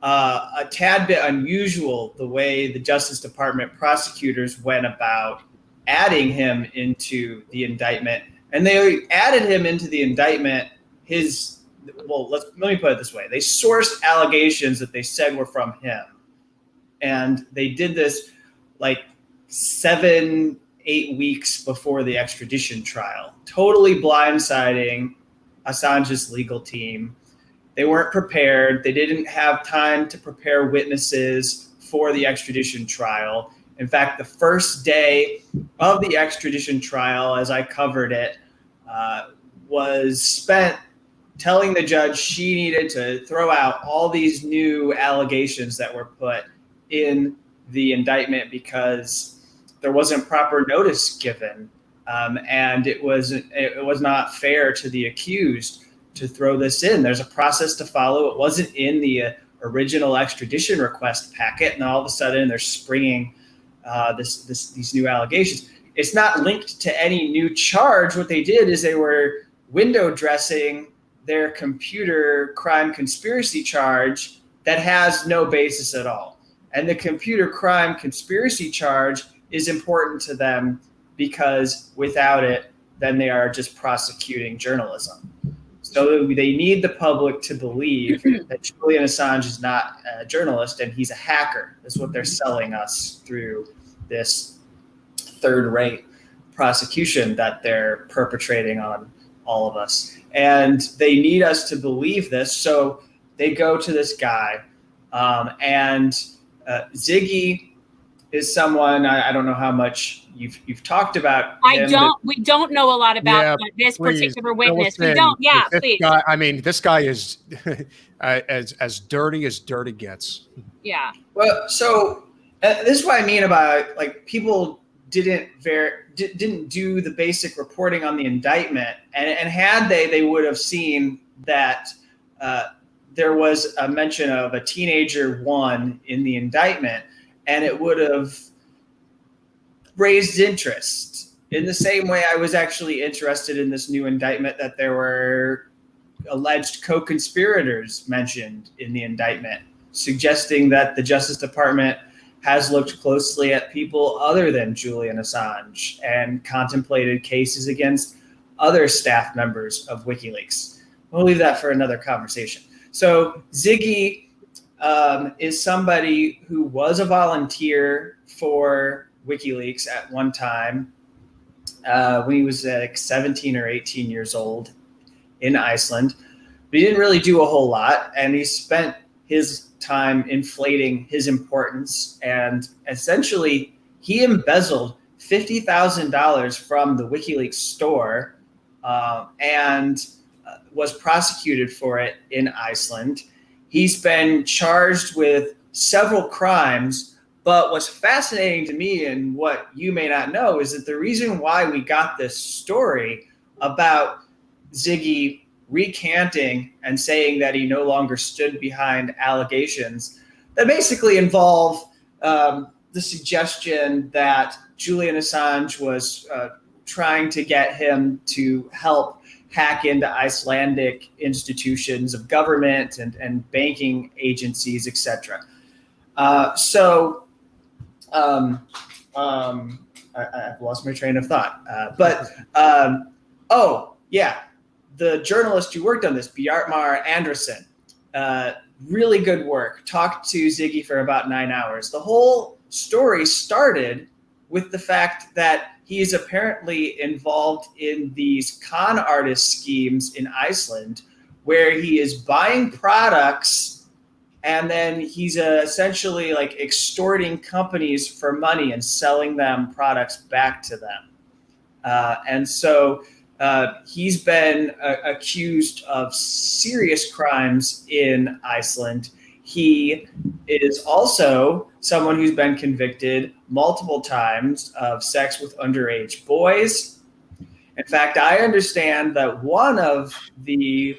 a tad bit unusual the way the Justice Department prosecutors went about adding him into the indictment. And they added him into the indictment let me put it this way. They sourced allegations that they said were from him. And they did this 7-8 weeks before the extradition trial, totally blindsiding Assange's legal team. They weren't prepared. They didn't have time to prepare witnesses for the extradition trial. In fact, the first day of the extradition trial, as I covered it, was spent telling the judge she needed to throw out all these new allegations that were put in the indictment because there wasn't proper notice given. And it was not fair to the accused to throw this in. There's a process to follow. It wasn't in the original extradition request packet, and all of a sudden they're springing these new allegations. It's not linked to any new charge. What they did is they were window dressing their computer crime conspiracy charge that has no basis at all. And the computer crime conspiracy charge is important to them because without it, then they are just prosecuting journalism. So they need the public to believe that Julian Assange is not a journalist and he's a hacker. That's what they're selling us through this third-rate prosecution that they're perpetrating on all of us. And they need us to believe this. So they go to this guy. And Ziggy is someone, I don't know how much you've talked about him. We don't know a lot about this particular witness. We don't. Yeah, please. This guy is as dirty as dirty gets. Yeah. Well, so this is what I mean about like people didn't do the basic reporting on the indictment, and had they would have seen that there was a mention of a teenager one in the indictment, and it would have raised interest in the same way I was actually interested in this new indictment, that there were alleged co-conspirators mentioned in the indictment, suggesting that the Justice Department has looked closely at people other than Julian Assange and contemplated cases against other staff members of WikiLeaks. We'll leave that for another conversation. So Ziggy is somebody who was a volunteer for WikiLeaks at one time when he was like 17 or 18 years old in Iceland. But he didn't really do a whole lot, and he spent his time inflating his importance, and essentially he embezzled $50,000 from the WikiLeaks store and was prosecuted for it in Iceland. He's been charged with several crimes, but what's fascinating to me and what you may not know is that the reason why we got this story about Ziggy recanting and saying that he no longer stood behind allegations that basically involve the suggestion that Julian Assange was trying to get him to help hack into Icelandic institutions of government and banking agencies, etc. I've lost my train of thought. The journalist who worked on this, Bjartmar Andersen, really good work. Talked to Ziggy for about 9 hours. The whole story started with the fact that he is apparently involved in these con artist schemes in Iceland where he is buying products and then he's essentially like extorting companies for money and selling them products back to them. He's been accused of serious crimes in Iceland. He is also someone who's been convicted multiple times of sex with underage boys. In fact, I understand that one of the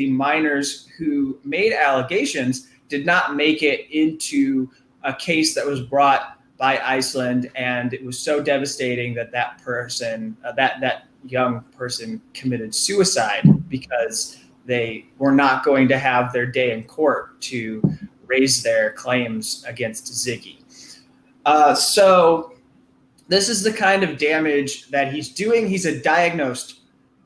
minors who made allegations did not make it into a case that was brought by Iceland, and it was so devastating that that person, that young person, committed suicide because they were not going to have their day in court to raise their claims against Ziggy. So this is the kind of damage that he's doing. He's a diagnosed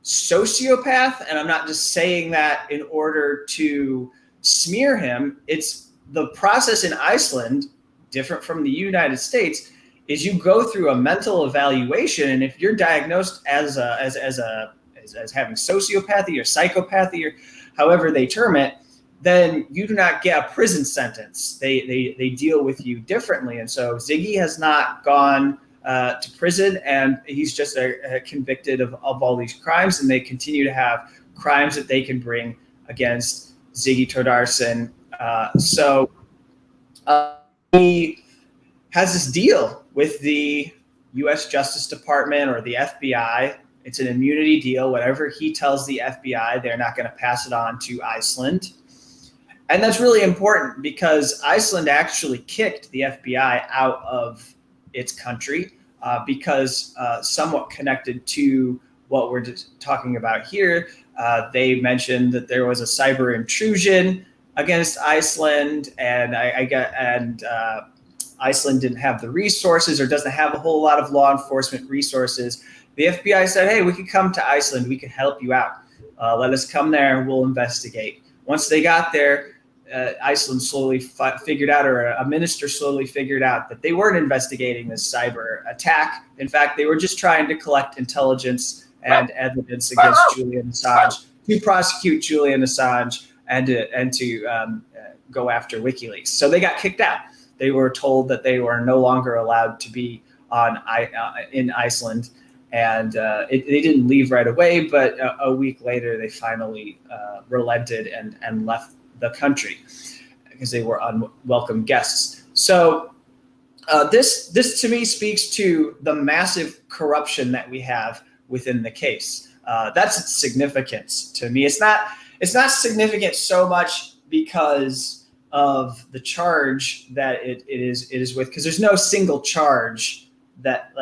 sociopath, and I'm not just saying that in order to smear him. It's the process in Iceland, different from the United States, is you go through a mental evaluation, and if you're diagnosed as having sociopathy or psychopathy or however they term it, then you do not get a prison sentence. They deal with you differently. And so Ziggy has not gone to prison, and he's just convicted of all these crimes, and they continue to have crimes that they can bring against Ziggy Tordarson. So he has this deal with the U.S. Justice Department or the FBI. It's an immunity deal. Whatever he tells the FBI, they're not going to pass it on to Iceland. And that's really important because Iceland actually kicked the FBI out of its country because somewhat connected to what we're talking about here, they mentioned that there was a cyber intrusion against Iceland, and Iceland didn't have the resources or doesn't have a whole lot of law enforcement resources. The FBI said, hey, we could come to Iceland. We can help you out. Let us come there and we'll investigate. Once they got there, Iceland slowly figured out, or a minister slowly figured out, that they weren't investigating this cyber attack. In fact, they were just trying to collect intelligence and evidence against Julian Assange, to prosecute Julian Assange and to go after WikiLeaks. So they got kicked out. They were told that they were no longer allowed to be in Iceland. And they didn't leave right away, but a week later, they finally relented and left the country because they were unwelcome guests. So this to me speaks to the massive corruption that we have within the case. That's its significance to me. It's not significant so much because of the charge that it is with, because there's no single charge that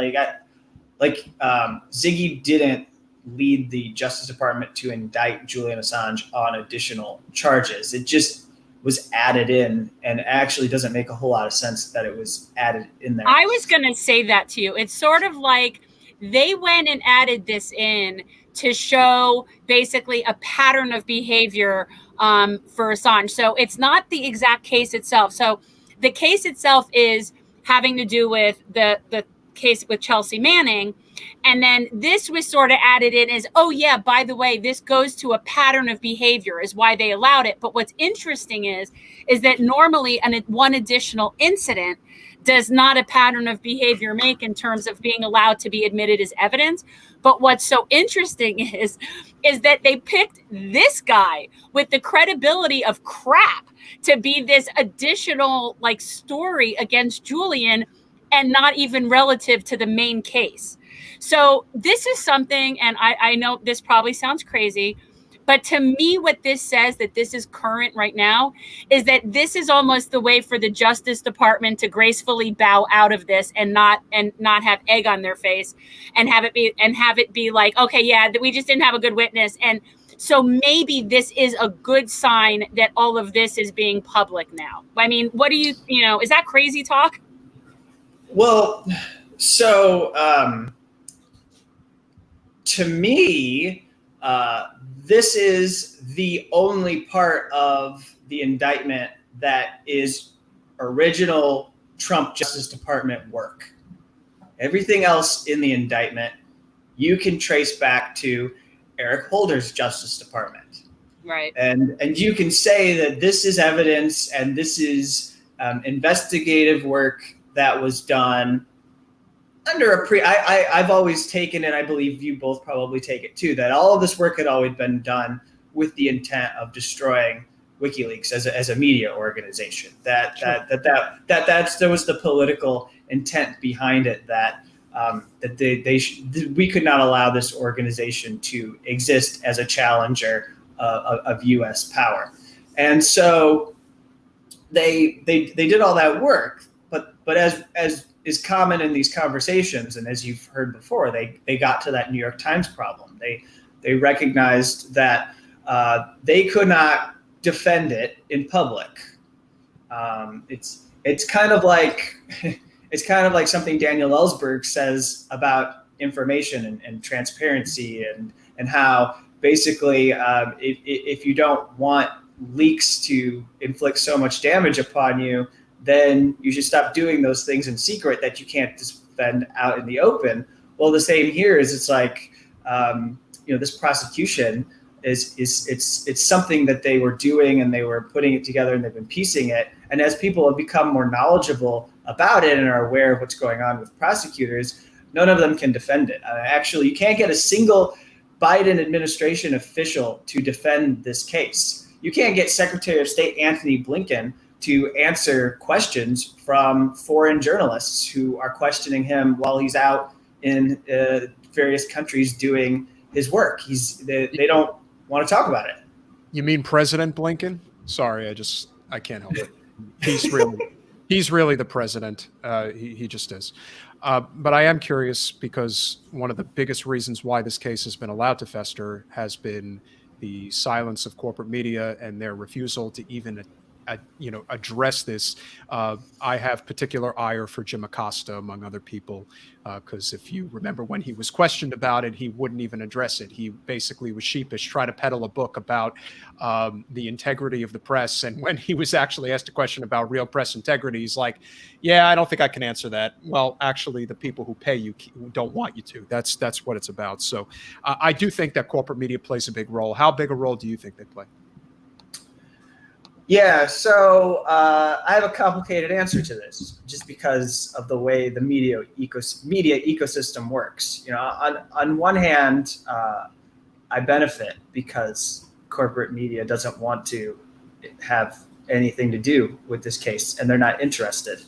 Ziggy didn't lead the Justice Department to indict Julian Assange on additional charges. It just was added in, and actually doesn't make a whole lot of sense that it was added in there. I was going to say that to you. It's sort of like they went and added this in to show basically a pattern of behavior for Assange. So it's not the exact case itself. So the case itself is having to do with the case with Chelsea Manning. And then this was sort of added in as, oh yeah, by the way, this goes to a pattern of behavior is why they allowed it. But what's interesting is that normally one additional incident does not a pattern of behavior make in terms of being allowed to be admitted as evidence. But what's so interesting is that they picked this guy with the credibility of crap to be this additional story against Julian, and not even relative to the main case. So this is something, and I know this probably sounds crazy, but to me, what this says that this is current right now is that this is almost the way for the Justice Department to gracefully bow out of this and not have egg on their face and have it be like, okay, yeah, we just didn't have a good witness. And so maybe this is a good sign that all of this is being public now. I mean, what do you is that crazy talk? Well, so to me, this is the only part of the indictment that is original Trump Justice Department work. Everything else in the indictment you can trace back to Eric Holder's Justice Department. Right. And you can say that this is evidence and this is investigative work that was done under I've always taken, and I believe you both probably take it too, that all of this work had always been done with the intent of destroying WikiLeaks as a media organization. That there was the political intent behind it, that we could not allow this organization to exist as a challenger of U.S. power. And so they did all that work, but as is common in these conversations, and as you've heard before, they got to that New York Times problem. They recognized that they could not defend it in public. It's kind of like something Daniel Ellsberg says about information and transparency and how basically if you don't want leaks to inflict so much damage upon you, then you should stop doing those things in secret that you can't defend out in the open. Well, the same here is it's like, this prosecution It's something that they were doing, and they were putting it together, and they've been piecing it. And as people have become more knowledgeable about it and are aware of what's going on with prosecutors, none of them can defend it. Actually, you can't get a single Biden administration official to defend this case. You can't get Secretary of State Anthony Blinken to answer questions from foreign journalists who are questioning him while he's out in various countries doing his work. They don't want to talk about it. You mean President Blinken? Sorry, I can't help it. He's really the president. He just is. But I am curious, because one of the biggest reasons why this case has been allowed to fester has been the silence of corporate media and their refusal to even address this. I have particular ire for Jim Acosta, among other people, because if you remember when he was questioned about it, he wouldn't even address it. He basically was sheepish, trying to peddle a book about the integrity of the press. And when he was actually asked a question about real press integrity, he's like, yeah, I don't think I can answer that. Well, actually, the people who pay you don't want you to. That's what it's about. So I do think that corporate media plays a big role. How big a role do you think they play? Yeah, so I have a complicated answer to this, just because of the way the media ecosystem works. On one hand, I benefit because corporate media doesn't want to have anything to do with this case, and they're not interested.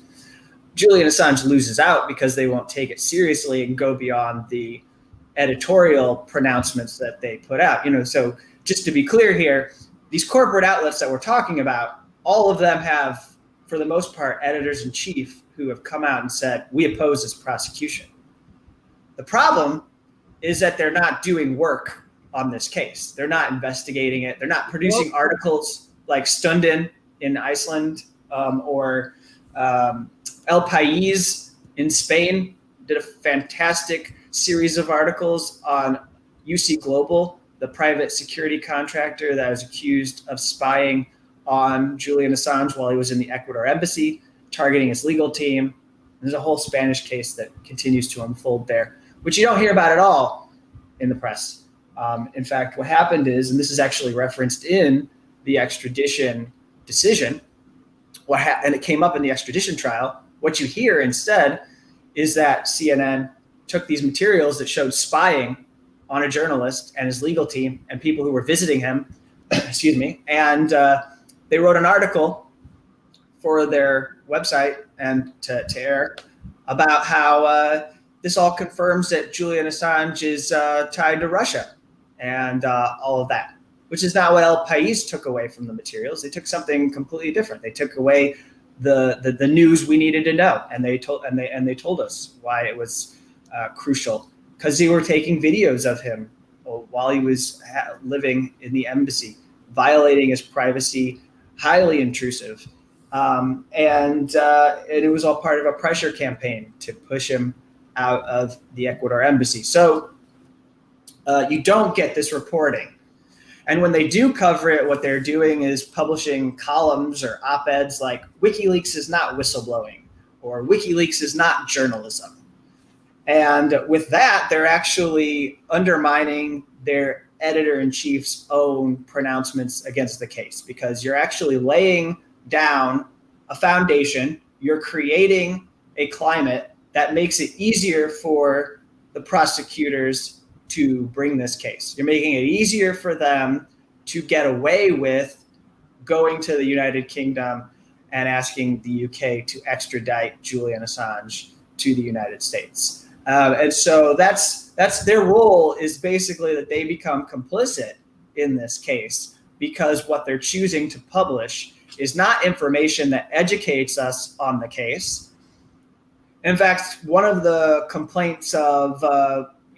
Julian Assange loses out because they won't take it seriously and go beyond the editorial pronouncements that they put out. So just to be clear here, these corporate outlets that we're talking about, all of them have, for the most part, editors-in-chief who have come out and said, we oppose this prosecution. The problem is that they're not doing work on this case. They're not investigating it. They're not producing articles like Stundin in Iceland, or El País in Spain did a fantastic series of articles on UC Global, the private security contractor that was accused of spying on Julian Assange while he was in the Ecuador embassy, targeting his legal team. There's a whole Spanish case that continues to unfold there, which you don't hear about at all in the press. In fact, what happened is, and this is actually referenced in the extradition decision, and it came up in the extradition trial, what you hear instead is that CNN took these materials that showed spying on a journalist and his legal team and people who were visiting him, excuse me, and they wrote an article for their website and to air about how this all confirms that Julian Assange is tied to Russia and all of that, which is not what El País took away from the materials. They took something completely different. They took away the news we needed to know, and they told us why it was crucial. Because they were taking videos of him while he was living in the embassy, violating his privacy, highly intrusive. And it was all part of a pressure campaign to push him out of the Ecuador embassy. So you don't get this reporting. And when they do cover it, what they're doing is publishing columns or op-eds like WikiLeaks is not whistleblowing, or WikiLeaks is not journalism. And with that, they're actually undermining their editor-in-chief's own pronouncements against the case, because you're actually laying down a foundation. You're creating a climate that makes it easier for the prosecutors to bring this case. You're making it easier for them to get away with going to the United Kingdom and asking the UK to extradite Julian Assange to the United States. And so that's their role, is basically that they become complicit in this case, because what they're choosing to publish is not information that educates us on the case. In fact, one of the complaints of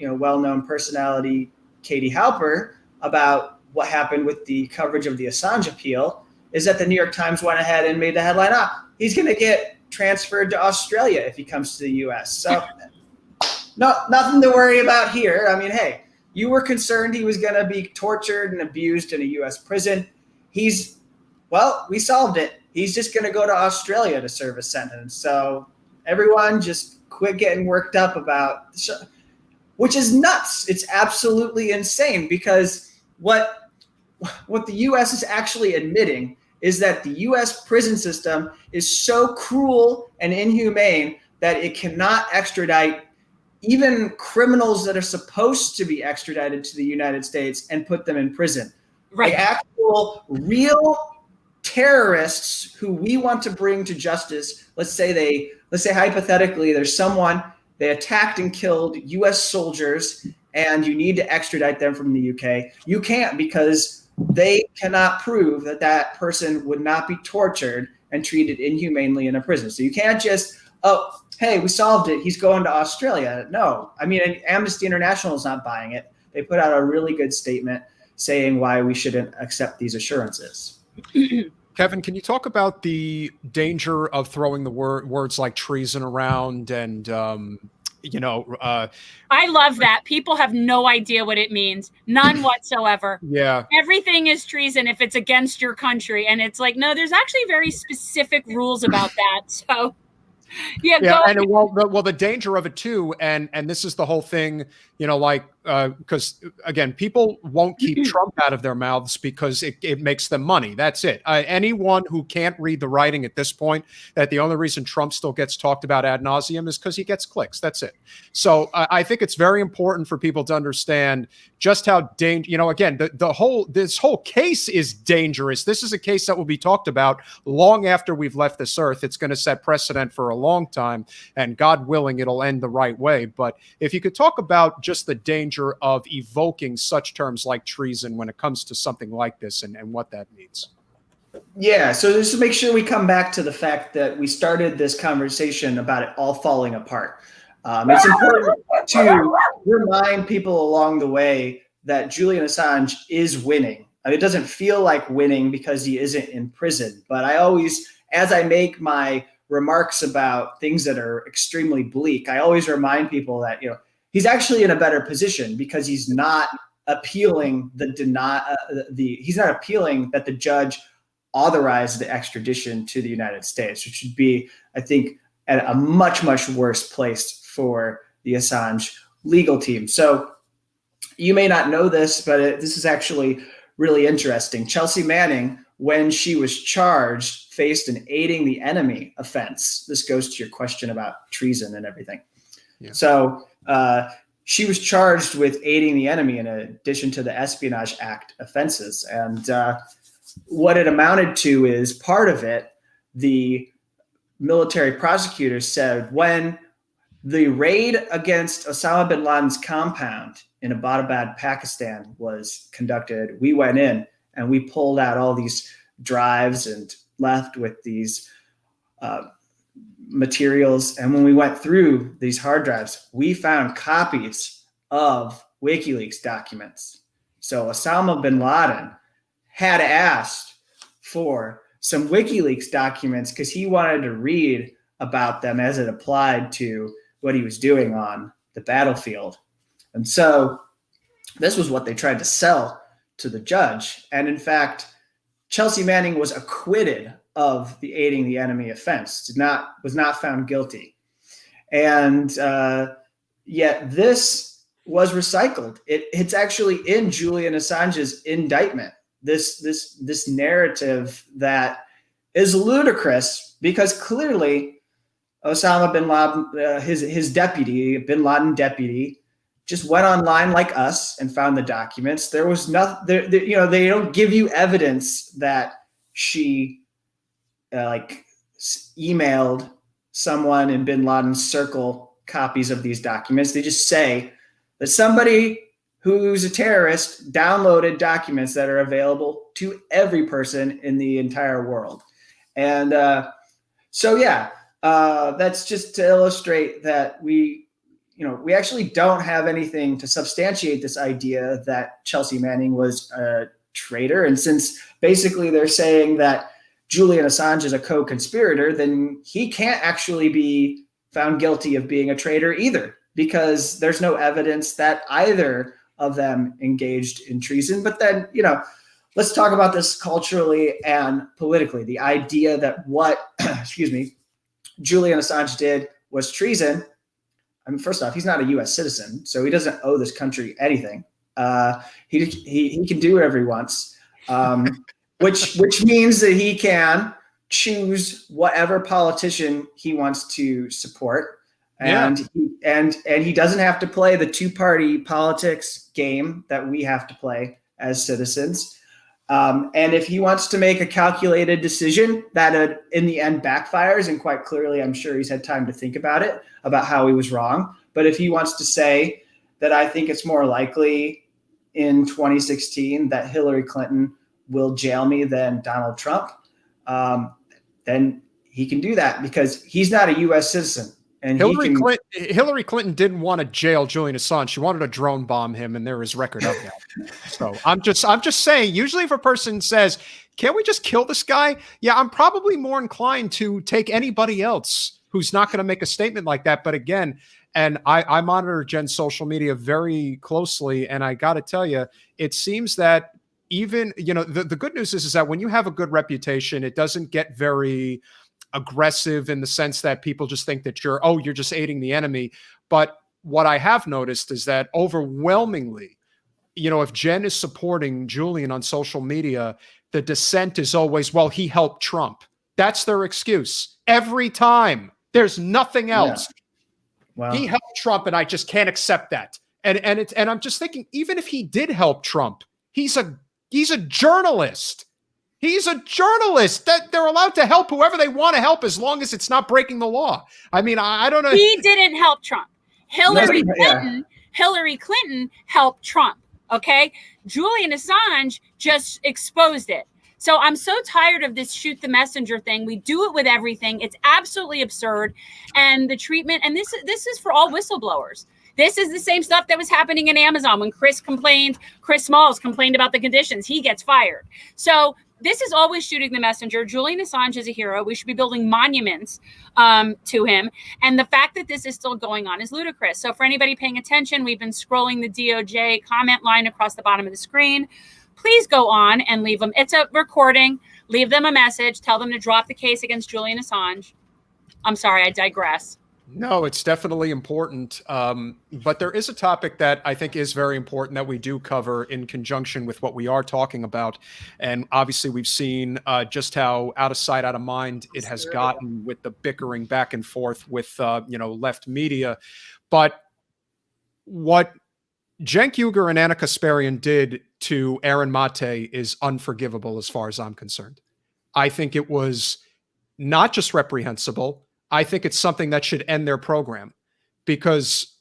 well-known personality Katie Halper about what happened with the coverage of the Assange appeal is that the New York Times went ahead and made the headline, he's going to get transferred to Australia if he comes to the U.S. So nothing to worry about here. I mean, hey, you were concerned he was going to be tortured and abused in a U.S. prison. We solved it. He's just going to go to Australia to serve a sentence. So everyone just quit getting worked up about, which is nuts. It's absolutely insane, because what what the U.S. is actually admitting is that the U.S. prison system is so cruel and inhumane that it cannot extradite even criminals that are supposed to be extradited to the United States and put them in prison. Right. Like actual real terrorists who we want to bring to justice. Let's say hypothetically there's someone, they attacked and killed U.S. soldiers and you need to extradite them from the UK. You can't, because they cannot prove that that person would not be tortured and treated inhumanely in a prison. So you can't just, oh, hey, we solved it, he's going to Australia. No, I mean, Amnesty International is not buying it. They put out a really good statement saying why we shouldn't accept these assurances. Kevin, can you talk about the danger of throwing the words like treason around and, I love that. People have no idea what it means. None whatsoever. Yeah. Everything is treason if it's against your country. And it's like, no, there's actually very specific rules about that. So yeah. And the danger of it too, and this is the whole thing, because again, people won't keep Trump out of their mouths because it makes them money. That's it. Anyone who can't read the writing at this point, that the only reason Trump still gets talked about ad nauseum is because he gets clicks. That's it. So I think it's very important for people to understand just how again, this whole case is dangerous. This is a case that will be talked about long after we've left this earth. It's going to set precedent for a long time, and God willing, it'll end the right way. But if you could talk about just the danger of evoking such terms like treason when it comes to something like this and what that means. Yeah, so just to make sure we come back to the fact that we started this conversation about it all falling apart. It's important to remind people along the way that Julian Assange is winning. I mean, it doesn't feel like winning because he isn't in prison, but I always, as I make my remarks about things that are extremely bleak, I always remind people that, he's actually in a better position because he's not appealing he's not appealing that the judge authorized the extradition to the United States, which would be, I think, at a much, much worse place for the Assange legal team. So you may not know this, but this is actually really interesting. Chelsea Manning, when she was charged, faced an aiding the enemy offense. This goes to your question about treason and everything. Yeah. So she was charged with aiding the enemy in addition to the Espionage Act offenses. And what it amounted to is, part of it, the military prosecutors said when the raid against Osama bin Laden's compound in Abbottabad, Pakistan was conducted, we went in and we pulled out all these drives and left with these materials. And when we went through these hard drives, we found copies of WikiLeaks documents. So Osama bin Laden had asked for some WikiLeaks documents because he wanted to read about them as it applied to what he was doing on the battlefield. And so this was what they tried to sell to the judge. And in fact, Chelsea Manning was acquitted of the aiding the enemy offense, was not found guilty. And yet this was recycled. It's actually in Julian Assange's indictment, this narrative that is ludicrous, because clearly Osama bin Laden, his deputy, bin Laden deputy, just went online like us and found the documents. There was nothing, they don't give you evidence that she emailed someone in bin Laden's circle copies of these documents. They just say that somebody who's a terrorist downloaded documents that are available to every person in the entire world. And that's just to illustrate that we actually don't have anything to substantiate this idea that Chelsea Manning was a traitor. And since basically they're saying that Julian Assange is a co-conspirator, then he can't actually be found guilty of being a traitor either, because there's no evidence that either of them engaged in treason. But then, let's talk about this culturally and politically. The idea that what, Julian Assange did was treason. I mean, first off, he's not a U.S. citizen, so he doesn't owe this country anything. He can do whatever he wants. which means that he can choose whatever politician he wants to support. And he doesn't have to play the two-party politics game that we have to play as citizens. And if he wants to make a calculated decision that in the end backfires, and quite clearly, I'm sure he's had time to think about it, about how he was wrong. But if he wants to say that I think it's more likely in 2016 that Hillary Clinton will jail me than Donald Trump, then he can do that because he's not a U.S. citizen. And Hillary Clinton didn't want to jail Julian Assange. She wanted to drone bomb him, and there is record of that. So I'm just saying, usually if a person says, can't we just kill this guy? Yeah, I'm probably more inclined to take anybody else who's not going to make a statement like that. But again, and I monitor Jen's social media very closely, and I got to tell you, it seems that even, the good news is that when you have a good reputation, it doesn't get very aggressive in the sense that people just think that you're just aiding the enemy. But what I have noticed is that overwhelmingly, if Jen is supporting Julian on social media, the dissent is always, well, he helped Trump. That's their excuse every time. There's nothing else. Yeah. Wow. He helped Trump, and I just can't accept that. And I'm just thinking, even if he did help Trump, he's a journalist. He's a journalist. That they're allowed to help whoever they want to help as long as it's not breaking the law. I mean, I don't know. He didn't help Trump. Hillary Clinton helped Trump. Okay. Julian Assange just exposed it. So I'm so tired of this shoot the messenger thing. We do it with everything. It's absolutely absurd. And the treatment, and this is for all whistleblowers. This is the same stuff that was happening in Amazon when Chris Smalls complained about the conditions. He gets fired. So this is always shooting the messenger. Julian Assange is a hero. We should be building monuments to him. And the fact that this is still going on is ludicrous. So for anybody paying attention, we've been scrolling the DOJ comment line across the bottom of the screen. Please go on and leave them. It's a recording. Leave them a message. Tell them to drop the case against Julian Assange. I'm sorry, I digress. No, it's definitely important. But there is a topic that I think is very important that we do cover in conjunction with what we are talking about. And obviously we've seen just how out of sight, out of mind it has gotten with the bickering back and forth with, left media. But what Cenk Uygur and Anna Kasparian did to Aaron Mate is unforgivable as far as I'm concerned. I think it was not just reprehensible. I think it's something that should end their program, because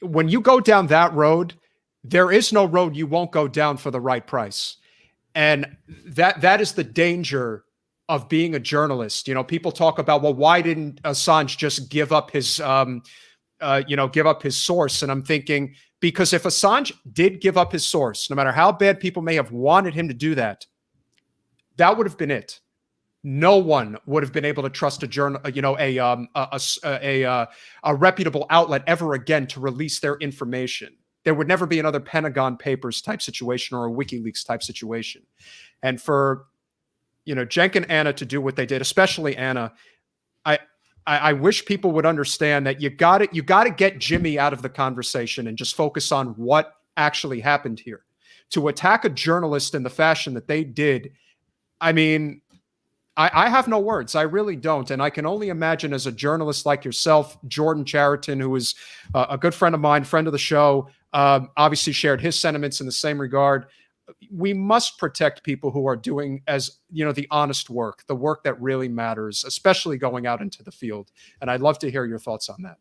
when you go down that road, there is no road you won't go down for the right price. And that is the danger of being a journalist. People talk about, well, why didn't Assange just give up his, give up his source? And I'm thinking, because if Assange did give up his source, no matter how bad people may have wanted him to do that, that would have been it. No one would have been able to trust a reputable outlet ever again to release their information. There would never be another Pentagon Papers type situation or a WikiLeaks type situation. And for, Cenk and Anna to do what they did, especially Anna, I wish people would understand that you got to get Jimmy out of the conversation and just focus on what actually happened here. To attack a journalist in the fashion that they did, I mean, I have no words. I really don't. And I can only imagine, as a journalist like yourself, Jordan Chariton, who is a good friend of mine, friend of the show, obviously shared his sentiments in the same regard. We must protect people who are doing, the honest work, the work that really matters, especially going out into the field. And I'd love to hear your thoughts on that.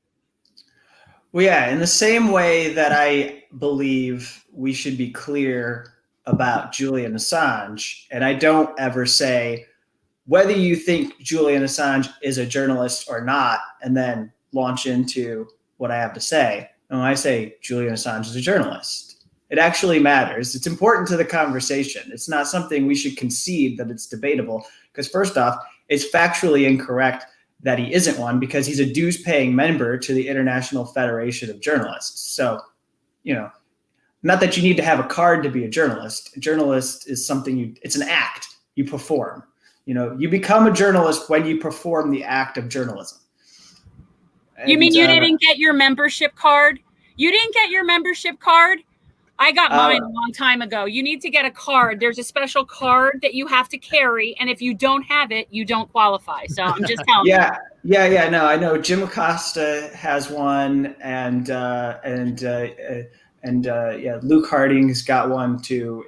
Well, yeah, in the same way that I believe we should be clear about Julian Assange, and I don't ever say, whether you think Julian Assange is a journalist or not, and then launch into what I have to say. And when I say Julian Assange is a journalist, it actually matters. It's important to the conversation. It's not something we should concede that it's debatable, because first off, it's factually incorrect that he isn't one, because he's a dues-paying member to the International Federation of Journalists. So, not that you need to have a card to be a journalist. A journalist is something it's an act you perform. You become a journalist when you perform the act of journalism. You mean you didn't get your membership card? You didn't get your membership card? I got mine a long time ago. You need to get a card. There's a special card that you have to carry, and if you don't have it, you don't qualify. So I'm just telling you. Yeah. No, I know Jim Acosta has one, and Luke Harding's got one too.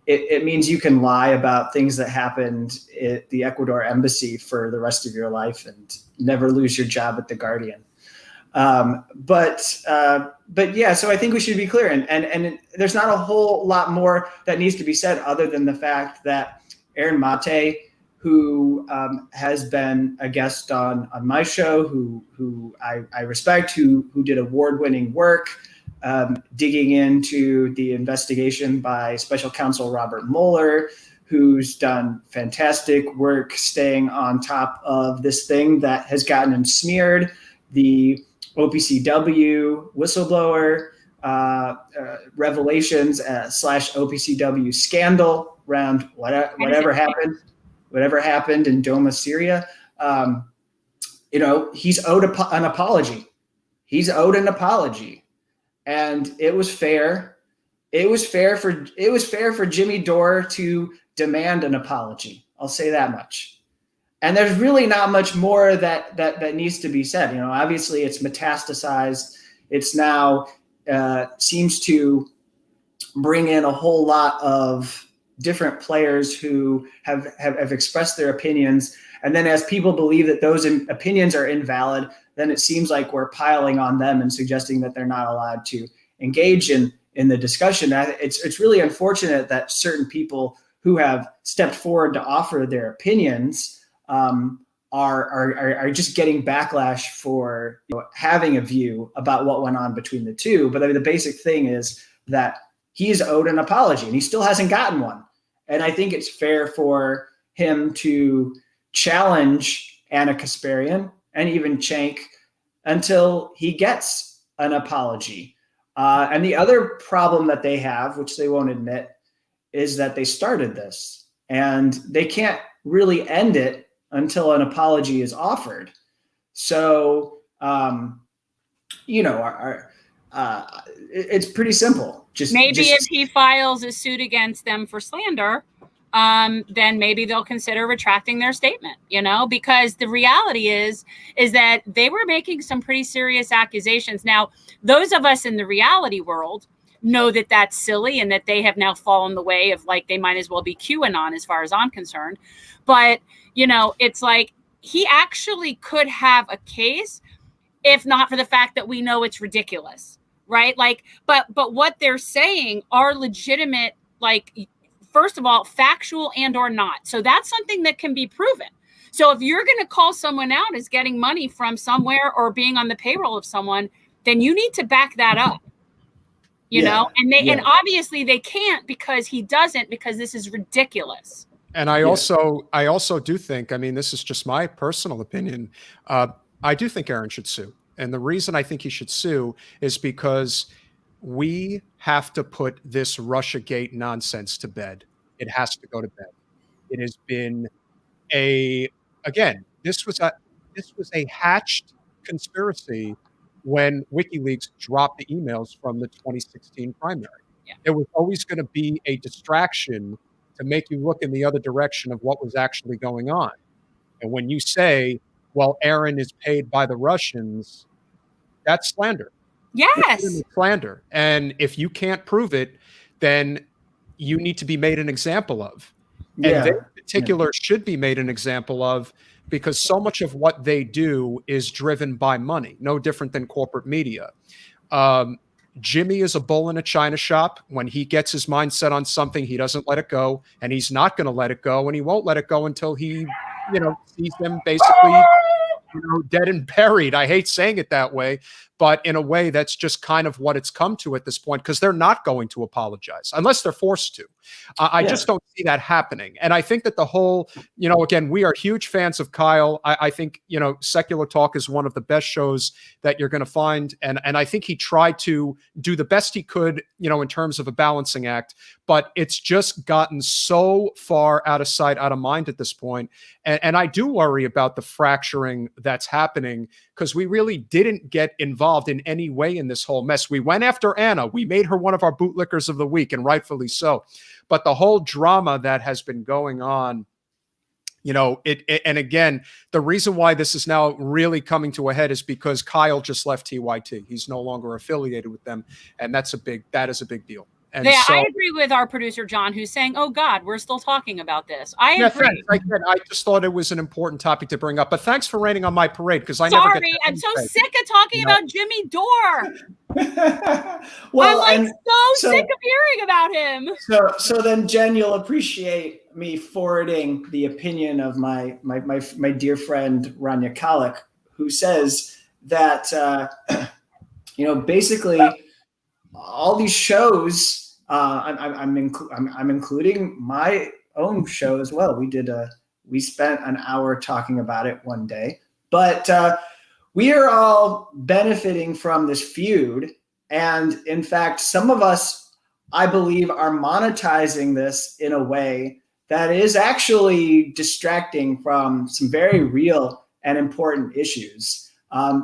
It means you can lie about things that happened at the Ecuador embassy for the rest of your life and never lose your job at the Guardian. But yeah, so I think we should be clear, and there's not a whole lot more that needs to be said other than the fact that Aaron Mate, who has been a guest on my show, who I respect, who did award-winning work digging into the investigation by Special Counsel Robert Mueller, who's done fantastic work staying on top of this thing that has gotten him smeared, the OPCW whistleblower revelations / OPCW scandal around whatever happened in Doma, Syria. He's owed an apology. He's owed an apology, and it was fair. It was fair for Jimmy Dore to demand an apology. I'll say that much. And there's really not much more that needs to be said. Obviously it's metastasized. It's now seems to bring in a whole lot of different players who have expressed their opinions. And then as people believe that those opinions are invalid, then it seems like we're piling on them and suggesting that they're not allowed to engage in the discussion. It's really unfortunate that certain people who have stepped forward to offer their opinions are just getting backlash for having a view about what went on between the two. But I mean, the basic thing is that he's owed an apology, and he still hasn't gotten one. And I think it's fair for him to challenge Anna Kasparian and even Cenk until he gets an apology. And the other problem that they have, which they won't admit, is that they started this, and they can't really end it until an apology is offered. So, it's pretty simple. If he files a suit against them for slander, then maybe they'll consider retracting their statement, because the reality is that they were making some pretty serious accusations. Now, those of us in the reality world know that that's silly and that they have now fallen the way of they might as well be QAnon as far as I'm concerned. But, it's like he actually could have a case if not for the fact that we know it's ridiculous, right? But what they're saying are legitimate, first of all, factual and or not. So that's something that can be proven. So if you're going to call someone out as getting money from somewhere or being on the payroll of someone, then you need to back that up. And obviously they can't because he doesn't, because this is ridiculous. And I also do think, this is just my personal opinion. I do think Aaron should sue. And the reason I think he should sue is because we have to put this Russiagate nonsense to bed. It has to go to bed. It has been this was a hatched conspiracy when WikiLeaks dropped the emails from the 2016 primary. Yeah. It was always going to be a distraction to make you look in the other direction of what was actually going on. And when you say, well, Aaron is paid by the Russians, that's slander. Yes. It's slander. And if you can't prove it, then you need to be made an example of. And they in particular should be made an example of, because so much of what they do is driven by money, no different than corporate media. Jimmy is a bull in a china shop. When he gets his mind set on something, he doesn't let it go, and he's not going to let it go, and he won't let it go until he, sees them basically, dead and buried. I hate saying it that way, but in a way, that's just kind of what it's come to at this point, because they're not going to apologize unless they're forced to. I just don't see that happening. And I think that the whole, again, we are huge fans of Kyle. I think, Secular Talk is one of the best shows that you're going to find. And I think he tried to do the best he could, in terms of a balancing act, but it's just gotten so far out of sight, out of mind at this point. And I do worry about the fracturing that's happening, because we really didn't get involved involved in any way in this whole mess. We went after Anna. We made her one of our bootlickers of the week, and rightfully so. But the whole drama that has been going on, you know, and again, the reason why this is now really coming to a head is because Kyle just left TYT. He's no longer affiliated with them, and that is a big deal. And yeah, so, I agree with our producer John, who's saying, "Oh God, we're still talking about this." I agree. I just thought it was an important topic to bring up. But thanks for raining on my parade, because I'm so sick of talking about Jimmy Dore. Well, I'm like so sick of hearing about him. So then, Jen, you'll appreciate me forwarding the opinion of my dear friend Rania Kalik, who says that basically all these shows. I'm including my own show as well. We spent an hour talking about it one day, but we are all benefiting from this feud. And in fact, some of us, I believe, are monetizing this in a way that is actually distracting from some very real and important issues.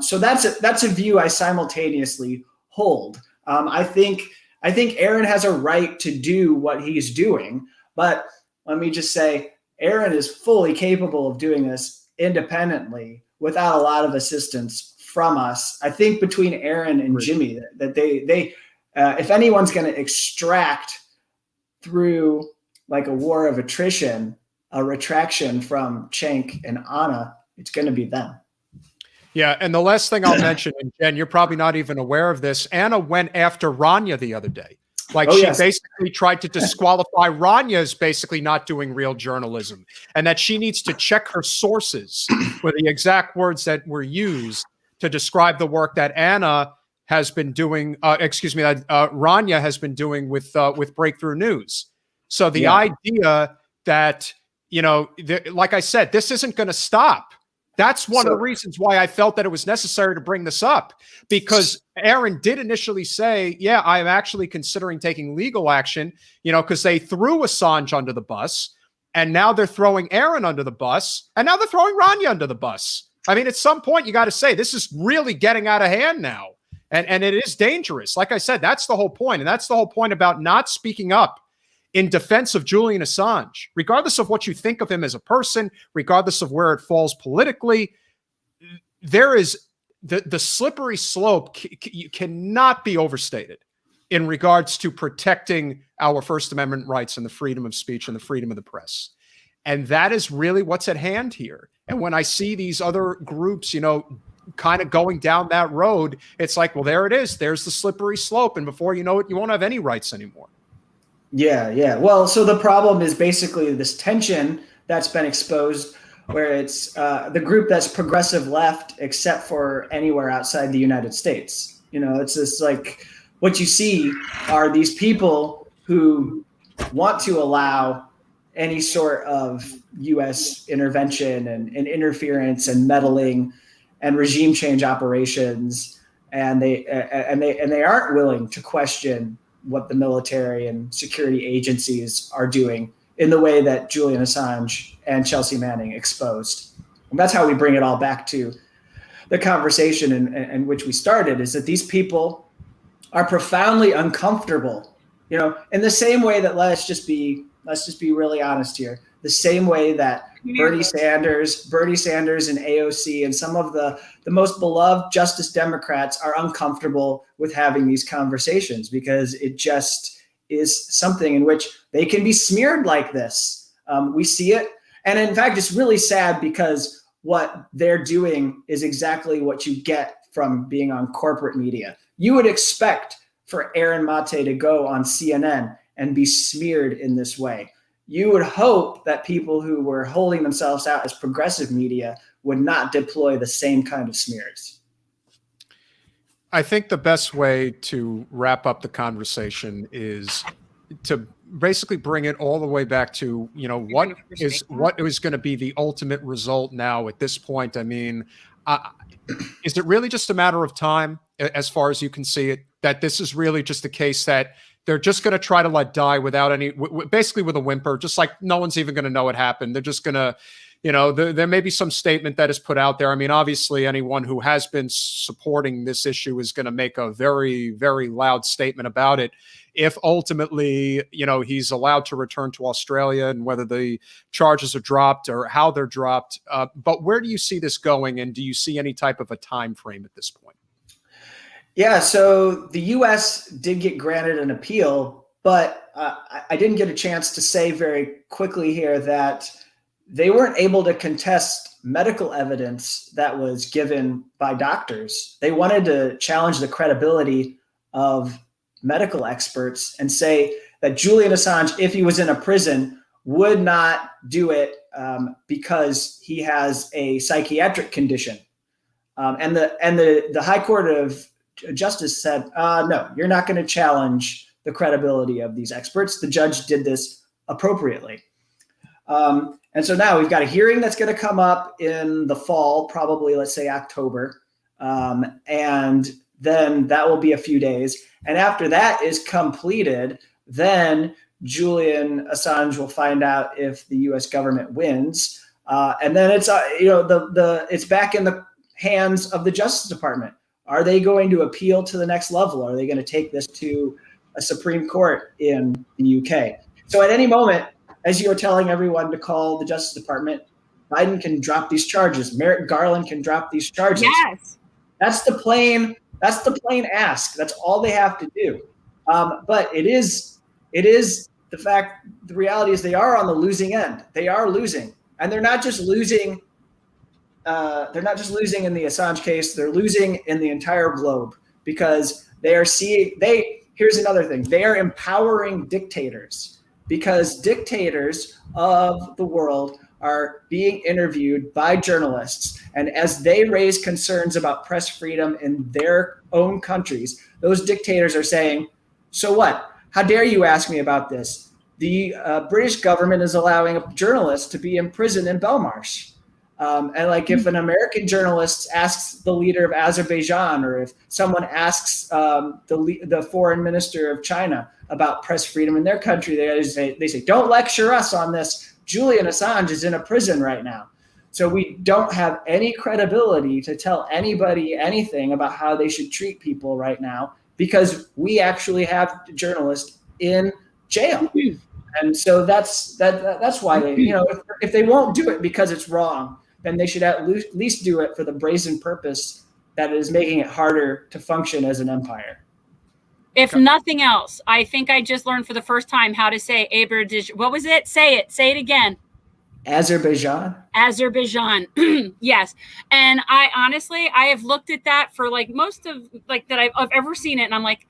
So that's a view I simultaneously hold. I think Aaron has a right to do what he's doing, but let me just say, Aaron is fully capable of doing this independently without a lot of assistance from us. I think between Aaron and Jimmy, that they if anyone's going to extract through like a war of attrition, a retraction from Cenk and Anna, it's going to be them. Yeah, and the last thing I'll mention, and Jen, you're probably not even aware of this, Anna went after Rania the other day. Like basically tried to disqualify Rania as basically not doing real journalism, and that she needs to check her sources for the exact words that were used to describe the work that Anna has been doing, Rania has been doing with Breakthrough News. So the idea that, like I said, this isn't going to stop. That's one of the reasons why I felt that it was necessary to bring this up, because Aaron did initially say, yeah, I'm actually considering taking legal action, because they threw Assange under the bus, and now they're throwing Aaron under the bus, and now they're throwing Rania under the bus. I mean, at some point, you got to say this is really getting out of hand now, and it is dangerous. Like I said, that's the whole point, and that's the whole point about not speaking up in defense of Julian Assange, regardless of what you think of him as a person, regardless of where it falls politically. There is the slippery slope cannot be overstated in regards to protecting our First Amendment rights and the freedom of speech and the freedom of the press. And that is really what's at hand here. And when I see these other groups, kind of going down that road, it's like, well, there it is. There's the slippery slope. And before you know it, you won't have any rights anymore. Yeah. Well, so the problem is basically this tension that's been exposed, where it's the group that's progressive left, except for anywhere outside the United States. It's just like what you see are these people who want to allow any sort of U.S. intervention and interference and meddling and regime change operations, and they aren't willing to question what the military and security agencies are doing in the way that Julian Assange and Chelsea Manning exposed. And that's how we bring it all back to the conversation in which we started, is that these people are profoundly uncomfortable, in the same way that let's just be really honest here, the same way that Bernie Sanders and AOC and some of the most beloved Justice Democrats are uncomfortable with having these conversations, because it just is something in which they can be smeared like this. We see it. And in fact, it's really sad, because what they're doing is exactly what you get from being on corporate media. You would expect for Aaron Mate to go on CNN and be smeared in this way. You would hope that people who were holding themselves out as progressive media would not deploy the same kind of smears. I think the best way to wrap up the conversation is to basically bring it all the way back to, what is going to be the ultimate result now at this point. I mean, is it really just a matter of time, as far as you can see it, that this is really just a case that they're just going to try to let die without any, basically with a whimper, just like no one's even going to know it happened. They're just going to, you know, there may be some statement that is put out there. I mean, obviously, anyone who has been supporting this issue is going to make a very, very loud statement about it. If ultimately, you know, he's allowed to return to Australia, and whether the charges are dropped or how they're dropped. But where do you see this going, and do you see any type of a time frame at this point? Yeah, so the U.S. did get granted an appeal, but I didn't get a chance to say very quickly here that they weren't able to contest medical evidence that was given by doctors. They wanted to challenge the credibility of medical experts and say that Julian Assange, if he was in a prison, would not do it because he has a psychiatric condition. And the High Court of Justice said, no, you're not going to challenge the credibility of these experts. The judge did this appropriately. And so now we've got a hearing that's going to come up in the fall, probably, let's say October. And then that will be a few days. And after that is completed, then Julian Assange will find out if the U.S. government wins. And then it's, it's back in the hands of the Justice Department. Are they going to appeal to the next level? Are they going to take this to a Supreme Court in the UK? So at any moment, as you are telling everyone to call the Justice Department, Biden can drop these charges. Merrick Garland can drop these charges. Yes. That's the plain ask. That's all they have to do. But it is the reality is they are on the losing end. They are losing. And they're not just losing. They're not just losing in the Assange case. They're losing in the entire globe because here's another thing. They are empowering dictators because dictators of the world are being interviewed by journalists. And as they raise concerns about press freedom in their own countries, those dictators are saying, so what? How dare you ask me about this? The British government is allowing a journalist to be imprisoned in Belmarsh. And like if an American journalist asks the leader of Azerbaijan, or if someone asks the foreign minister of China about press freedom in their country, they say, don't lecture us on this. Julian Assange is in a prison right now. So we don't have any credibility to tell anybody anything about how they should treat people right now because we actually have journalists in jail. And so that's why they, if they won't do it because it's wrong, then they should at least do it for the brazen purpose that is making it harder to function as an empire. If nothing else, I think I just learned for the first time how to say Azerbaijan. What was it? Say it again. Azerbaijan. Yes. And I honestly, I have looked at that for like most of like that I've ever seen it. And I'm like,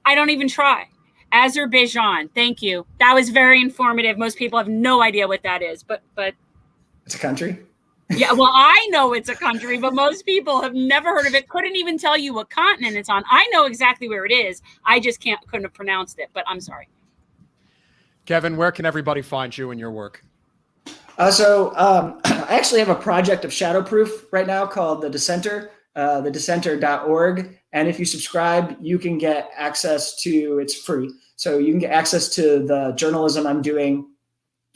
I don't even try. Azerbaijan. Thank you. That was very informative. Most people have no idea what that is, but it's a country. Yeah, well, I know it's a country, but most people have never heard of it. Couldn't even tell you what continent it's on. I know exactly where it is. I just couldn't have pronounced it, but I'm sorry. Kevin, where can everybody find you and your work? I actually have a project of shadowproof right now called The Dissenter, thedissenter.org. And if you subscribe, you can get access to, it's free. So you can get access to the journalism I'm doing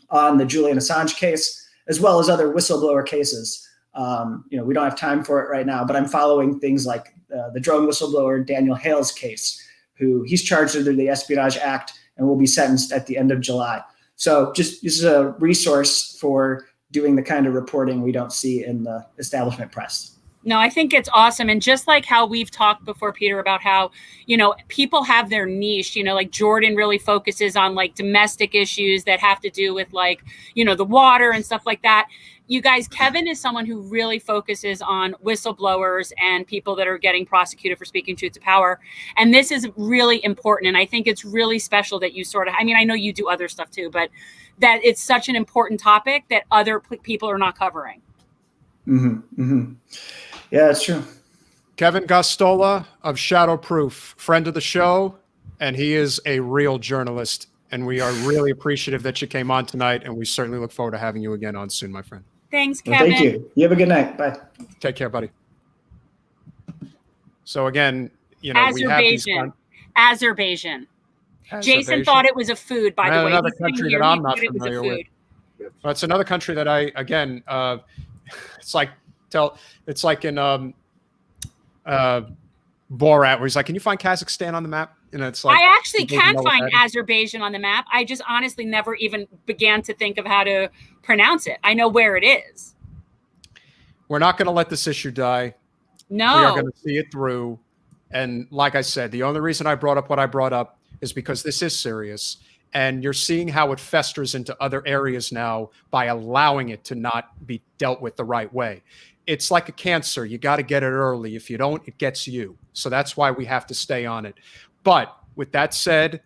on the Julian Assange case, as well as other whistleblower cases. We don't have time for it right now, but I'm following things like the drone whistleblower Daniel Hale's case, who he's charged under the Espionage Act and will be sentenced at the end of July. So just this is a resource for doing the kind of reporting we don't see in the establishment press. No, I think it's awesome. And just like how we've talked before, Peter, about how, people have their niche, like Jordan really focuses on like domestic issues that have to do with like, the water and stuff like that. You guys, Kevin is someone who really focuses on whistleblowers and people that are getting prosecuted for speaking truth to power. And this is really important. And I think it's really special that you I know you do other stuff too, but that it's such an important topic that other people are not covering. Mm-hmm. Mm-hmm. Yeah, that's true. Kevin Gosztola of Shadowproof, friend of the show, and he is a real journalist. And we are really appreciative that you came on tonight, and we certainly look forward to having you again on soon, my friend. Thanks, Well, Kevin. thank you. You have a good night. Bye. Take care, buddy. So again, we have these Azerbaijan. Jason thought it was a food, by the way. Another country that I'm not familiar with. Well, it's another country that again, it's like in Borat, where he's like, "Can you find Kazakhstan on the map?" And it's like, I actually can find Azerbaijan on the map. I just honestly never even began to think of how to pronounce it. I know where it is. We're not going to let this issue die. No. We are going to see it through. And like I said, the only reason I brought up what I brought up is because this is serious. And you're seeing how it festers into other areas now by allowing it to not be dealt with the right way. It's like a cancer. You got to get it early. If you don't, it gets you. So that's why we have to stay on it. But with that said,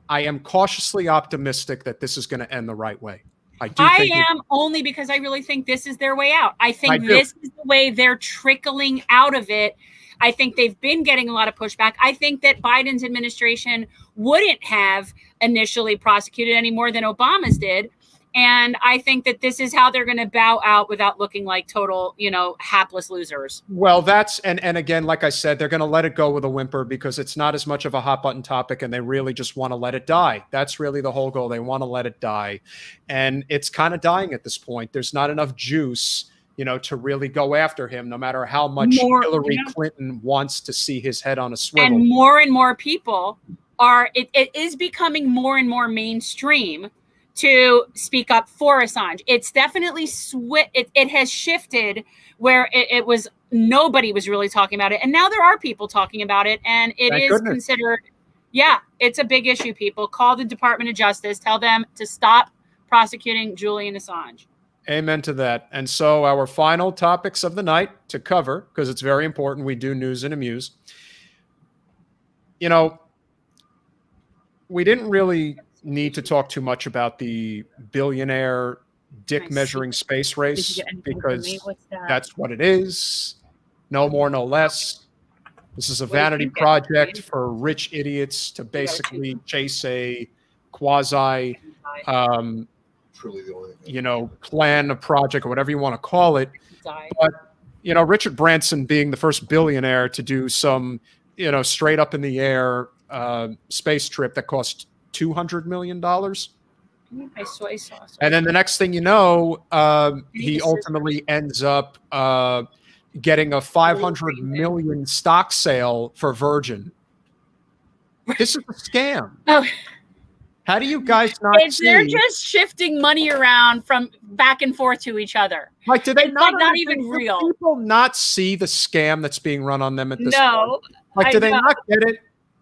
I am cautiously optimistic that this is going to end the right way. I am only because I really think this is their way out. I think this is the way they're trickling out of it. I think they've been getting a lot of pushback. I think that Biden's administration wouldn't have initially prosecuted any more than Obama's did. And I think that this is how they're going to bow out without looking like total, hapless losers. Well, that's, and again, like I said, they're going to let it go with a whimper because it's not as much of a hot button topic and they really just want to let it die. That's really the whole goal. They want to let it die. And it's kind of dying at this point. There's not enough juice, to really go after him, no matter how much Hillary Clinton wants to see his head on a swivel. And more people it is becoming more and more mainstream to speak up for Assange. It's definitely it has shifted where it was nobody was really talking about it, and now there are people talking about it, and it is considered. Yeah, it's a big issue. People call the Department of Justice, tell them to stop prosecuting Julian Assange. Amen to that. And so our final topics of the night to cover, because it's very important, we do news and amuse. We didn't really need to talk too much about the billionaire dick measuring space race because that's what it is. No more, no less. This is a vanity project for rich idiots to basically chase a quasi, plan, a project, or whatever you want to call it. But, Richard Branson being the first billionaire to do some, straight up in the air space trip that cost $200 million. I saw. And then the next thing you know, he ultimately ends up getting a 500 million stock sale for Virgin. This is a scam. Oh. How do you guys not see? They're just shifting money around from back and forth to each other. Like, do they not even real? People not see the scam that's being run on them at this point? Like, do they not get it?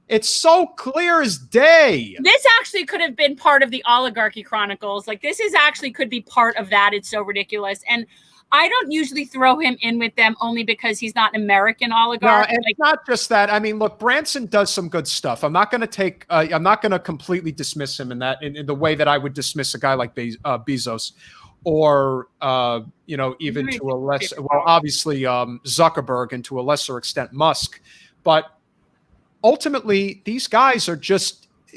It's so clear as day. This actually could have been part of the Oligarchy Chronicles. Like, this is actually could be part of that. It's so ridiculous. And I don't usually throw him in with them only because he's not an American oligarch. No, and it's not just that. I mean, look, Branson does some good stuff. I'm not going to completely dismiss him in the way that I would dismiss a guy like Bezos, or even to a lesser, obviously Zuckerberg, and to a lesser extent Musk. But ultimately, these guys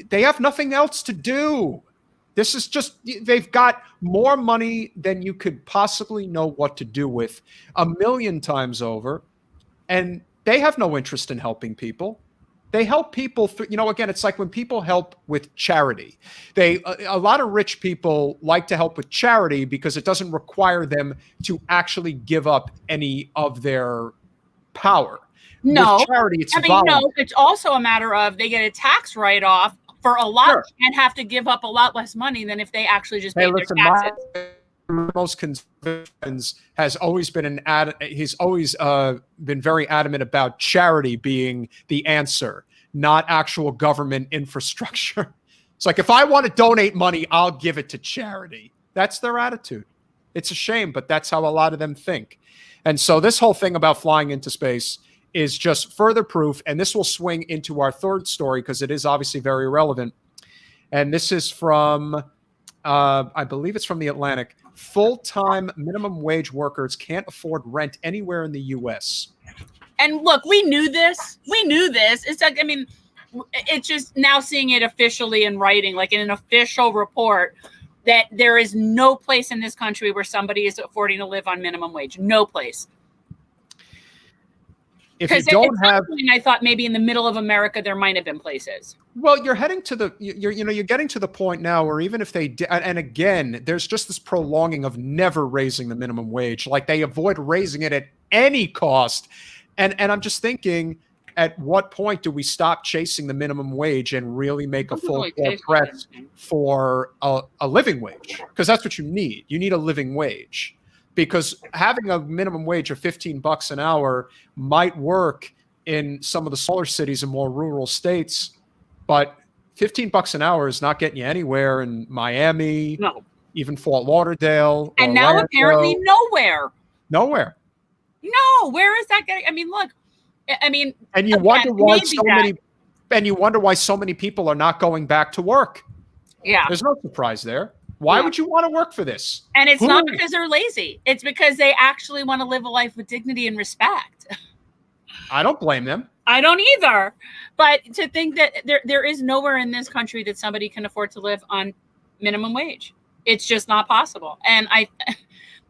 they have nothing else to do. This is they've got more money than you could possibly know what to do with 1,000,000 times over. And they have no interest in helping people. They help people through, again, it's like when people help with charity. A lot of rich people like to help with charity because it doesn't require them to actually give up any of their power. No, with charity, it's it's also a matter of they get a tax write-off for a lot and have to give up a lot less money than if they actually just paid their taxes. Most conservatives has always been he's always been very adamant about charity being the answer, not actual government infrastructure. It's like, if I want to donate money, I'll give it to charity. That's their attitude. It's a shame, but that's how a lot of them think. And so this whole thing about flying into space is just further proof, and this will swing into our third story because it is obviously very relevant. And this is from, I believe it's from The Atlantic. Full-time minimum wage workers can't afford rent anywhere in the U.S. And look, we knew this. It's like, it's just now seeing it officially in writing, like in an official report, that there is no place in this country where somebody is affording to live on minimum wage. No place. if you Because don't at have, some point I thought maybe in the middle of America there might have been places. well, you're heading to the, you're getting to the point now where even if they, and again, there's just this prolonging of never raising the minimum wage. Like they avoid raising it at any cost. And I'm just thinking, at what point do we stop chasing the minimum wage and really make a full press for a living wage? Because that's what you need. You need a living wage. Because having a minimum wage of $15 an hour might work in some of the smaller cities and more rural states, but $15 an hour is not getting you anywhere in Miami, No. even Fort Lauderdale, and now Orlando. apparently nowhere. Nowhere. No, where is that getting? I mean, look, I mean, and you wonder why so many people are not going back to work. Yeah, there's no surprise there. Why would you want to work for this? And it's not because they're lazy. It's because they actually want to live a life with dignity and respect. I don't blame them. I don't either. But to think that there is nowhere in this country that somebody can afford to live on minimum wage, it's just not possible. And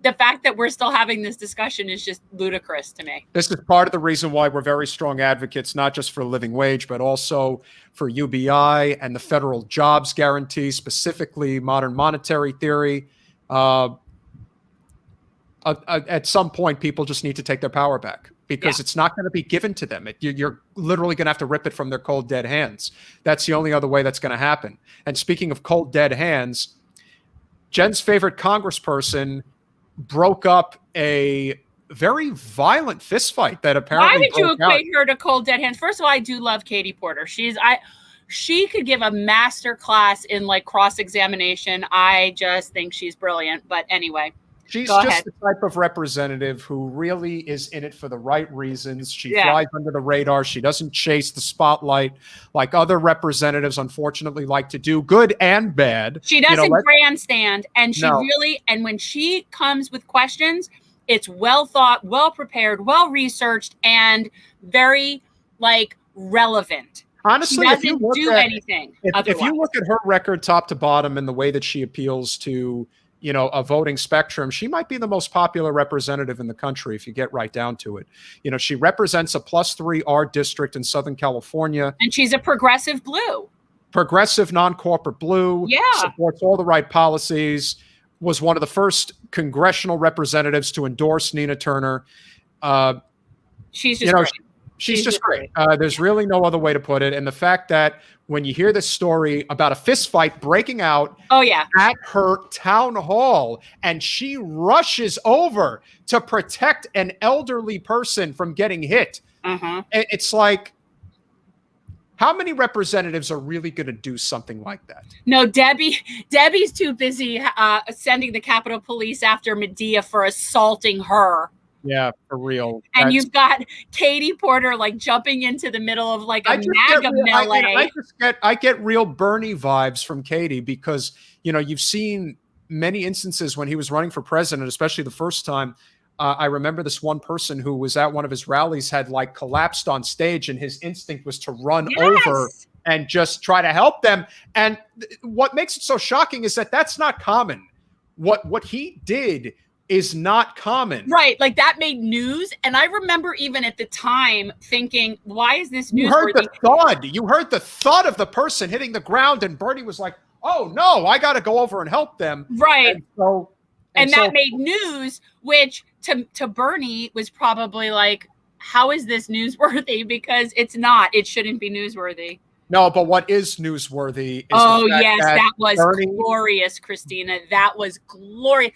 the fact that we're still having this discussion is just ludicrous to me. This is part of the reason why we're very strong advocates, not just for living wage, but also for UBI and the federal jobs guarantee, specifically modern monetary theory. At some point, people just need to take their power back because it's not going to be given to them. You're literally going to have to rip it from their cold, dead hands. That's the only other way that's going to happen. And speaking of cold, dead hands, Jen's favorite congressperson broke up a very violent fistfight that apparently. Why would you equate her to cold dead hands? First of all, I do love Katie Porter. She could give a master class in like cross-examination. I just think she's brilliant. But anyway, she's just the type of representative who really is in it for the right reasons. She flies under the radar. She doesn't chase the spotlight like other representatives, unfortunately, like to do, good and bad. She doesn't grandstand, and and when she comes with questions, it's well thought, well prepared, well researched, and very relevant. Honestly, she doesn't do anything. If you look at her record top to bottom and the way that she appeals to a voting spectrum, she might be the most popular representative in the country if you get right down to it. She represents a +3 R district in Southern California. And she's a progressive blue. Progressive, non-corporate blue. Yeah. Supports all the right policies. Was one of the first congressional representatives to endorse Nina Turner. She's just great. She's just great. There's really no other way to put it. And the fact that when you hear this story about a fist fight breaking out at her town hall, and she rushes over to protect an elderly person from getting hit, it's like, how many representatives are really going to do something like that? No, Debbie's too busy sending the Capitol Police after Medea for assaulting her. Yeah, for real. And you've got Katie Porter jumping into the middle of a MAGA melee. I get real Bernie vibes from Katie because, you've seen many instances when he was running for president, especially the first time. I remember this one person who was at one of his rallies had collapsed on stage, and his instinct was to run over and just try to help them. And what makes it so shocking is that that's not common. What he did is not common. Right. That made news. And I remember even at the time thinking, why is this news? You heard the thud. You heard the thud of the person hitting the ground, and Bernie was like, oh no, I got to go over and help them. Right. And that made news, which to Bernie was probably how is this newsworthy? Because it's not. It shouldn't be newsworthy. No, but what is newsworthy is that was glorious, Christina. That was glorious.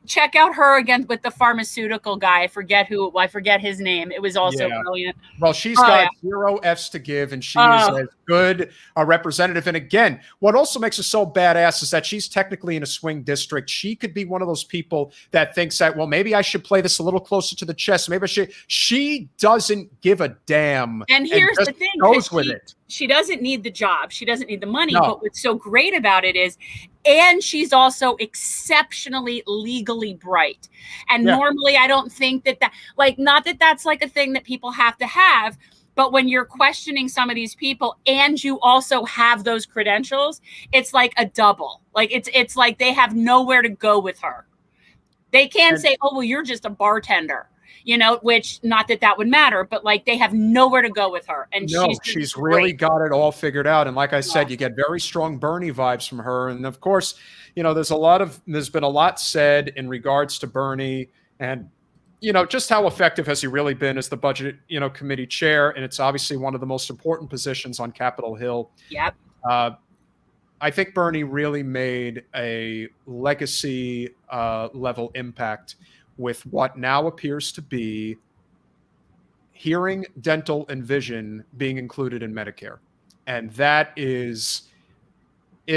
Check out her again with the pharmaceutical guy. I forget his name. It was also brilliant. Well, she's got 0 F's to give, and she is as good a representative. And again, what also makes her so badass is that she's technically in a swing district. She could be one of those people that thinks that, well, maybe I should play this a little closer to the chest. Maybe I should. She doesn't give a damn. And here's the thing. Goes with it. She doesn't need the job. She doesn't need the money. No. But what's so great about it is, and she's also exceptionally legally bright. And normally I don't think that not that that's a thing that people have to have, but when you're questioning some of these people and you also have those credentials, it's like a double. It's like they have nowhere to go with her. They can't say, oh, well, you're just a bartender. you know, which not that that would matter, but like they have nowhere to go with her. And No, she's really got it all figured out. And like I said, you get very strong Bernie vibes from her. And of course, you know, there's been a lot said in regards to Bernie and, you know, just how effective has he really been as the budget, you know, committee chair. And it's obviously one of the most important positions on Capitol Hill. Yep. I think Bernie really made a legacy level impact with what now appears to be hearing, dental, and vision being included in Medicare. And it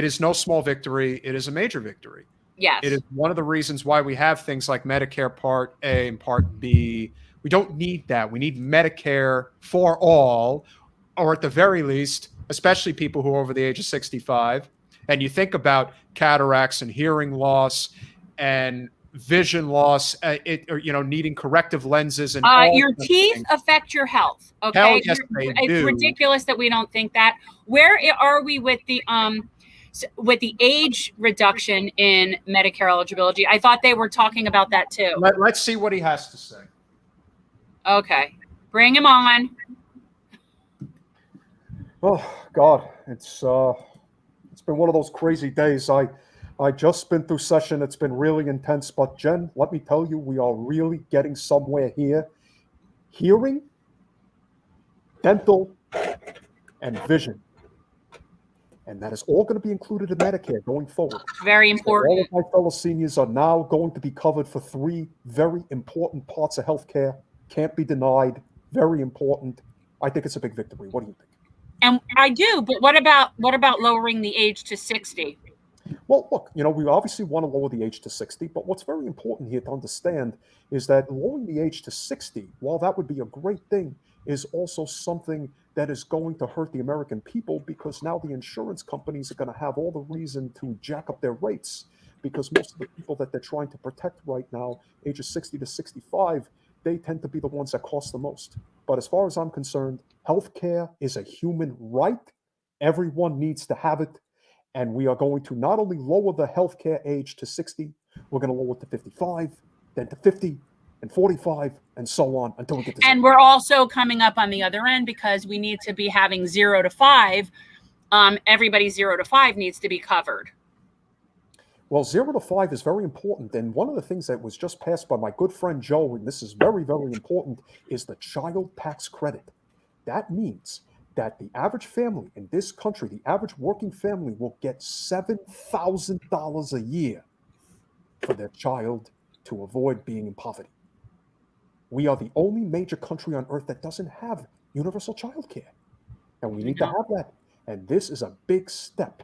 is no small victory. It is a major victory. Yes. It is one of the reasons why we have things like Medicare Part A and Part B. We don't need that. We need Medicare for all, or at the very least, especially people who are over the age of 65. And you think about cataracts and hearing loss and vision loss, or, you know, needing corrective lenses and your teeth affect your health. Okay. Hell yes, they it's do. Ridiculous that we don't think that. Where are we with the age reduction in Medicare eligibility? I thought they were talking about that too. Let's see what he has to say. Okay. Bring him on. Oh God, it's been one of those crazy days. I just been through session. It's been really intense. But Jen, let me tell you, we are really getting somewhere here. Hearing, dental, and vision. And that is all going to be included in Medicare going forward. Very important. So all of my fellow seniors are now going to be covered for 3 very important parts of healthcare. Can't be denied. Very important. I think it's a big victory. What do you think? And I do, but what about lowering the age to 60? Well, look, you know, we obviously want to lower the age to 60, but what's very important here to understand is that lowering the age to 60, while that would be a great thing, is also something that is going to hurt the American people, because now the insurance companies are going to have all the reason to jack up their rates, because most of the people that they're trying to protect right now, ages 60 to 65, they tend to be the ones that cost the most. But as far as I'm concerned, healthcare is a human right. Everyone needs to have it. And we are going to not only lower the healthcare age to 60, we're going to lower it to 55, then to 50, and 45, and so on until we get to 0. And we're also coming up on the other end because we need to be having 0 to 5. Everybody 0 to 5 needs to be covered. Well, 0 to 5 is very important. And one of the things that was just passed by my good friend Joe, and this is very, very important, is the child tax credit. That means that the average family in this country, the average working family, will get $7,000 a year for their child to avoid being in poverty. We are the only major country on earth that doesn't have universal child care. And we need to have that. And this is a big step.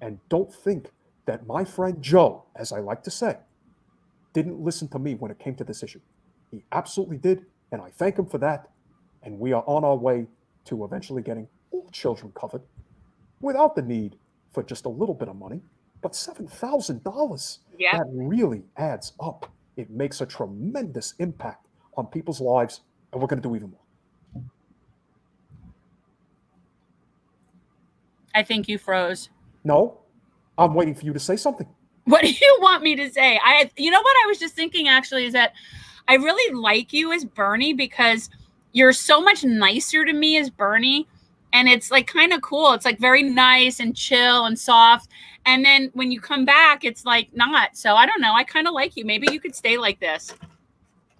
And don't think that my friend Joe, as I like to say, didn't listen to me when it came to this issue. He absolutely did. And I thank him for that. And we are on our way to eventually getting all children covered without the need for just a little bit of money, but $7,000. Yeah. That really adds up. It makes a tremendous impact on people's lives, and we're going to do even more. I think you froze. No, I'm waiting for you to say something. What do you want me to say? You know what I was just thinking actually is that I really like you as Bernie because you're so much nicer to me as Bernie. And it's like kind of cool. It's like very nice and chill and soft. And then when you come back, it's like not. So I don't know. I kind of like you. Maybe you could stay like this.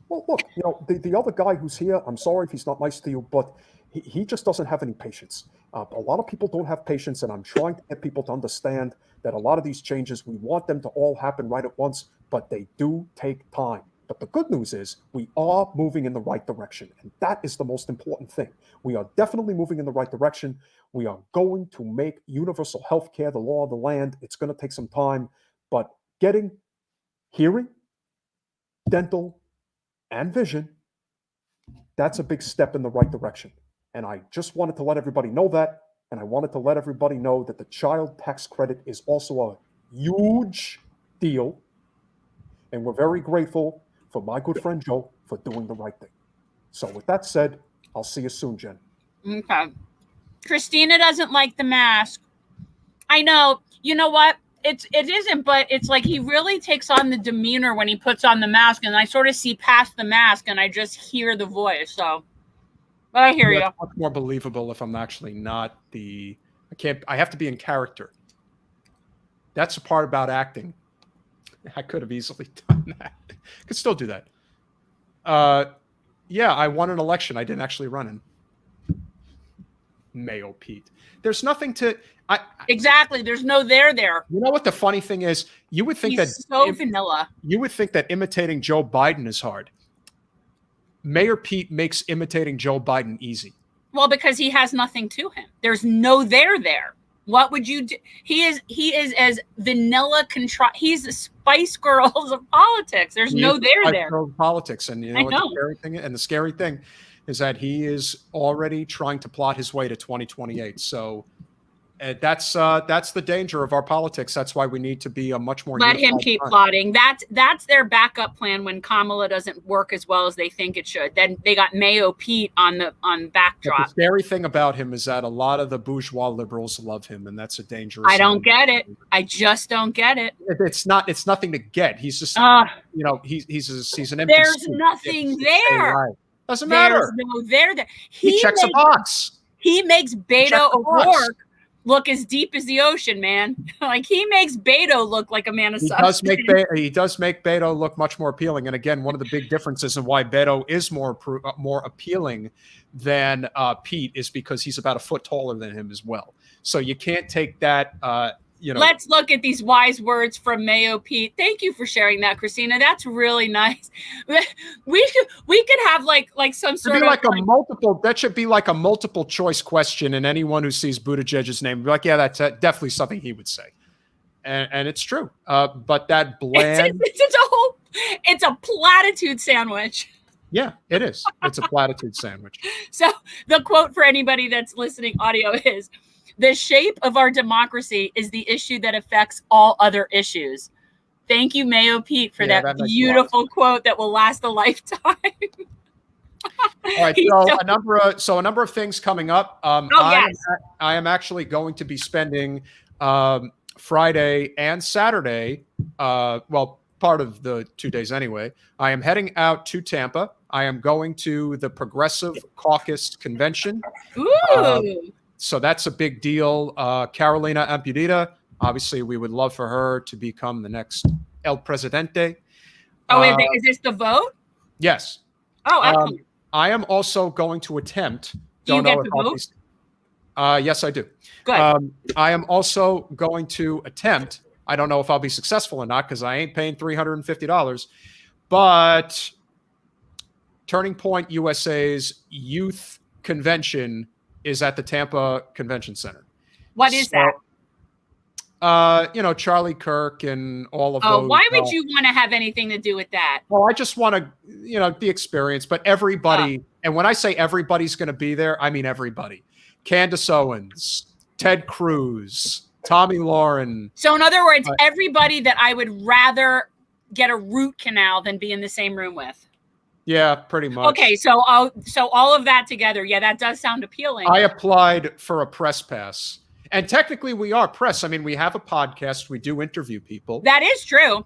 Well, look, you know, the other guy who's here, I'm sorry if he's not nice to you, but he just doesn't have any patience. A lot of people don't have patience, and I'm trying to get people to understand that a lot of these changes, we want them to all happen right at once, but they do take time. But the good news is we are moving in the right direction, and that is the most important thing. We are definitely moving in the right direction. We are going to make universal health care the law of the land. It's going to take some time, but getting hearing, dental, and vision, that's a big step in the right direction. And I just wanted to let everybody know that, and I wanted to let everybody know that the child tax credit is also a huge deal, and we're very grateful for my good friend Joe for doing the right thing. So with that said, I'll see you soon, Jen. Okay. Christina doesn't like the mask. I know. You know what? it isn't, but it's like he really takes on the demeanor when he puts on the mask, and I sort of see past the mask and I just hear the voice. So, but I hear you. It's much more believable if I'm actually not I have to be in character. That's the part about acting. I could have easily done that. Could still do that. Yeah, I won an election I didn't actually run in. Mayo Pete. There's nothing to. Exactly. There's no there. You know what the funny thing is? You would think He's so vanilla. You would think that imitating Joe Biden is hard. Mayor Pete makes imitating Joe Biden easy. Well, because he has nothing to him. There's no there. What would you do? He is as vanilla he's the Spice Girls of politics. There's no there. Politics, and you know, what the scary thing is that he is already trying to plot his way to 2028. So that's the danger of our politics. That's why we need to be a much more. Let him keep plotting. That's their backup plan when Kamala doesn't work as well as they think it should. Then they got Mayo Pete on backdrop. But the scary thing about him is that a lot of the bourgeois liberals love him, and that's a dangerous. I don't get it. I just don't get it. It's nothing to get. He's just he's an empty. There's nothing there. Doesn't matter. There's no there. He checks a box. He makes Beto O'Rourke look as deep as the ocean, man. Like he makes Beto look like a man of substance. He does make Beto look much more appealing. And again, one of the big differences in why Beto is more appealing than Pete is because he's about a foot taller than him as well. So you can't take that. Let's look at these wise words from Mayo Pete. Thank you for sharing that, Christina. That's really nice. We could have like some sort of multiple. That should be like a multiple choice question, and anyone who sees Buttigieg's name would be like, yeah, that's definitely something he would say, and it's true. But that bland. It's a platitude sandwich. Yeah, it is. It's a platitude sandwich. So the quote for anybody that's listening audio is, "The shape of our democracy is the issue that affects all other issues." Thank you, Mayo Pete, for that beautiful quote that will last a lifetime. All right, so a number of things coming up. I am actually going to be spending Friday and Saturday, part of the 2 days anyway. I am heading out to Tampa. I am going to the Progressive Caucus Convention. Ooh. So that's a big deal. Carolina Ampudita, obviously, we would love for her to become the next El Presidente. Oh, is this the vote? Yes. Oh, excellent. I am also going to attempt. Do you get to vote? Yes, I do. Good. I am also going to attempt. I don't know if I'll be successful or not because I ain't paying $350. But Turning Point USA's youth convention is at the Tampa Convention Center. What is that? Charlie Kirk and all of those. Oh, why would you want to have anything to do with that? Well, I just want to, the experience. But everybody, and when I say everybody's going to be there, I mean everybody. Candace Owens, Ted Cruz, Tommy Lauren. So in other words, everybody that I would rather get a root canal than be in the same room with. Yeah, pretty much. Okay, so all of that together, yeah, that does sound appealing. I applied for a press pass, and technically we are press. I mean, we have a podcast. We do interview people. That is true.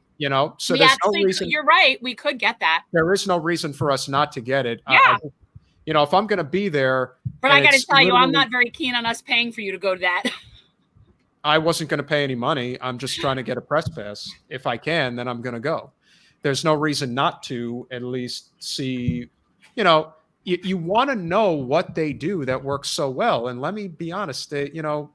So there's no reason. You're right. We could get that. There is no reason for us not to get it. Yeah. If I'm going to be there. But I got to tell you, I'm not very keen on us paying for you to go to that. I wasn't going to pay any money. I'm just trying to get a press pass. If I can, then I'm going to go. There's no reason not to at least see, you want to know what they do that works so well. And let me be honest, they're going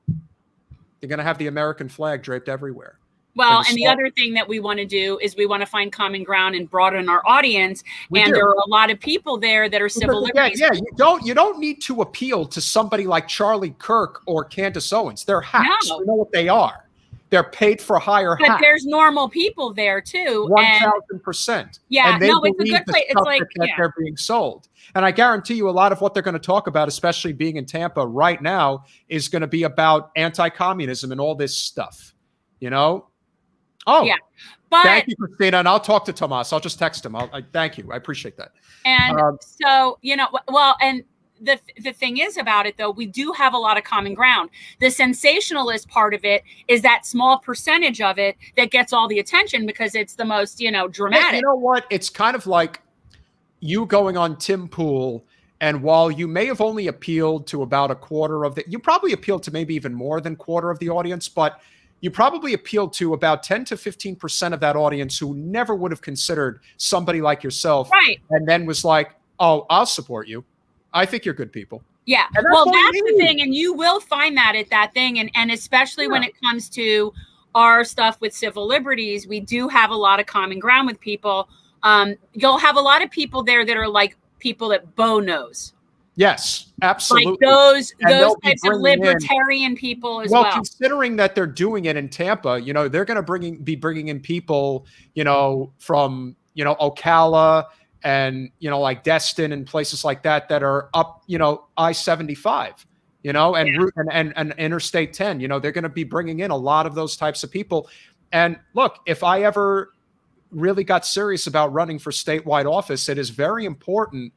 to have the American flag draped everywhere. Well, and the other thing that we want to do is we want to find common ground and broaden our audience. There are a lot of people there that are civil liberties. Yeah, you don't need to appeal to somebody like Charlie Kirk or Candace Owens. They're hacks. No. You know what they are. They're paid for hire hacks. But there's normal people there too. 1,000%. Yeah, it's a good place. It's like they're being sold. And I guarantee you a lot of what they're going to talk about, especially being in Tampa right now, is going to be about anti-communism and all this stuff. Oh, yeah. But thank you, Christina. And I'll talk to Tomas. I'll just text him. I thank you. I appreciate that. And and the thing is about it, though, we do have a lot of common ground. The sensationalist part of it is that small percentage of it that gets all the attention because it's the most, dramatic. You know what? It's kind of like you going on Tim Pool, and while you may have only appealed to about a quarter of you probably appealed to maybe even more than quarter of the audience, but you probably appealed to about 10 to 15% of that audience who never would have considered somebody like yourself. Right. And then was like, oh, I'll support you. I think you're good people. Yeah. Well, that's the thing. And you will find that at that thing. And especially when it comes to our stuff with civil liberties, we do have a lot of common ground with people. You'll have a lot of people there that are like people that Bo knows. Yes, absolutely. Like those types of libertarian people as well. Well, considering that they're doing it in Tampa, they're going to be bringing in people, from, Ocala and, like Destin and places like that are up, I-75, and Interstate 10. They're going to be bringing in a lot of those types of people. And look, if I ever really got serious about running for statewide office, it is very important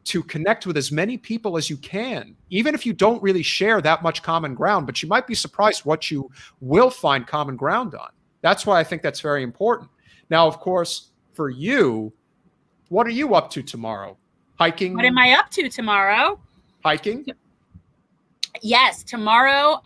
to connect with as many people as you can, even if you don't really share that much common ground, but you might be surprised what you will find common ground on. That's why I think that's very important. Now, of course, for you, what are you up to tomorrow? Hiking? What am I up to tomorrow? Hiking? Yes, tomorrow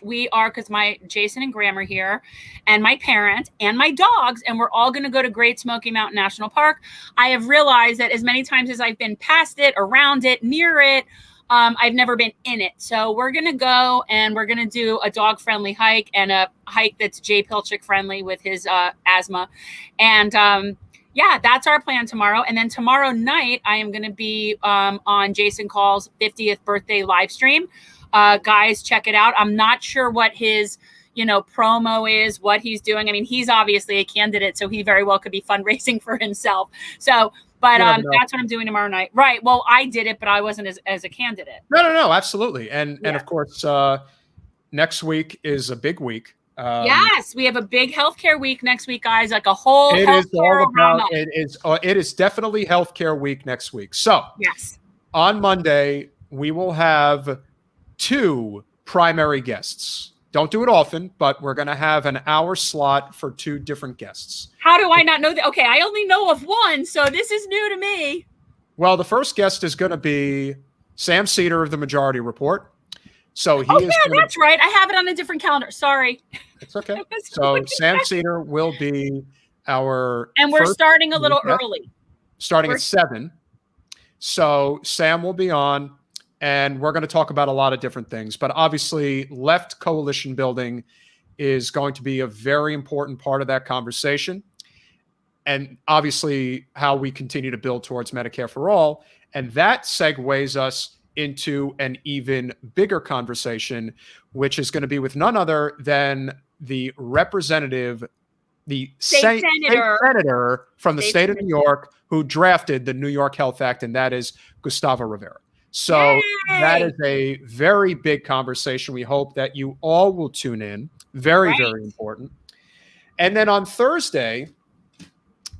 we are, because my Jason and Graham are here, and my parents and my dogs, and we're all going to go to Great Smoky Mountain National Park. I have realized that as many times as I've been past it, around it, near it, I've never been in it. So we're going to go and we're going to do a dog-friendly hike and a hike that's Jay Pilchick friendly with his asthma. And yeah, that's our plan tomorrow. And then tomorrow night, I am going to be on Jason Call's 50th birthday live stream. Guys, check it out. I'm not sure what his, promo is, what he's doing. I mean, he's obviously a candidate, so he very well could be fundraising for himself. So, but that's what I'm doing tomorrow night. Right. Well, I did it, but I wasn't as a candidate. No, absolutely. And of course, next week is a big week. Yes, we have a big healthcare week next week, guys. Like a whole it is definitely healthcare week next week. So yes, on Monday we will have 2 primary guests. Don't do it often, but we're going to have an hour slot for 2 different guests. How do I not know that? Okay, I only know of one, so this is new to me. Well, the first guest is going to be Sam Cedar of the Majority Report. So that's right. I have it on a different calendar. Sorry. It's okay. So Sam Cedar will be our and we're starting a little early. Starting at 7. So Sam will be on. And we're going to talk about a lot of different things. But obviously, left coalition building is going to be a very important part of that conversation. And obviously, how we continue to build towards Medicare for all. And that segues us into an even bigger conversation, which is going to be with none other than the representative, the state senator from the state of New York who drafted the New York Health Act, and that is Gustavo Rivera. So that is a very big conversation. We hope that you all will tune in. Very important. And then on Thursday,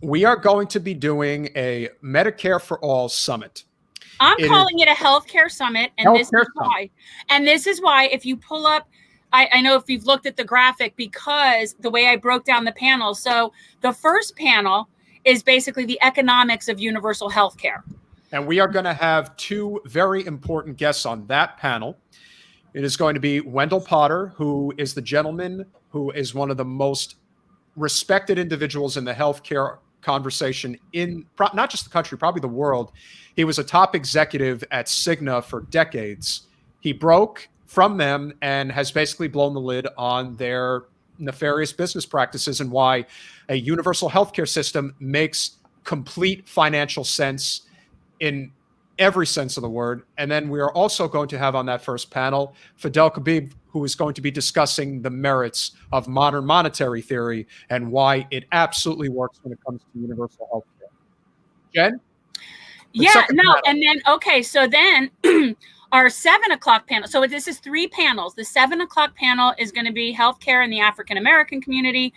we are going to be doing a Medicare for All Summit. I'm calling it a healthcare summit. And this is why. And this is why, if you pull up, I know if you've looked at the graphic, because the way I broke down the panel. So the first panel is basically the economics of universal healthcare. And we are going to have 2 very important guests on that panel. It is going to be Wendell Potter, who is the gentleman who is one of the most respected individuals in the healthcare conversation in not just the country, probably the world. He was a top executive at Cigna for decades. He broke from them and has basically blown the lid on their nefarious business practices and why a universal healthcare system makes complete financial sense in every sense of the word. And then we are also going to have on that first panel, Fidel Khabib, who is going to be discussing the merits of modern monetary theory and why it absolutely works when it comes to universal health care. Jen? Yeah, no, panel. And then, okay, so then Our 7 o'clock panel. So this is 3 panels. The 7 o'clock panel is going to be healthcare in the African American community.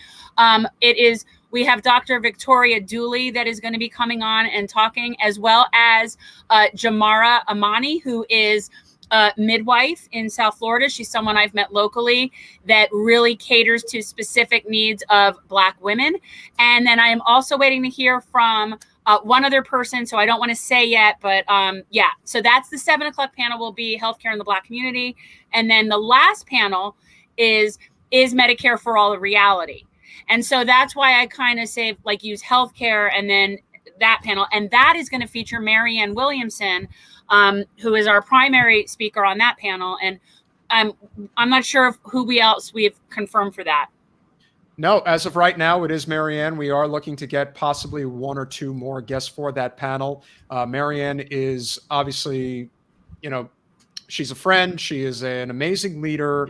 We have Dr. Victoria Dooley that is going to be coming on and talking, as well as Jamara Amani, who is a midwife in South Florida. She's someone I've met locally that really caters to specific needs of Black women. And then I am also waiting to hear from one other person, so I don't want to say yet, but yeah. So that's the 7 o'clock panel will be healthcare in the Black community. And then the last panel is Medicare for All a reality? And so that's why I kind of say, like, use healthcare and then that panel. And that is going to feature Marianne Williamson, who is our primary speaker on that panel. And I'm not sure who else we've confirmed for that. No, as of right now, it is Marianne. We are looking to get possibly 1 or 2 more guests for that panel. Marianne is obviously, she's a friend. She is an amazing leader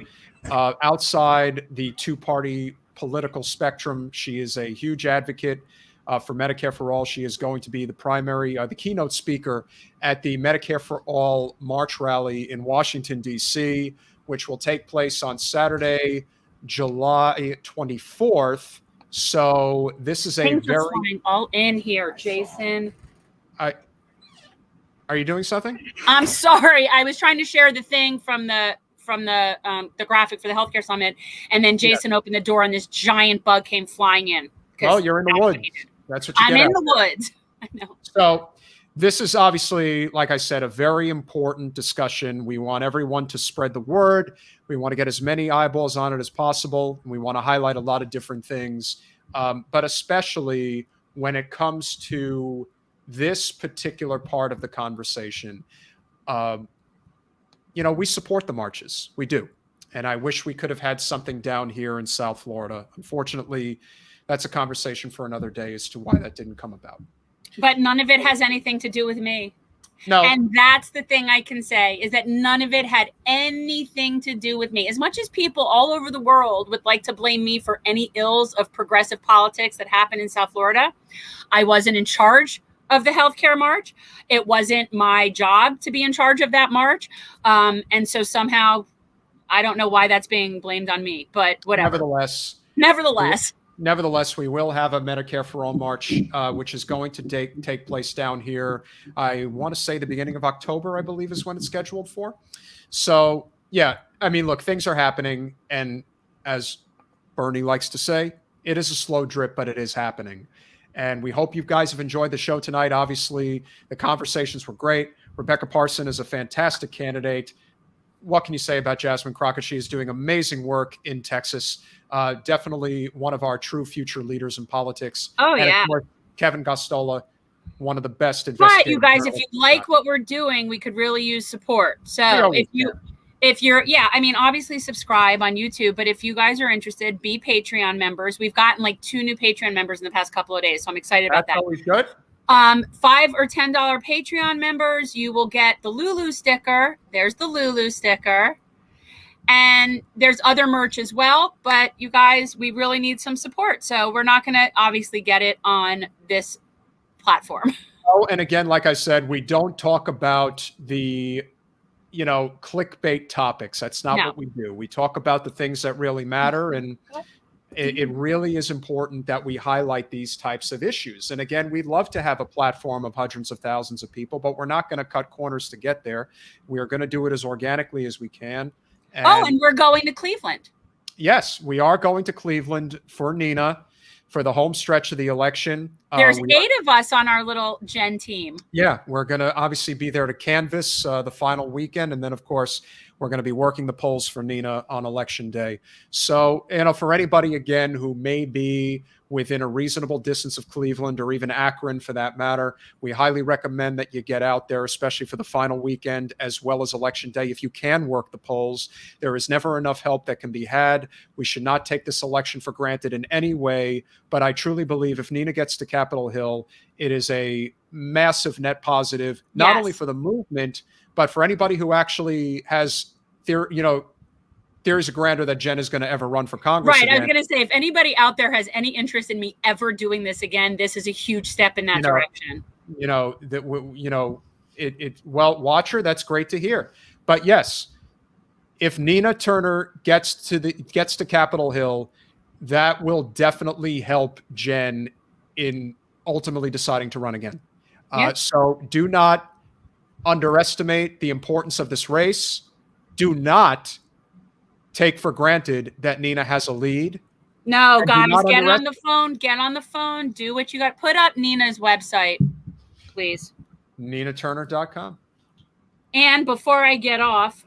outside the 2-party political spectrum. She is a huge advocate for Medicare for All. She is going to be the keynote speaker at the Medicare for All March rally in Washington, D.C., which will take place on Saturday, July 24th. So this is Things are flying all in here, Jason. Are you doing something? I'm sorry. I was trying to share the thing from the graphic for the healthcare summit, and then Jason opened the door and this giant bug came flying in. Oh, you're in the woods. That's what you get. I'm in the woods. I know. So this is obviously, like I said, a very important discussion. We want everyone to spread the word. We want to get as many eyeballs on it as possible. And we want to highlight a lot of different things, but especially when it comes to this particular part of the conversation. We support the marches. We do. And I wish we could have had something down here in South Florida. Unfortunately, that's a conversation for another day as to why that didn't come about. But none of it has anything to do with me. No. And that's the thing I can say, is that none of it had anything to do with me. As much as people all over the world would like to blame me for any ills of progressive politics that happen in South Florida, I wasn't in charge of the healthcare march. It wasn't my job to be in charge of that march. And so somehow, I don't know why that's being blamed on me, but whatever. Nevertheless, we will have a Medicare for All march, which is going to take place down here. I want to say the beginning of October, I believe, is when it's scheduled for. So, yeah, I mean, look, things are happening. And as Bernie likes to say, it is a slow drip, but it is happening. And we hope you guys have enjoyed the show tonight. Obviously, the conversations were great. Rebecca Parson is a fantastic candidate. What can you say about Jasmine Crockett? She is doing amazing work in Texas. Definitely one of our true future leaders in politics. Oh, and yeah. Of course, Kevin Gostola, one of the best investigators. But you guys, if you like what we're doing, we could really use support. So if you're, I mean, obviously subscribe on YouTube, but if you guys are interested, be Patreon members. We've gotten like 2 new Patreon members in the past couple of days. So I'm excited about that. That's always good. $5 or $10 Patreon members, you will get the Lulu sticker. There's the Lulu sticker. And there's other merch as well. But you guys, we really need some support. So we're not going to obviously get it on this platform. Oh, and again, like I said, we don't talk about the, clickbait topics. That's not what we do. We talk about the things that really matter. And it really is important that we highlight these types of issues. And again, we'd love to have a platform of hundreds of thousands of people, but we're not going to cut corners to get there. We are going to do it as organically as we can. And we're going to Cleveland. Yes, we are going to Cleveland for Nina for the home stretch of the election. There's 8 of us on our little Jen team. Yeah, we're going to obviously be there to canvass the final weekend. And then, of course, we're going to be working the polls for Nina on election day. So, for anybody, again, who may be within a reasonable distance of Cleveland or even Akron for that matter, we highly recommend that you get out there, especially for the final weekend as well as election day. If you can work the polls, there is never enough help that can be had. We should not take this election for granted in any way. But I truly believe if Nina gets to Capitol Hill, it is a massive net positive, not only for the movement, but for anybody who actually has theories of grandeur that Jen is going to ever run for Congress. Right. Again. I was going to say, if anybody out there has any interest in me ever doing this again, this is a huge step in that direction. Well, watch her. That's great to hear. But yes, if Nina Turner gets to Capitol Hill, that will definitely help Jen in ultimately deciding to run again. So do not underestimate the importance of this race. Do not take for granted that Nina has a lead. No, guys, get on the phone. Get on the phone. Do what you got. Put up Nina's website, please. NinaTurner.com. And before I get off,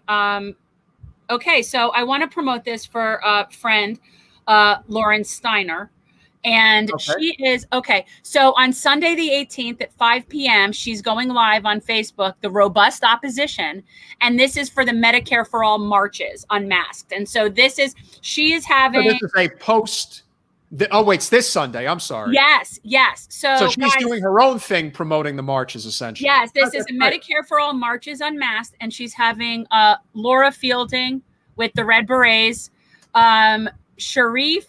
okay, so I want to promote this for a friend, Lauren Steiner. And she is, so on Sunday the 18th at 5 p.m., she's going live on Facebook, The Robust Opposition. And this is for the Medicare for All marches, unmasked. And so she is having. So this is a post. It's this Sunday. I'm sorry. Yes. So she's doing her own thing promoting the marches, essentially. Yes, this is a Medicare for All marches unmasked. And she's having Laura Fielding with the Red Berets, Sharif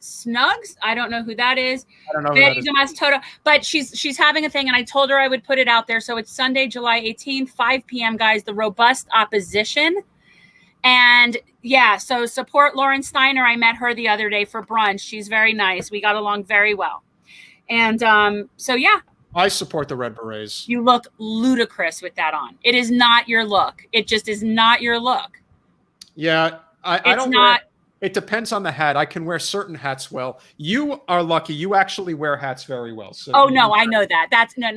Snuggs, I don't know who that is. I don't know Betty Toto, but she's having a thing, and I told her I would put it out there. So it's Sunday, July 18th, 5 p.m. guys, The Robust Opposition. And yeah, so support Lauren Steiner. I met her the other day for brunch. She's very nice. We got along very well. And so yeah. I support the Red Berets. You look ludicrous with that on. It is not your look. It just is not your look. Yeah, I don't know. It depends on the hat. I can wear certain hats well. You are lucky. You actually wear hats very well. So no, I know that. That's no.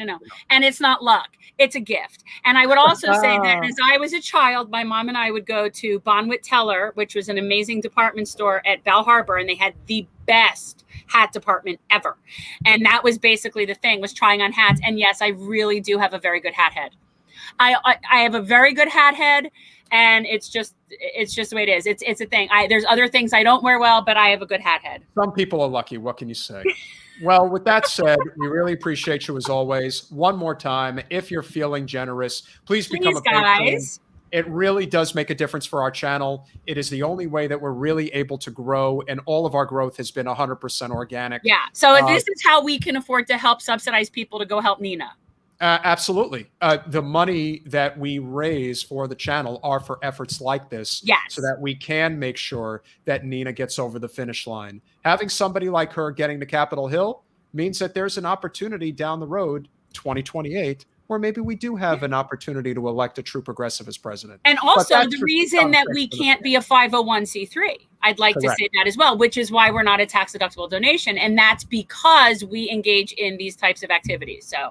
And it's not luck. It's a gift. And I would also say that as I was a child, my mom and I would go to Bonwit Teller, which was an amazing department store at Bell Harbor, and they had the best hat department ever. And that was basically the thing, was trying on hats. And yes, I really do have a very good hat head. I have a very good hat head. And it's just the way it is. It's a thing. There's other things I don't wear well, but I have a good hat head. Some people are lucky. What can you say? Well, with that said, we really appreciate you as always. One more time, if you're feeling generous, please become a patron. It really does make a difference for our channel. It is the only way that we're really able to grow, and all of our growth has been 100% organic. Yeah. So this is how we can afford to help subsidize people to go help Nina. Absolutely. The money that we raise for the channel are for efforts like this, so that we can make sure that Nina gets over the finish line. Having somebody like her getting to Capitol Hill means that there's an opportunity down the road, 2028, where maybe we do have an opportunity to elect a true progressive as president. And also the reason that we can't be a 501c3, I'd like to say that as well, which is why we're not a tax deductible donation. And that's because we engage in these types of activities. So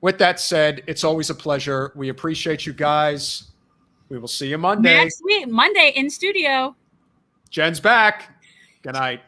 with that said, it's always a pleasure. We appreciate you guys. We will see you Monday. Next week, Monday in studio. Jen's back. Good night.